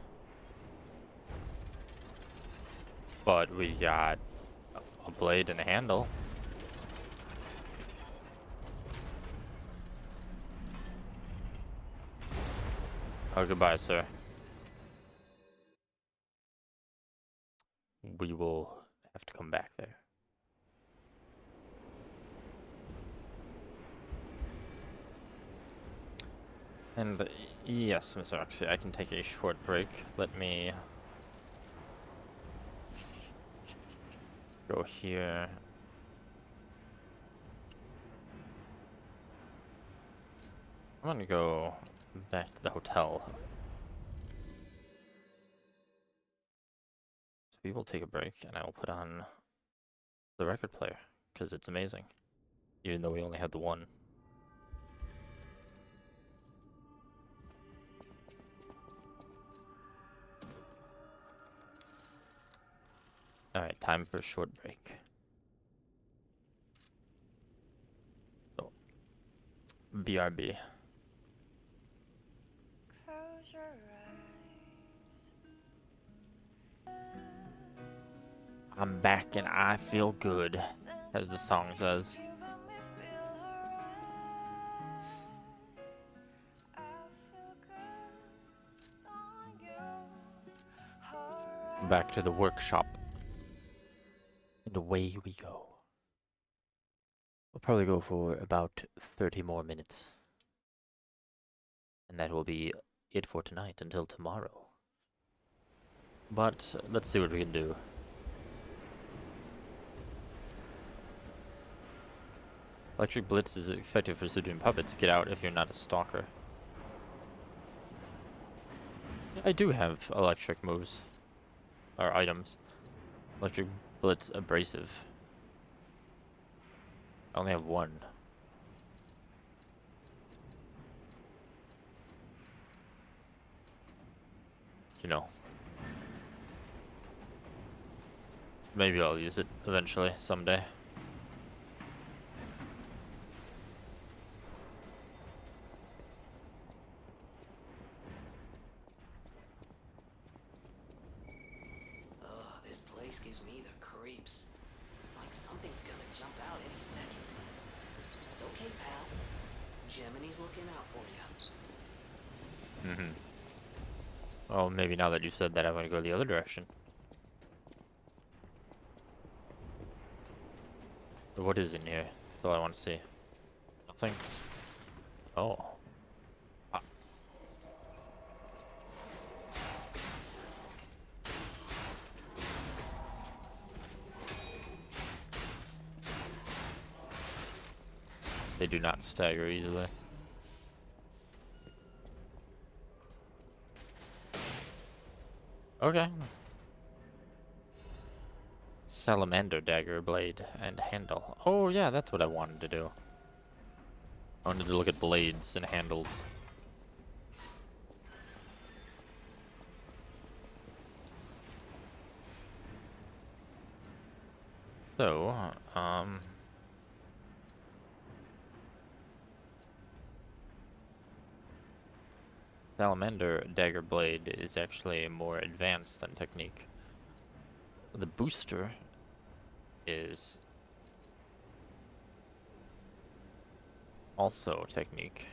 But we got a blade and a handle. Oh, goodbye, sir. We will have to come back there. And yes, Mr. Oxy, I can take a short break. Let me go here. I'm gonna go back to the hotel. So we will take a break, and I will put on the record player, because it's amazing. Even though we only had the one. Alright, time for a short break. So, BRB. Close your eyes. I'm back and I feel good, as the song says. You make me feel alright. I feel good on you. Back to the workshop. And away we go. We'll probably go for about 30 more minutes. And that will be it for tonight until tomorrow. But let's see what we can do. Electric Blitz is effective for subduing puppets. Get out if you're not a stalker. I do have electric moves. Or items. Electric Blitz Abrasive. I only have one. You know. Maybe I'll use it eventually, someday. This place gives me the creeps. It's like something's gonna jump out any second. It's okay, pal. Gemini's looking out for you. Mm-hmm. Well, maybe now that you said that, I'm gonna go the other direction. But what is in here? That's all I want to see. Nothing? Oh. Ah. They do not stagger easily. Okay. Salamander dagger blade and handle. Oh yeah, that's what I wanted to do. I wanted to look at blades and handles. So, Salamander dagger blade is actually more advanced than technique. The booster is also technique.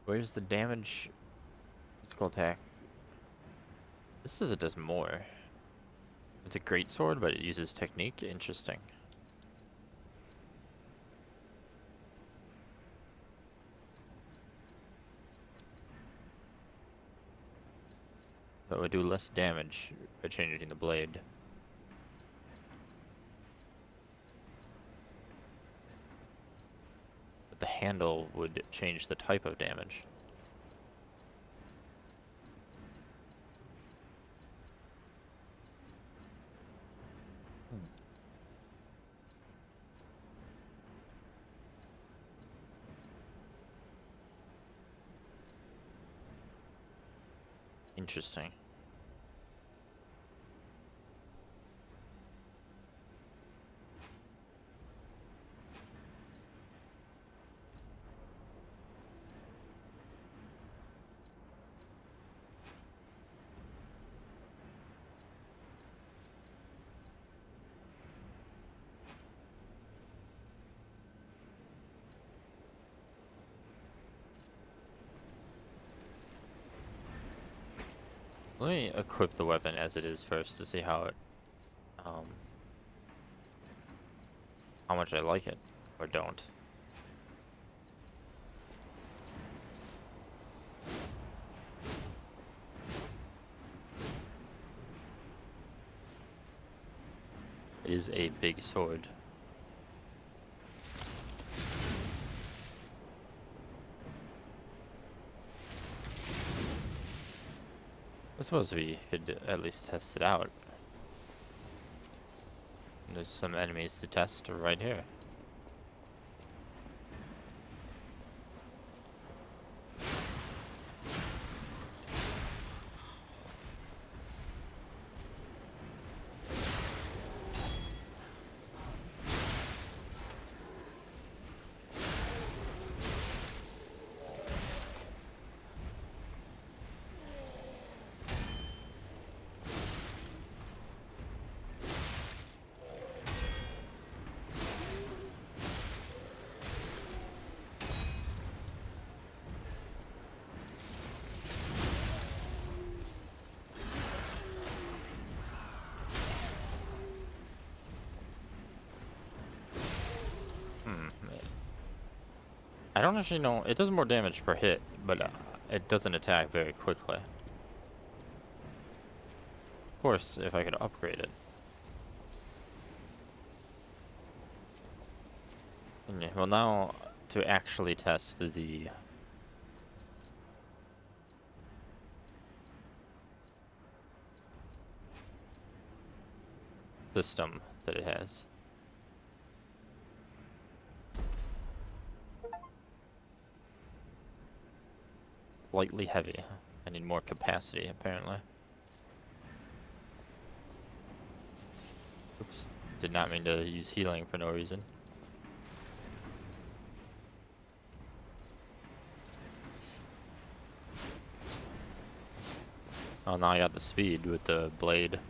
Where's the damage? Physical attack. This says it does more. It's a great sword, but it uses technique. Interesting. So it would do less damage by changing the blade. handle would change the type of damage. Interesting. Let me equip the weapon as it is first to see how it, how much I like it, or don't. It is a big sword. I suppose we could at least test it out. There's some enemies to test right here. I don't actually know. It does more damage per hit, but it doesn't attack very quickly. Of course, if I could upgrade it. Okay, well now, to actually test the system that it has. Slightly heavy. I need more capacity, apparently. Oops. Did not mean to use healing for no reason. Oh, now I got the speed with the blade.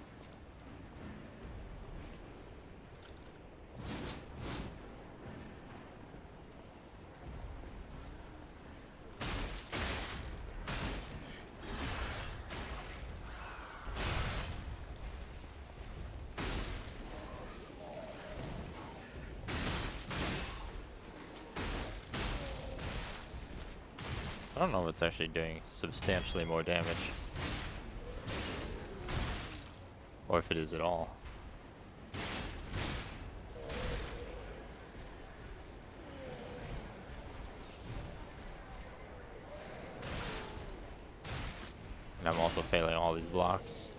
I don't know if it's actually doing substantially more damage. Or if it is at all. And I'm also failing all these blocks.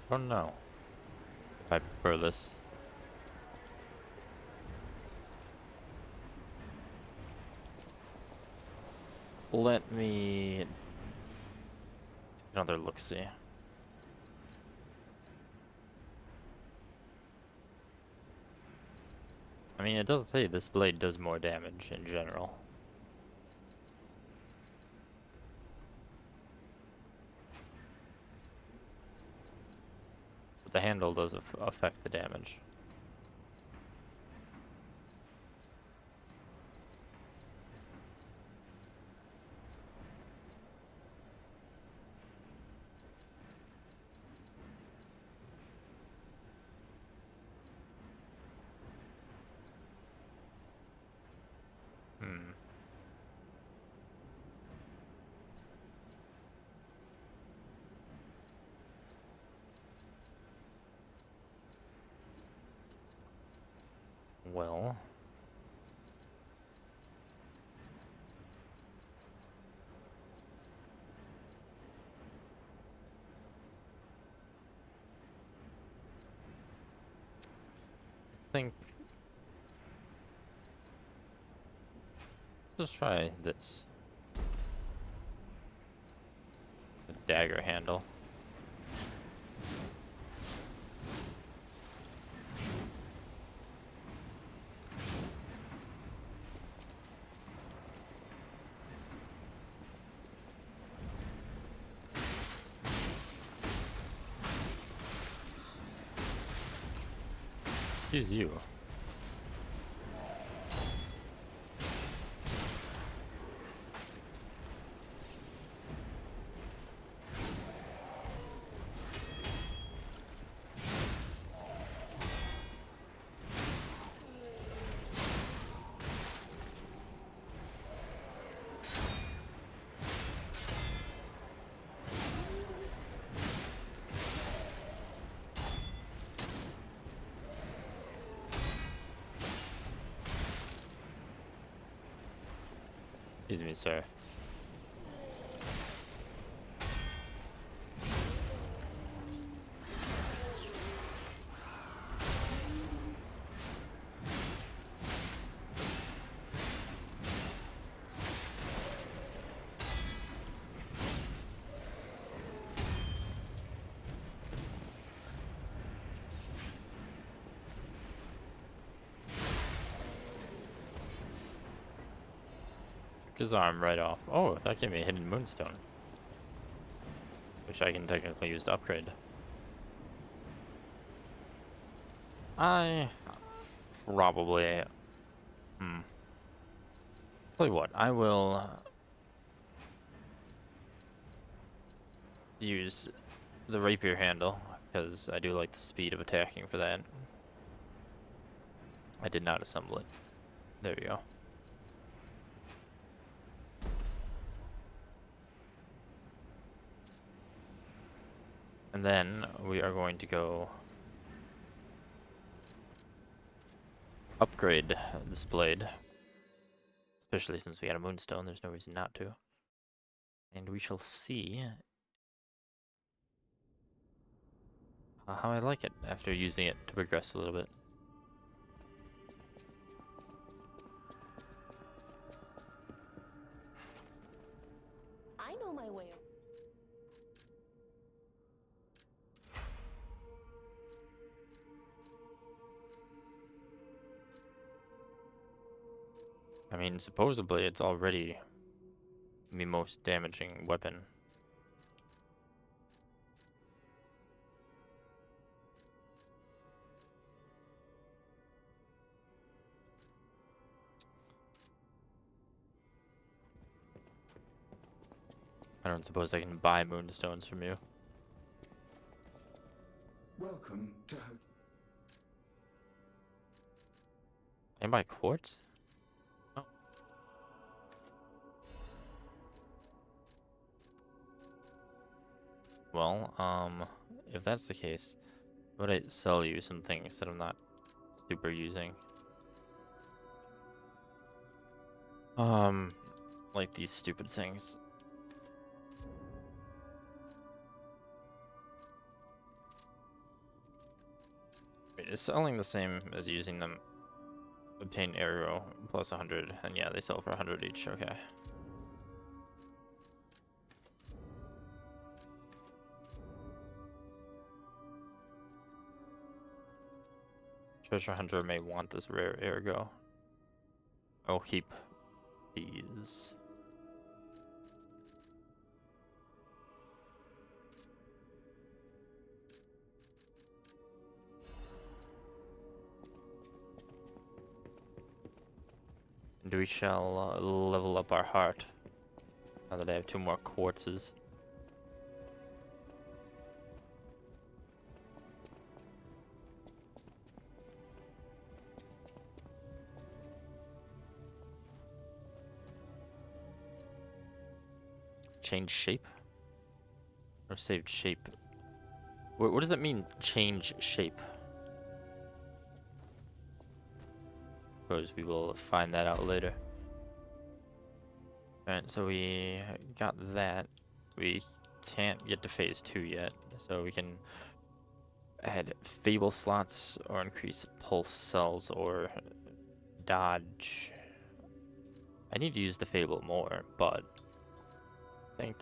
I don't know if I prefer this. Let me another look-see. I mean, it doesn't say this blade does more damage in general. But the handle does affect the damage. Well. I think. Let's try this. The dagger handle. Use you. Excuse me, sir. Took his arm right off. Oh, that gave me a hidden moonstone, which I can technically use to upgrade. I probably. Tell you what, I will use the rapier handle because I do like the speed of attacking for that. I did not assemble it. There we go. And then we are going to go upgrade this blade. Especially since we got a moonstone, there's no reason not to. And we shall see how I like it after using it to progress a little bit. I know my way. I mean, supposedly it's already the most damaging weapon. I don't suppose I can buy moonstones from you. Welcome to Can I buy quartz? Oh. Well, if that's the case, would I sell you some things that I'm not super using? Like these stupid things. Wait, is selling the same as using them? Obtain arrow plus 100, and yeah, they sell for 100 each, okay. Treasure hunter may want this rare ergo. I'll keep these. And we shall level up our heart. Now that I have 2 more quartzes. Change shape? Or saved shape? What does that mean, change shape? suppose we will find that out later. Alright, so we got that. We can't get to phase 2 yet, so we can add fable slots or increase pulse cells or dodge. I need to use the fable more, but I think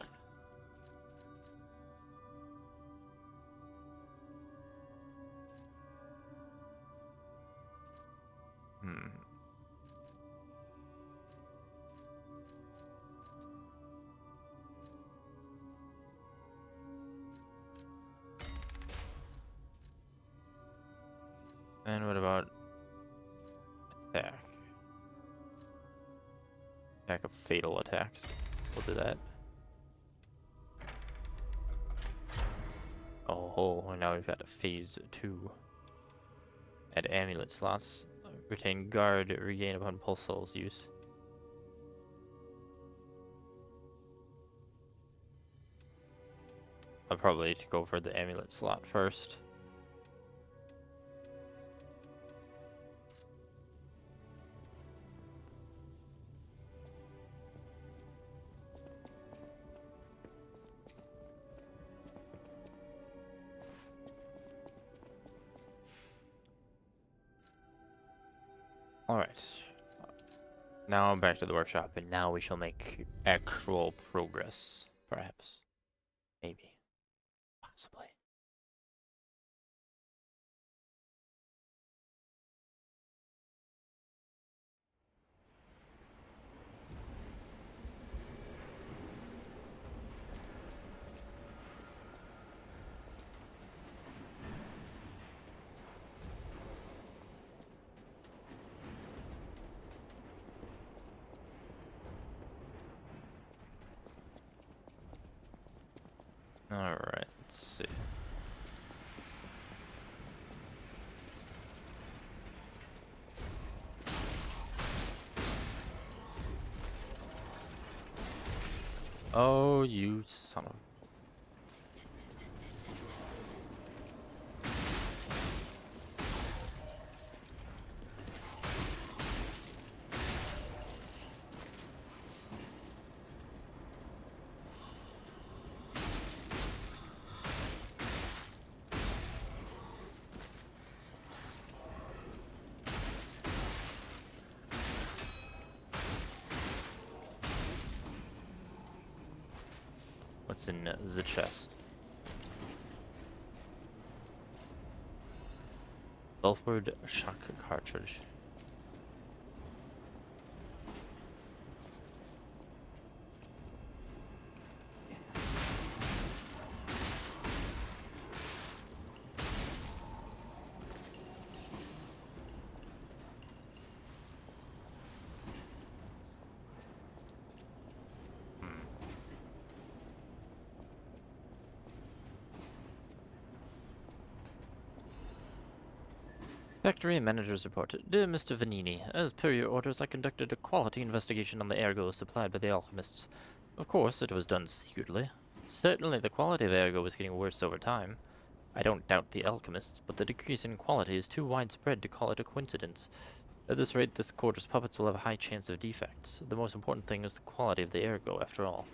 And what about attack? Attack of fatal attacks. We'll do that. Oh, and now we've got a phase 2. Add amulet slots. Retain guard, regain upon pulse cells use. I'll probably go for the amulet slot first. Alright. Now back to the workshop, and now we shall make actual progress. Perhaps. Maybe. Possibly. Alright, let's see. Oh, you son of... What's in the chest? Belford shock cartridge. Factory Manager's Report. Dear Mr. Vanini, as per your orders, I conducted a quality investigation on the ergo supplied by the alchemists. Of course, it was done secretly. Certainly the quality of the ergo was getting worse over time. I don't doubt the alchemists, but the decrease in quality is too widespread to call it a coincidence. At this rate, this quarter's puppets will have a high chance of defects. The most important thing is the quality of the ergo, after all.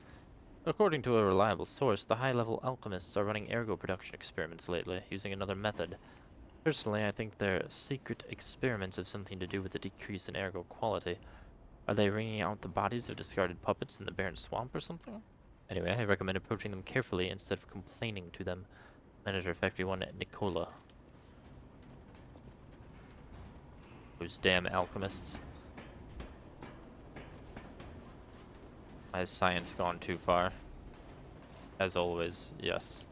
According to a reliable source, the high-level alchemists are running ergo production experiments lately, using another method. Personally, I think their secret experiments have something to do with the decrease in ergo quality. Are they wringing out the bodies of discarded puppets in the barren swamp or something? Anyway, I recommend approaching them carefully instead of complaining to them. Manager Factory 1, Nicola. Those damn alchemists. Has science gone too far? As always, yes.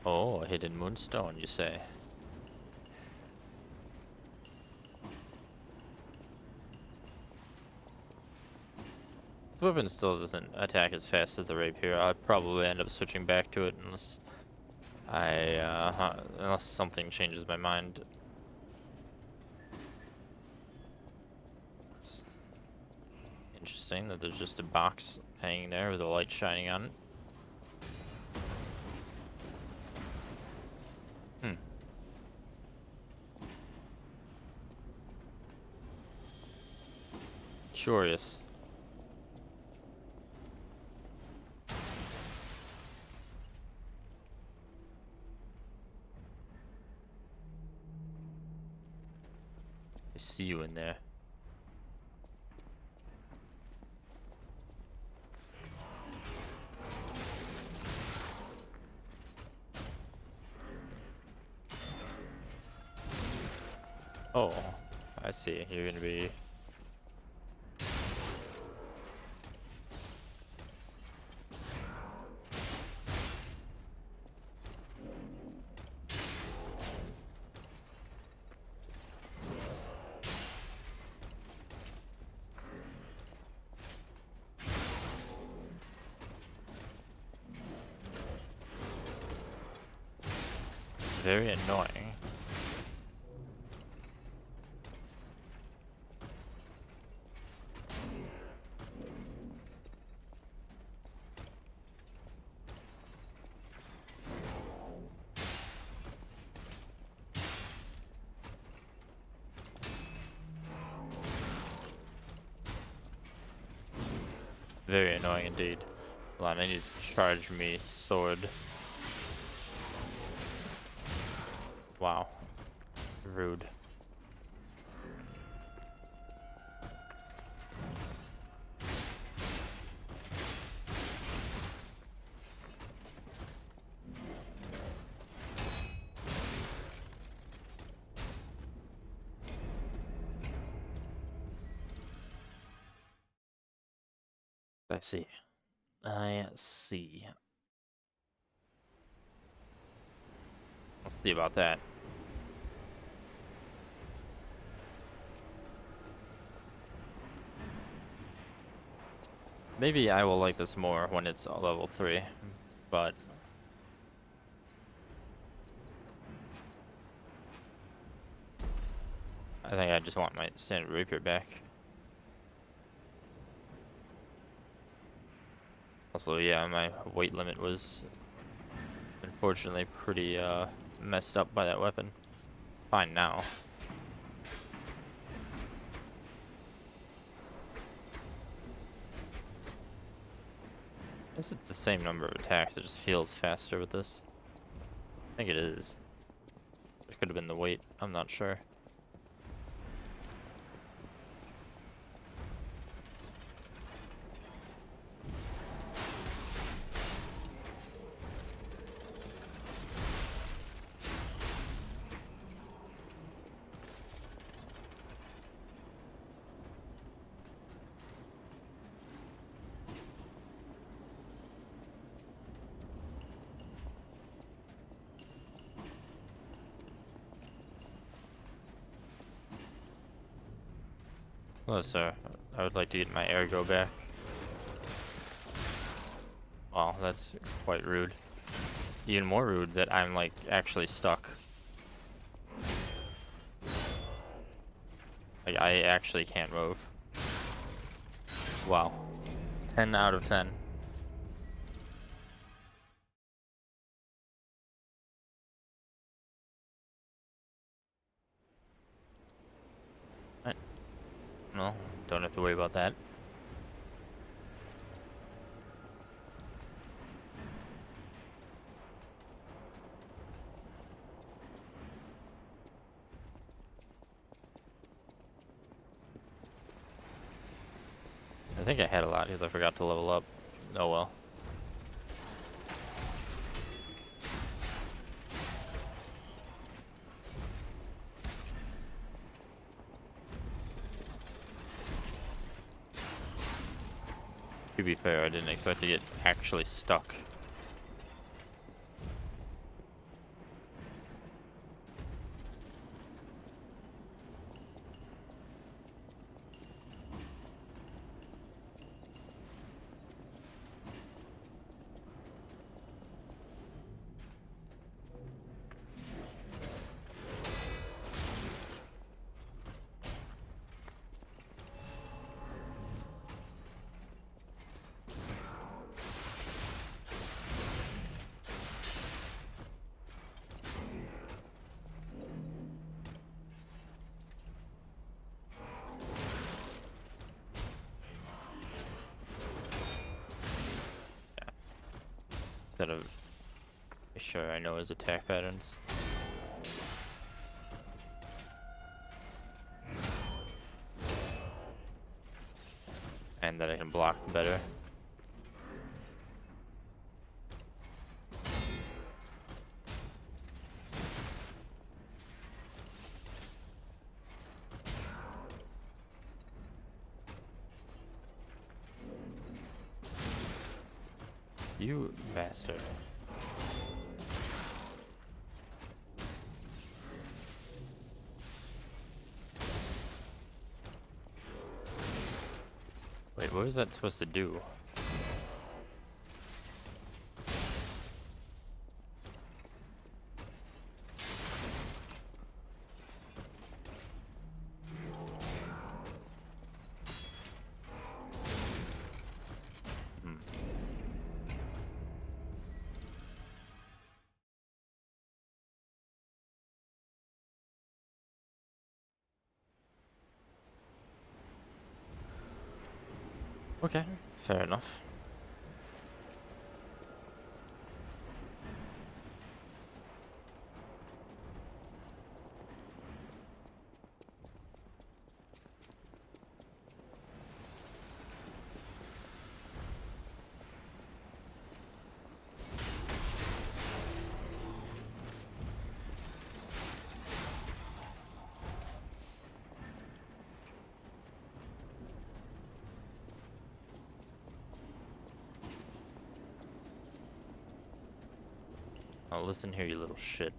Oh, a hidden moonstone, you say? This weapon still doesn't attack as fast as the rapier. I'll probably end up switching back to it unless unless something changes my mind. It's interesting. interesting that there's just a box hanging there with a light shining on it. Curious. I see you in there. Oh, I see. You're gonna be... very annoying. Very annoying indeed. Hold on, I need to charge me sword. Wow. Rude. I see. I see. Let's see about that. Maybe I will like this more when it's level 3, but I think I just want my standard rapier back. Also, yeah, my weight limit was unfortunately pretty messed up by that weapon. It's fine now. I guess it's the same number of attacks, it just feels faster with this. I think it is. It could have been the weight, I'm not sure. Hello, sir. I would like to get my ergo back. Wow, that's quite rude. Even more rude that I'm, like, actually stuck. Like, I actually can't move. Wow. 10 out of 10. Right. Well, don't have to worry about that. I think I had a lot because I forgot to level up. Oh well. To be fair, I didn't expect to get actually stuck. Gotta make sure I know his attack patterns. And that I can block better. You bastard. Wait, what was that supposed to do? Hmm. Okay, fair enough. Oh, listen here, you little shit.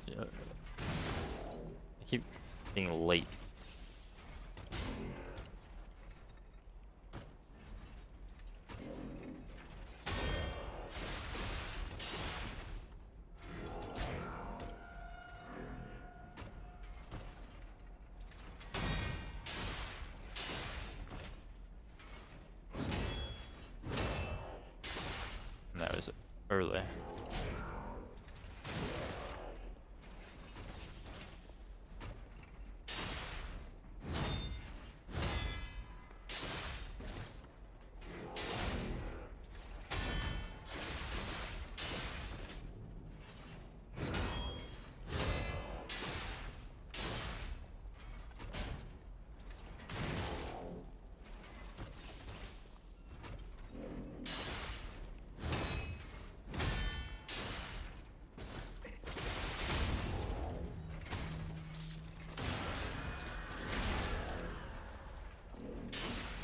I keep being late. That was early.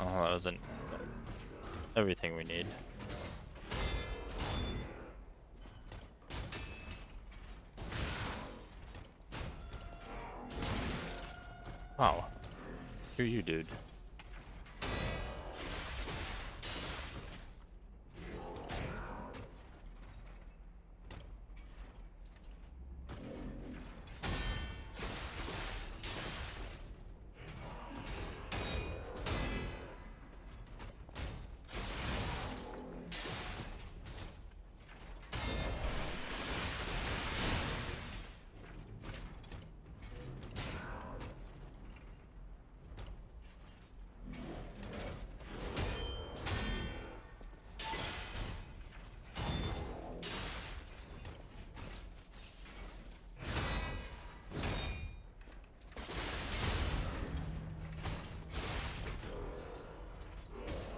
Oh, that wasn't everything we need. Wow. Screw you, dude.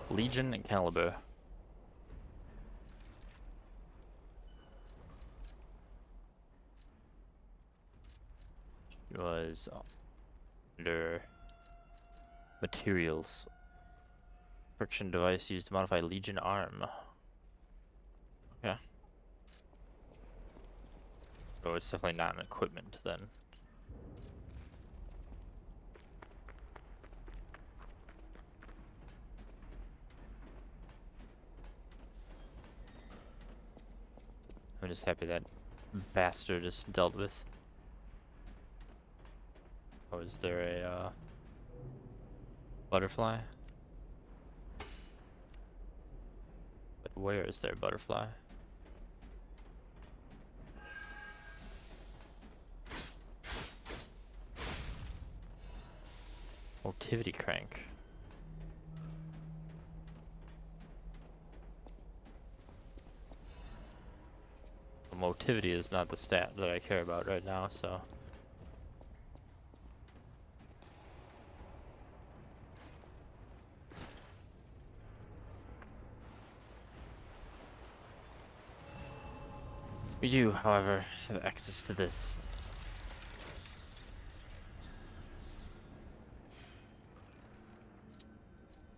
Legion and Caliber. It was under materials. Friction device used to modify Legion arm. Okay. Oh, it's definitely not an equipment then. I'm just happy that bastard is dealt with. Oh, is there a, Butterfly? But where is there butterfly? Motivity crank. Motivity is not the stat that I care about right now, so. We do, however, have access to this.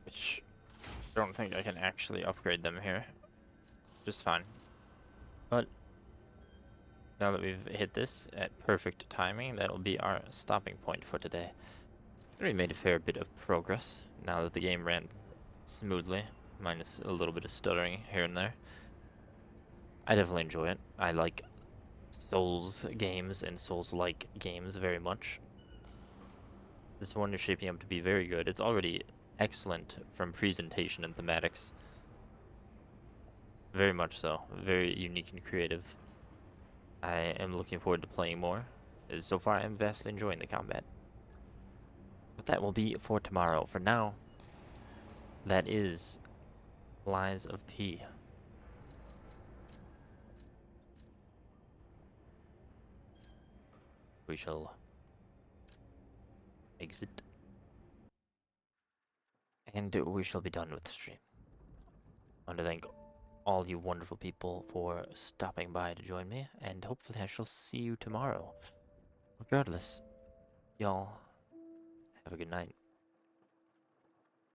Which I don't think I can actually upgrade them here. Just fine. But now that we've hit this at perfect timing, that'll be our stopping point for today. We made a fair bit of progress now that the game ran smoothly, minus a little bit of stuttering here and there. I definitely enjoy it. I like Souls games and Souls-like games very much. This one is shaping up to be very good. It's already excellent from presentation and thematics. Very much so. Very unique and creative. I am looking forward to playing more. So far, I'm vastly enjoying the combat. But that will be for tomorrow. For now, that is Lies of P. We shall exit. And we shall be done with the stream. I want to thank all you wonderful people for stopping by to join me, and hopefully I shall see you tomorrow. Regardless, y'all have a good night.